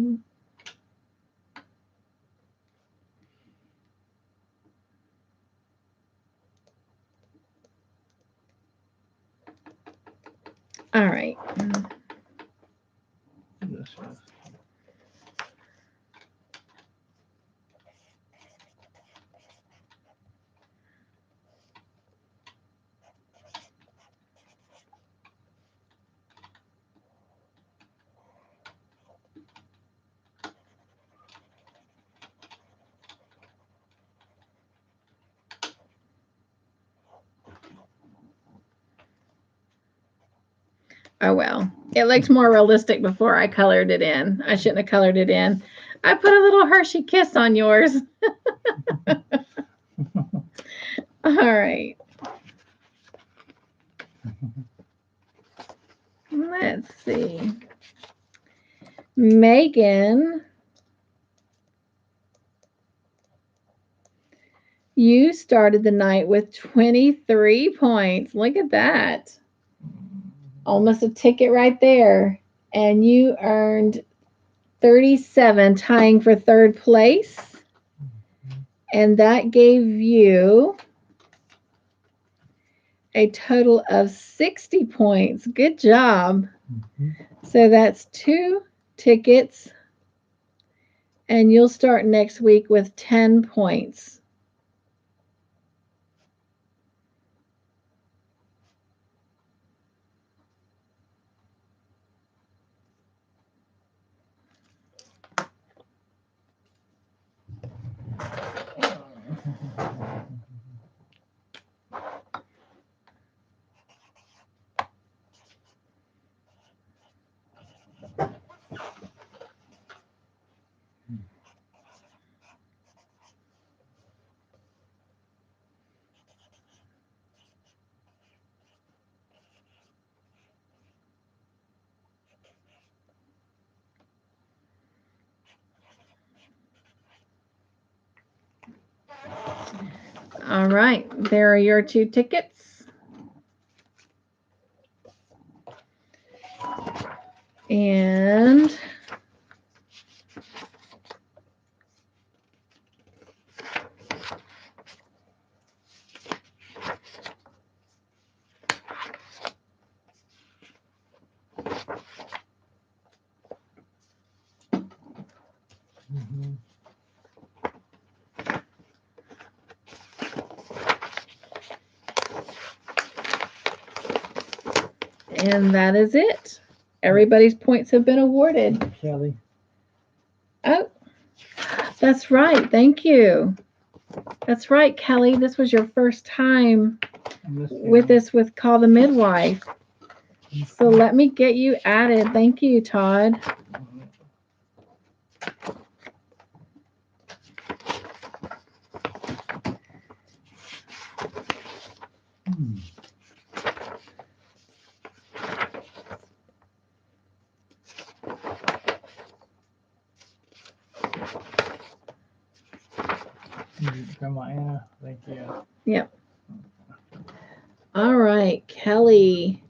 All right. Oh, well. It looked more realistic before I colored it in. I shouldn't have colored it in. I put a little Hershey kiss on yours. All right. Let's see. Meagan, you started the night with 23 points. Look at that. Almost a ticket right there. And you earned 37, tying for 3rd place. And that gave you a total of 60 points. Good job. So that's 2 tickets. And you'll start next week with 10 points. All right, there are your 2 tickets. And And that is it. Everybody's points have been awarded. Kelly. Oh, that's right. Thank you. That's right, Kelly. This was your first time with us with Call the Midwife. So let me get you added. Thank you, Todd. Grandma Anna, thank you. Yep. All right, Kelly.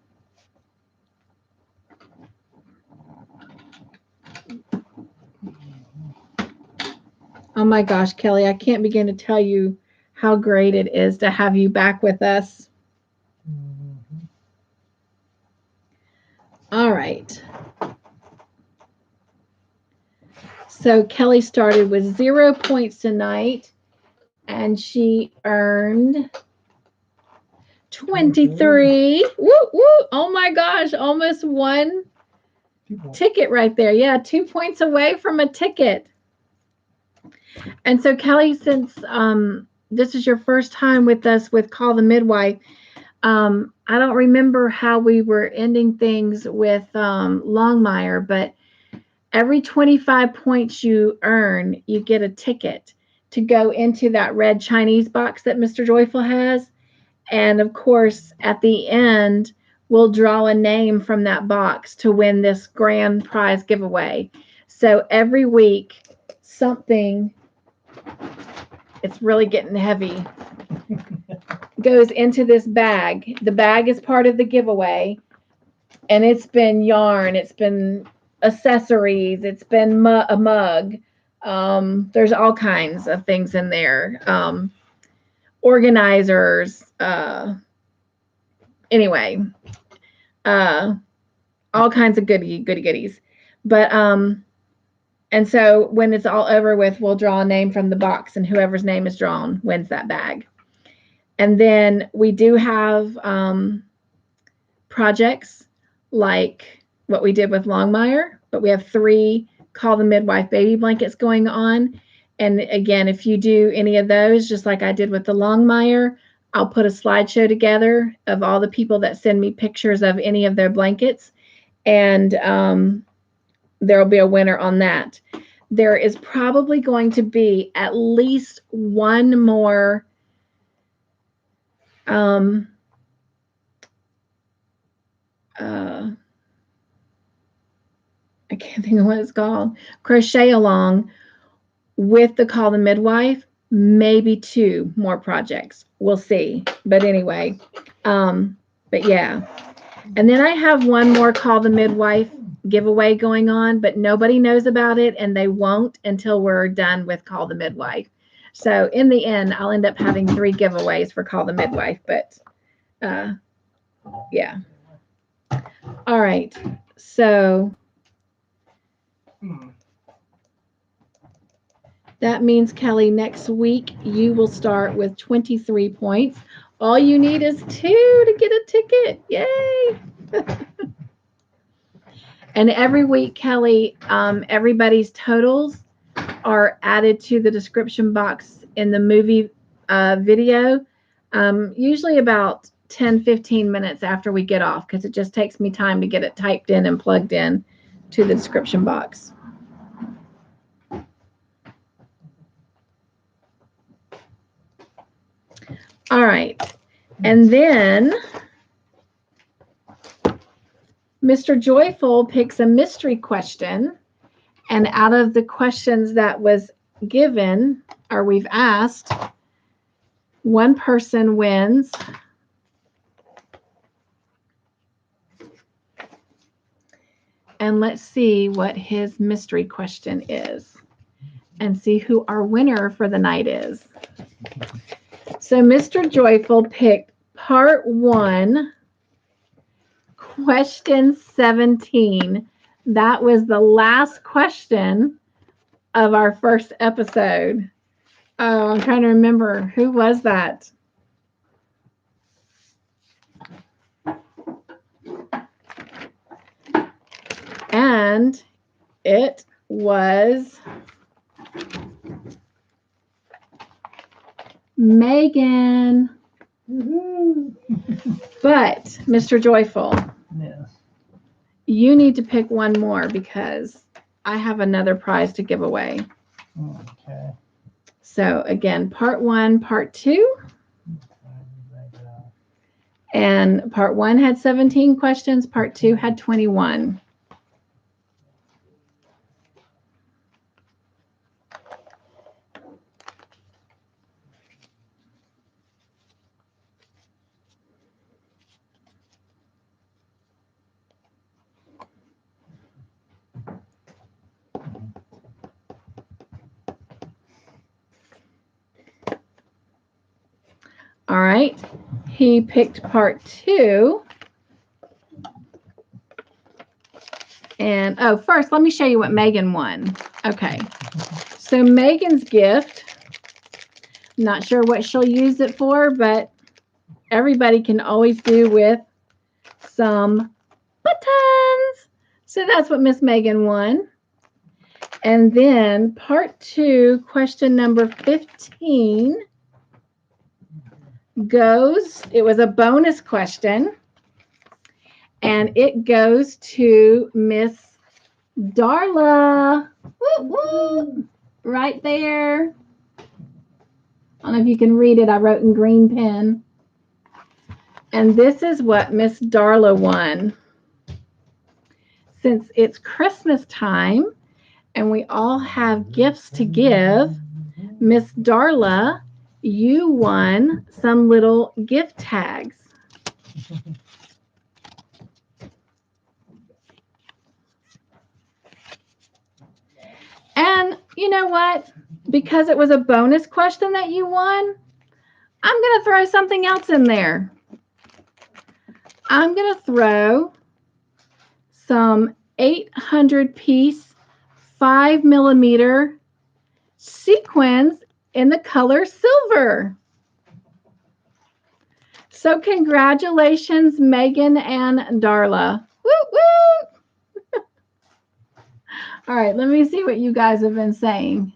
Oh my gosh, Kelly, I can't begin to tell you how great it is to have you back with us. All right. So Kelly started with 0 points tonight, and she earned 23. Woo, woo. Oh my gosh, almost one ticket right there. Yeah, 2 points away from a ticket. And so Kelly, since this is your first time with us with Call the Midwife, I don't remember how we were ending things with Longmire, but every 25 points you earn, you get a ticket to go into that red Chinese box that Mr. Joyful has. And of course, at the end, we'll draw a name from that box to win this grand prize giveaway. So every week, something, it's really getting heavy, goes into this bag. The bag is part of the giveaway, and it's been yarn, it's been accessories, it's been a mug. There's all kinds of things in there. Organizers, anyway, all kinds of goodies. But and so when it's all over with, we'll draw a name from the box, and whoever's name is drawn wins that bag. And then we do have projects like what we did with Longmire, but we have 3 Call the Midwife baby blankets going on. And again, if you do any of those, just like I did with the Longmire, I'll put a slideshow together of all the people that send me pictures of any of their blankets. And there'll be a winner on that. There is probably going to be at least one more I can't think of what it's called, crochet along with the Call the Midwife, maybe 2 more projects. We'll see. But anyway, but yeah. And then I have one more Call the Midwife giveaway going on, but nobody knows about it, and they won't until we're done with Call the Midwife. So in the end, I'll end up having 3 giveaways for Call the Midwife, but yeah. All right. So that means, Kelly, next week you will start with 23 points. All you need is 2 to get a ticket. Yay! And every week, Kelly, everybody's totals are added to the description box in the movie video, usually about 10-15 minutes after we get off, because it just takes me time to get it typed in and plugged in to the description box. All right. And then Mr. Joyful picks a mystery question, and out of the questions that was given, or we've asked, one person wins and let's see what his mystery question is and see who our winner for the night is. So Mr. Joyful picked part 1, question 17. That was the last question of our first episode. Oh, I'm trying to remember. Who was that? And it was Meagan. But, Mr. Joyful, Yes. you need to pick one more because I have another prize to give away. Okay. So, again, part 1, part 2. And part 1 had 17 questions. Part 2 had 21. All right. He picked part 2. And, oh, first, let me show you what Meagan won. Okay. So Meagan's gift, not sure what she'll use it for, but everybody can always do with some buttons. So that's what Miss Meagan won. And then part 2, question number 15 goes, it was a bonus question, and it goes to Miss Darla. Woo, woo, right there. I don't know if you can read it. I wrote in green pen. And this is what Miss Darla won. Since it's Christmas time and we all have gifts to give, Miss Darla, you won some little gift tags. And you know what? Because it was a bonus question that you won, I'm going to throw something else in there. I'm going to throw some 800-piece 5mm sequins in the color silver. So congratulations, Meagan and Darla. Woo, woo! All right, let me see what you guys have been saying.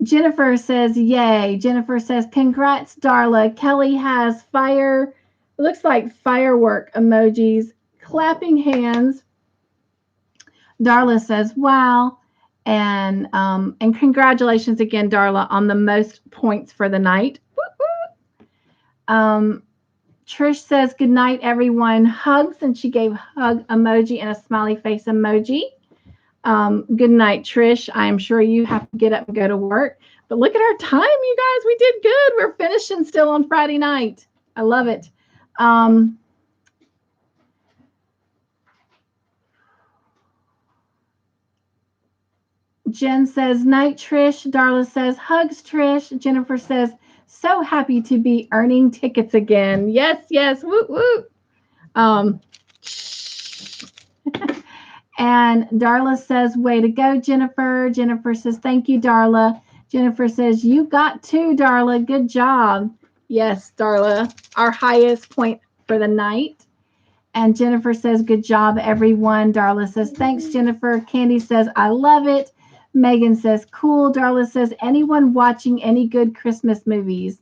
Jennifer says, yay. Jennifer says, congrats, Darla. Kelly has fire, looks like firework emojis, clapping hands. Darla says, wow. And congratulations again, Darla, on the most points for the night. Trish says, good night, everyone. Hugs, and she gave hug emoji and a smiley face emoji. Good night, Trish. I'm sure you have to get up and go to work. But look at our time, you guys. We did good. We're finishing still on Friday night. I love it. Jen says, night, Trish. Darla says, hugs, Trish. Jennifer says, so happy to be earning tickets again. Yes, yes. Woo, woo. And Darla says, way to go, Jennifer. Jennifer says, thank you, Darla. Jennifer says, you got 2, Darla. Good job. Yes, Darla, our highest point for the night. And Jennifer says, good job, everyone. Darla says, thanks, Jennifer. Candy says, I love it. Meagan says, cool. Darla says, anyone watching any good Christmas movies?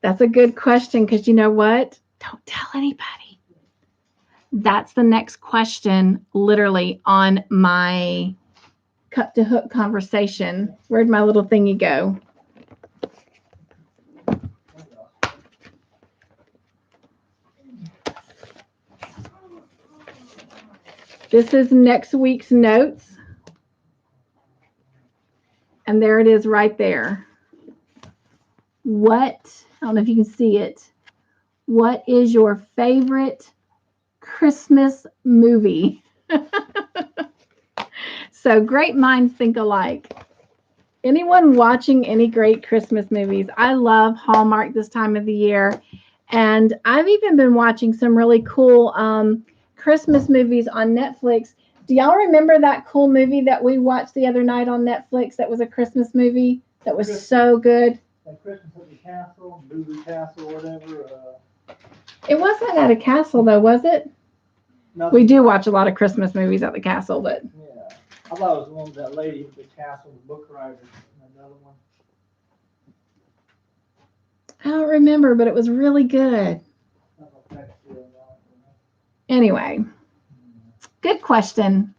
That's a good question, because you know what? Don't tell anybody. That's the next question, literally, on my Cup2Hook conversation. Where'd my little thingy go? This is next week's notes. And there it is right there. I don't know if you can see it. What is your favorite Christmas movie? So great minds think alike. Anyone watching any great Christmas movies? I love Hallmark this time of the year. And I've even been watching some really cool Christmas movies on Netflix. Do y'all remember that cool movie that we watched the other night on Netflix that was a Christmas movie that was so good? Like Christmas at the Castle, Voodoo Castle, whatever. It wasn't at a castle, though, was it? Nothing. We do watch a lot of Christmas movies at the castle, but Yeah. I thought it was the one with that lady with the castle, the book writer, and another one. I don't remember, but it was really good. Anyway, good question.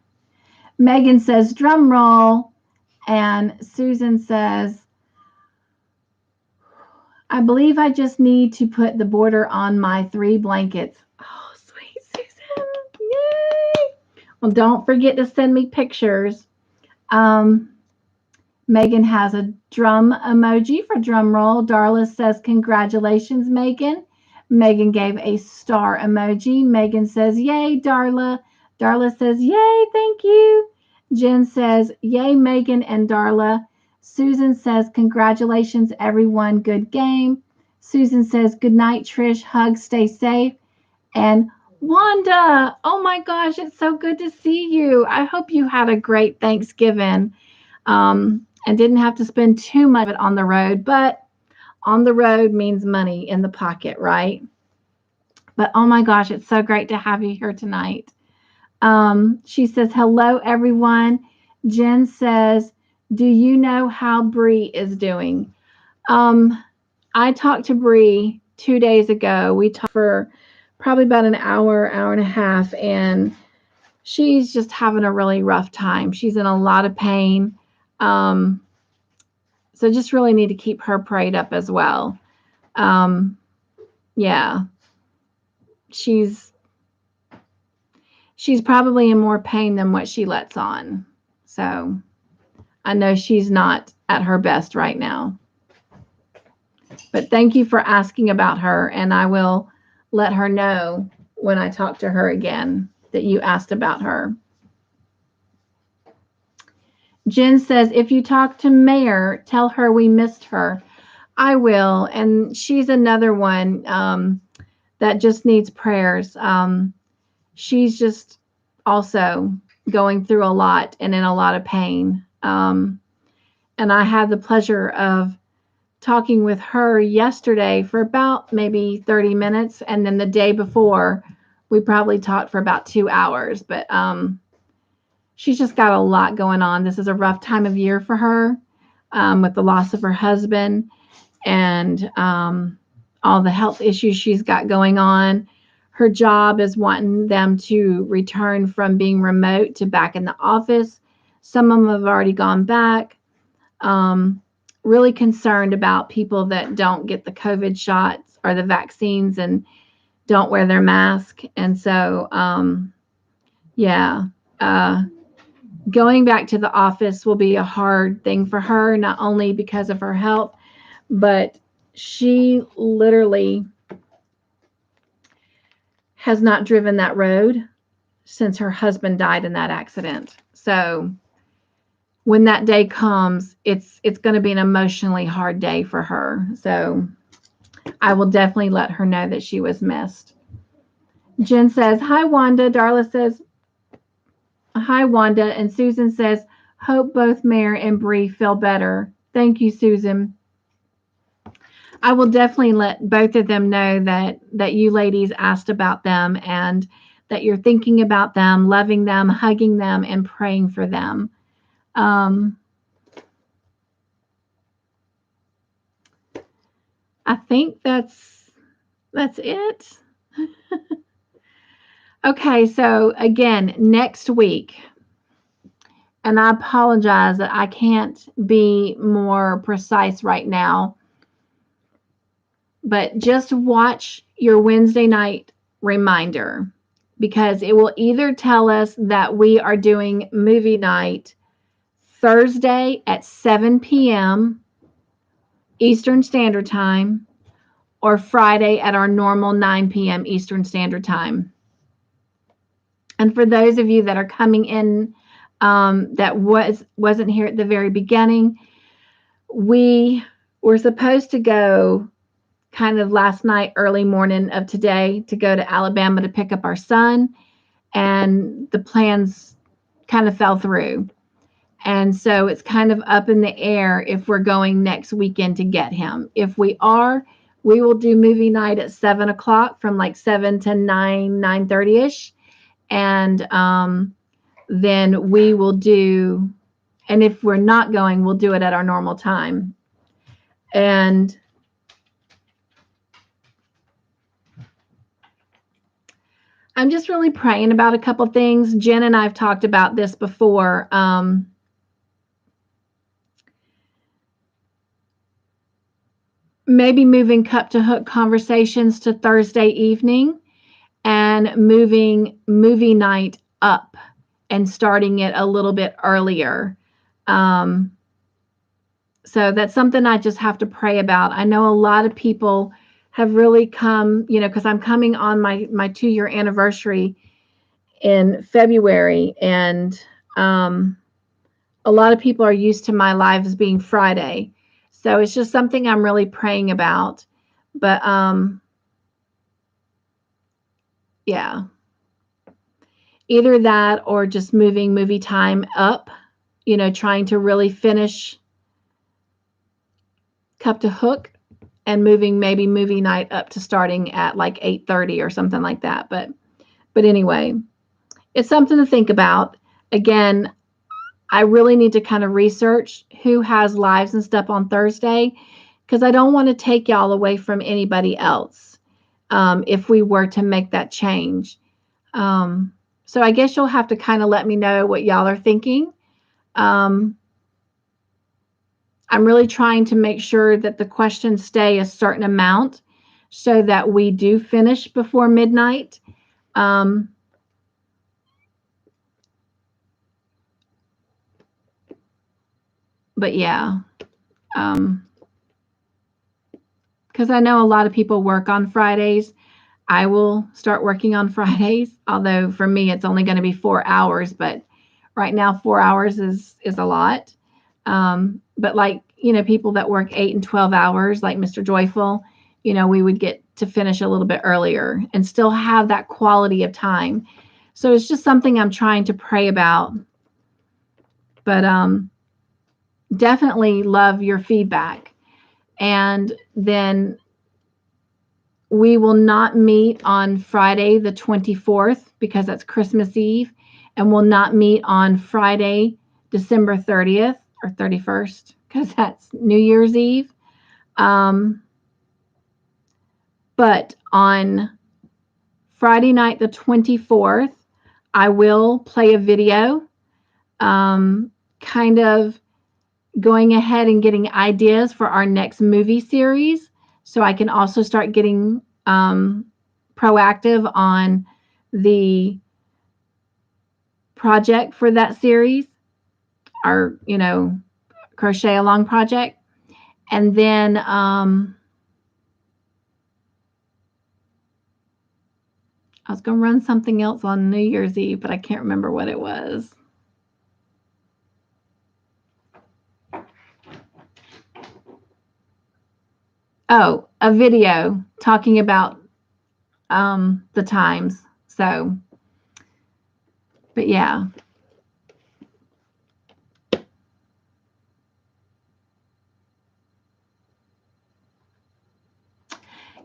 Meagan says, drum roll. And Susan says, I believe I just need to put the border on my 3 blankets. Oh, sweet Susan. Yay. Well, don't forget to send me pictures. Meagan has a drum emoji for drum roll. Darla says, congratulations, Meagan. Meagan gave a star emoji. Meagan says, yay, Darla. Darla says, yay, thank you. Jen says, yay, Meagan and Darla. Susan says, congratulations, everyone. Good game. Susan says, good night, Trish. Hugs, stay safe. And Wanda, oh my gosh, it's so good to see you. I hope you had a great Thanksgiving and didn't have to spend too much of it on the road. But on the road means money in the pocket, right? But oh my gosh, it's so great to have you here tonight. She says, hello, everyone. Jen says, do you know how Bree is doing? I talked to Bree 2 days ago. We talked for probably about an hour and a half, and she's just having a really rough time. She's in a lot of pain. So just really need to keep her prayed up as well. Yeah. She's probably in more pain than what she lets on. So I know she's not at her best right now. But thank you for asking about her, and I will let her know when I talk to her again that you asked about her. Jen says, if you talk to Mayor, tell her we missed her. I will, and she's another one that just needs prayers. She's just also going through a lot and in a lot of pain. And I had the pleasure of talking with her yesterday for about maybe 30 minutes. And then the day before, we probably talked for about 2 hours. But she's just got a lot going on. This is a rough time of year for her with the loss of her husband and all the health issues she's got going on. Her job is wanting them to return from being remote to back in the office. Some of them have already gone back. Really concerned about people that don't get the COVID shots or the vaccines and don't wear their mask. And so, going back to the office will be a hard thing for her, not only because of her health, but she literally has not driven that road since her husband died in that accident. So when that day comes, it's going to be an emotionally hard day for her. So I will definitely let her know that she was missed. Jen says, hi, Wanda. Darla says, hi, Wanda. And Susan says, hope both Mayor and Bree feel better. Thank you, Susan. I will definitely let both of them know that you ladies asked about them and that you're thinking about them, loving them, hugging them, and praying for them. I think that's it. Okay, so again, next week, and I apologize that I can't be more precise right now, but just watch your Wednesday night reminder, because it will either tell us that we are doing movie night Thursday at 7 p.m. Eastern Standard Time or Friday at our normal 9 p.m. Eastern Standard Time. And for those of you that are coming in that wasn't here at the very beginning, we were supposed to go kind of last night, early morning of today, to go to Alabama to pick up our son, and the plans kind of fell through. And so it's kind of up in the air if we're going next weekend to get him. If we are, we will do movie night at 7 o'clock from like 7 to 9:30ish. And then we will do, and if we're not going, we'll do it at our normal time. And I'm just really praying about a couple things. Jen and I have talked about this before. Maybe moving Cup2Hook conversations to Thursday evening and moving movie night up and starting it a little bit earlier. So that's something I just have to pray about. I know a lot of people have really come, because I'm coming on my 2-year anniversary in February, and a lot of people are used to my lives being Friday. So it's just something I'm really praying about. But yeah, either that or just moving movie time up, trying to really finish Cup2Hook and moving maybe movie night up to starting at like 8:30 or something like that. But anyway, it's something to think about. Again, I really need to kind of research who has lives and stuff on Thursday, because I don't want to take y'all away from anybody else if we were to make that change. So I guess you'll have to kind of let me know what y'all are thinking. I'm really trying to make sure that the questions stay a certain amount so that we do finish before midnight. But yeah, because I know a lot of people work on Fridays. I will start working on Fridays, although for me it's only going to be 4 hours, but right now 4 hours is a lot. But like, people that work 8 and 12 hours, like Mr. Joyful, we would get to finish a little bit earlier and still have that quality of time. So it's just something I'm trying to pray about. But definitely love your feedback. And then we will not meet on Friday the 24th because that's Christmas Eve, and we'll not meet on Friday, December 30th or 31st because that's New Year's Eve. But on Friday night the 24th, I will play a video kind of going ahead and getting ideas for our next movie series, so I can also start getting proactive on the project for that series, our crochet along project. And then I was going to run something else on New Year's Eve, but I can't remember what it was. Oh, a video talking about the times. So, but yeah.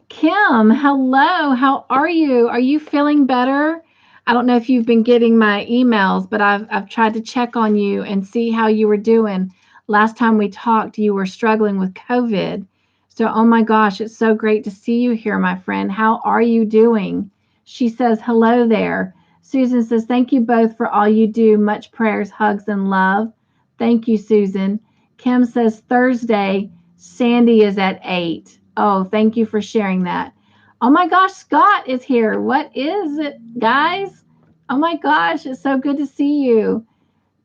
Kim, hello. How are you? Are you feeling better? I don't know if you've been getting my emails, but I've tried to check on you and see how you were doing. Last time we talked, you were struggling with COVID. So, oh my gosh, it's so great to see you here, my friend. How are you doing? She says, hello there. Susan says, thank you both for all you do. Much prayers, hugs, and love. Thank you, Susan. Kim says, Thursday, Sandy is at 8. Oh, thank you for sharing that. Oh my gosh, Scott is here. What is it, guys? Oh my gosh, it's so good to see you.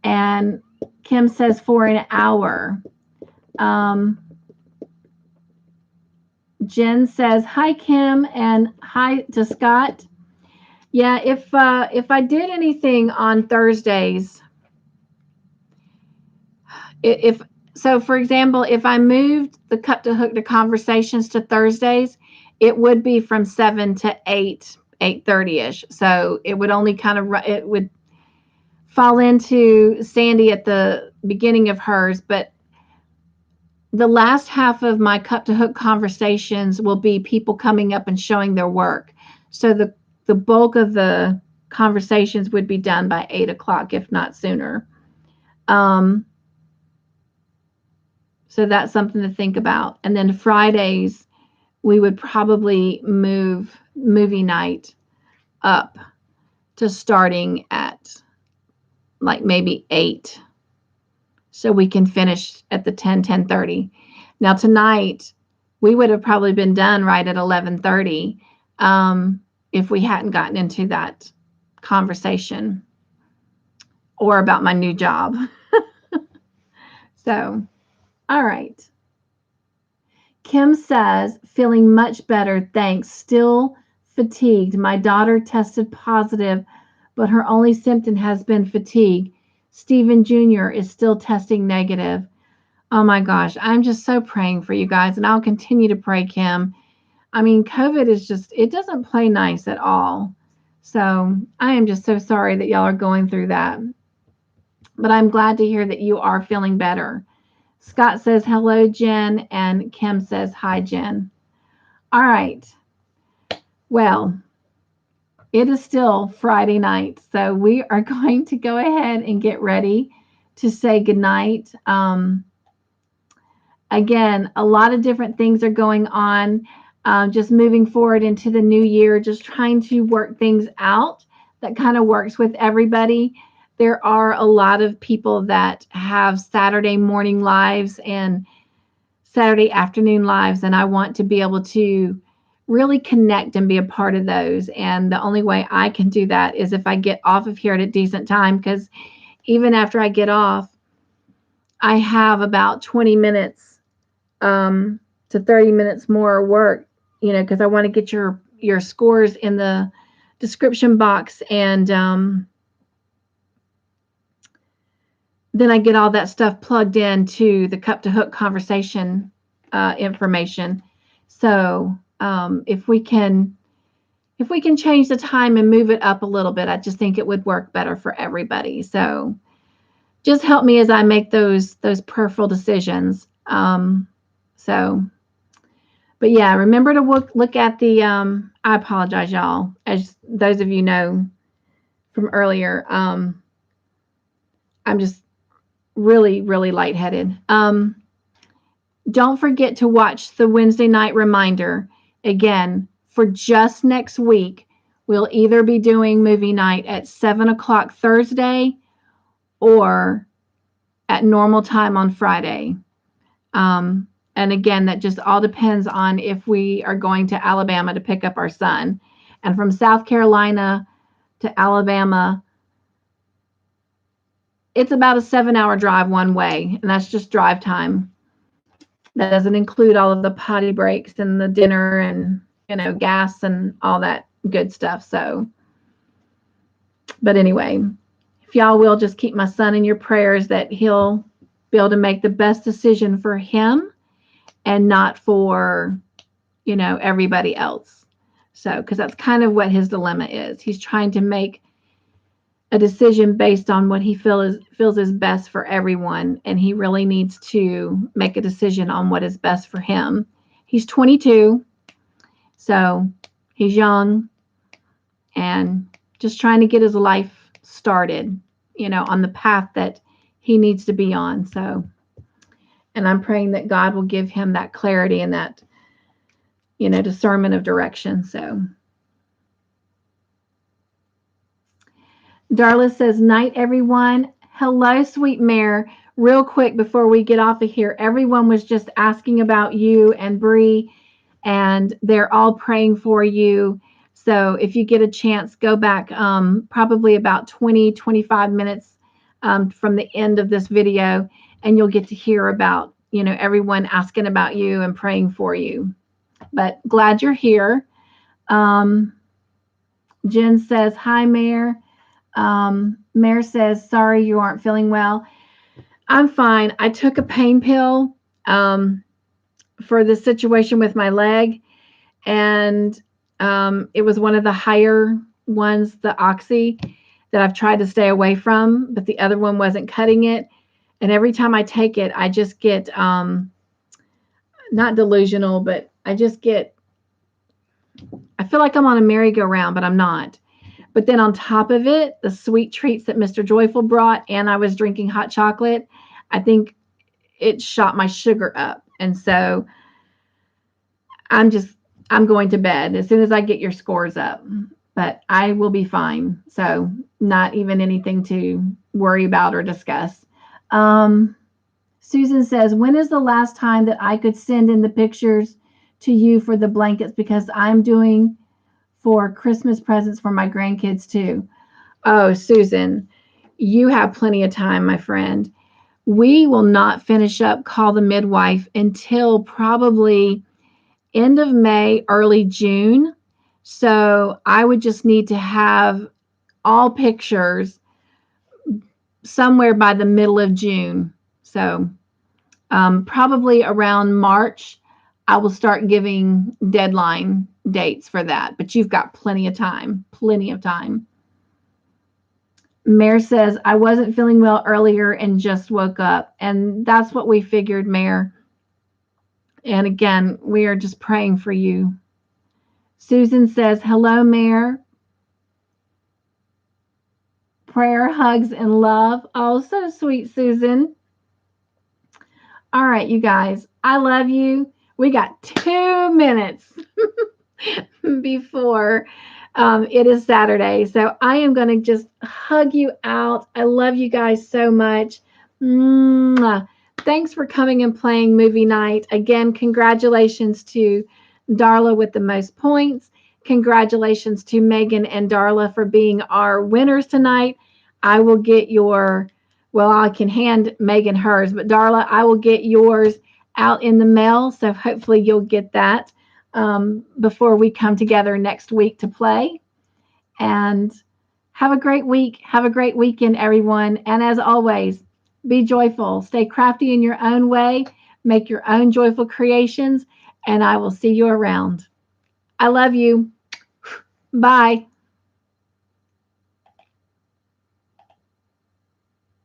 And Kim says for an hour. Jen says, hi, Kim, and hi to Scott. Yeah, if I did anything on Thursdays, so for example, if I moved the Cup2Hook to Conversations to Thursdays, it would be from 7 to 8:30ish. So it would only it would fall into Sandy at the beginning of hers, but the last half of my Cup to Hook conversations will be people coming up and showing their work. So the bulk of the conversations would be done by 8 o'clock, if not sooner. So that's something to think about. And then Fridays, we would probably move movie night up to starting at like maybe 8. So we can finish at the 10:30. Now tonight, we would have probably been done right at 11:30 if we hadn't gotten into that conversation or about my new job. So, all right. Kim says, feeling much better, thanks. Still fatigued. My daughter tested positive, but her only symptom has been fatigue. Stephen Jr. is still testing negative. Oh my gosh, I'm just so praying for you guys, and I'll continue to pray, Kim. I mean, COVID is just, it doesn't play nice at all. So I am just so sorry that y'all are going through that. But I'm glad to hear that you are feeling better. Scott says, hello, Jen, and Kim says, hi, Jen. All right. Well, it is still Friday night, so we are going to go ahead and get ready to say goodnight. Again, a lot of different things are going on, just moving forward into the new year, just trying to work things out that kind of works with everybody. There are a lot of people that have Saturday morning lives and Saturday afternoon lives, and I want to be able to really connect and be a part of those. And the only way I can do that is if I get off of here at a decent time, because even after I get off, I have about 20 minutes to 30 minutes more work, because I want to get your scores in the description box, and then I get all that stuff plugged into the Cup to Hook conversation information. So if we can change the time and move it up a little bit, I just think it would work better for everybody. So just help me as I make those prayerful decisions. But yeah, remember to look at the, I apologize, y'all. As those of you know from earlier, I'm just really, really lightheaded. Don't forget to watch the Wednesday night reminder. Again, for just next week, we'll either be doing movie night at 7 o'clock Thursday or at normal time on Friday. And again, that just all depends on if we are going to Alabama to pick up our son. And from South Carolina to Alabama, it's about a 7-hour drive one way, and that's just drive time. That doesn't include all of the potty breaks and the dinner and, gas and all that good stuff. So, but anyway, if y'all will just keep my son in your prayers that he'll be able to make the best decision for him and not for, everybody else. So, because that's kind of what his dilemma is. He's trying to make a decision based on what he feels is best for everyone, and he really needs to make a decision on what is best for him. He's 22, so he's young and just trying to get his life started, on the path that he needs to be on. So, and I'm praying that God will give him that clarity and that, discernment of direction. So Darla says, night, everyone. Hello, sweet mare. Real quick before we get off of here, everyone was just asking about you and Bree, and they're all praying for you. So if you get a chance, go back probably about 20-25 minutes from the end of this video, and you'll get to hear about, everyone asking about you and praying for you. But glad you're here. Jen says, hi, Mare. Mare says, sorry you aren't feeling well. I'm fine. I took a pain pill for the situation with my leg, and it was one of the higher ones, the Oxy, that I've tried to stay away from, but the other one wasn't cutting it. And every time I take it, I just get not delusional, but I feel like I'm on a merry-go-round, but I'm not. But then on top of it, the sweet treats that Mr. Joyful brought, and I was drinking hot chocolate, I think it shot my sugar up. And so I'm going to bed as soon as I get your scores up, but I will be fine. So not even anything to worry about or discuss. Susan says, when is the last time that I could send in the pictures to you for the blankets? Because I'm doing for Christmas presents for my grandkids too. Oh, Susan, you have plenty of time, my friend. We will not finish up Call the Midwife until probably end of May, early June. So I would just need to have all pictures somewhere by the middle of June. So probably around March, I will start giving deadline dates for that. But you've got plenty of time, plenty of time. Mare says, I wasn't feeling well earlier and just woke up. And that's what we figured, Mare. And again, we are just praying for you. Susan says, hello, Mare. Prayer, hugs, and love. Oh, so sweet, Susan. All right, you guys, I love you. We got 2 minutes before it is Saturday. So I am going to just hug you out. I love you guys so much. Mwah. Thanks for coming and playing movie night. Again, congratulations to Darla with the most points. Congratulations to Meagan and Darla for being our winners tonight. I will get I can hand Meagan hers, but Darla, I will get yours out in the mail. So hopefully you'll get that before we come together next week to play. And have a great week. Have a great weekend, everyone. And as always, be joyful. Stay crafty in your own way. Make your own joyful creations. And I will see you around. I love you. Bye.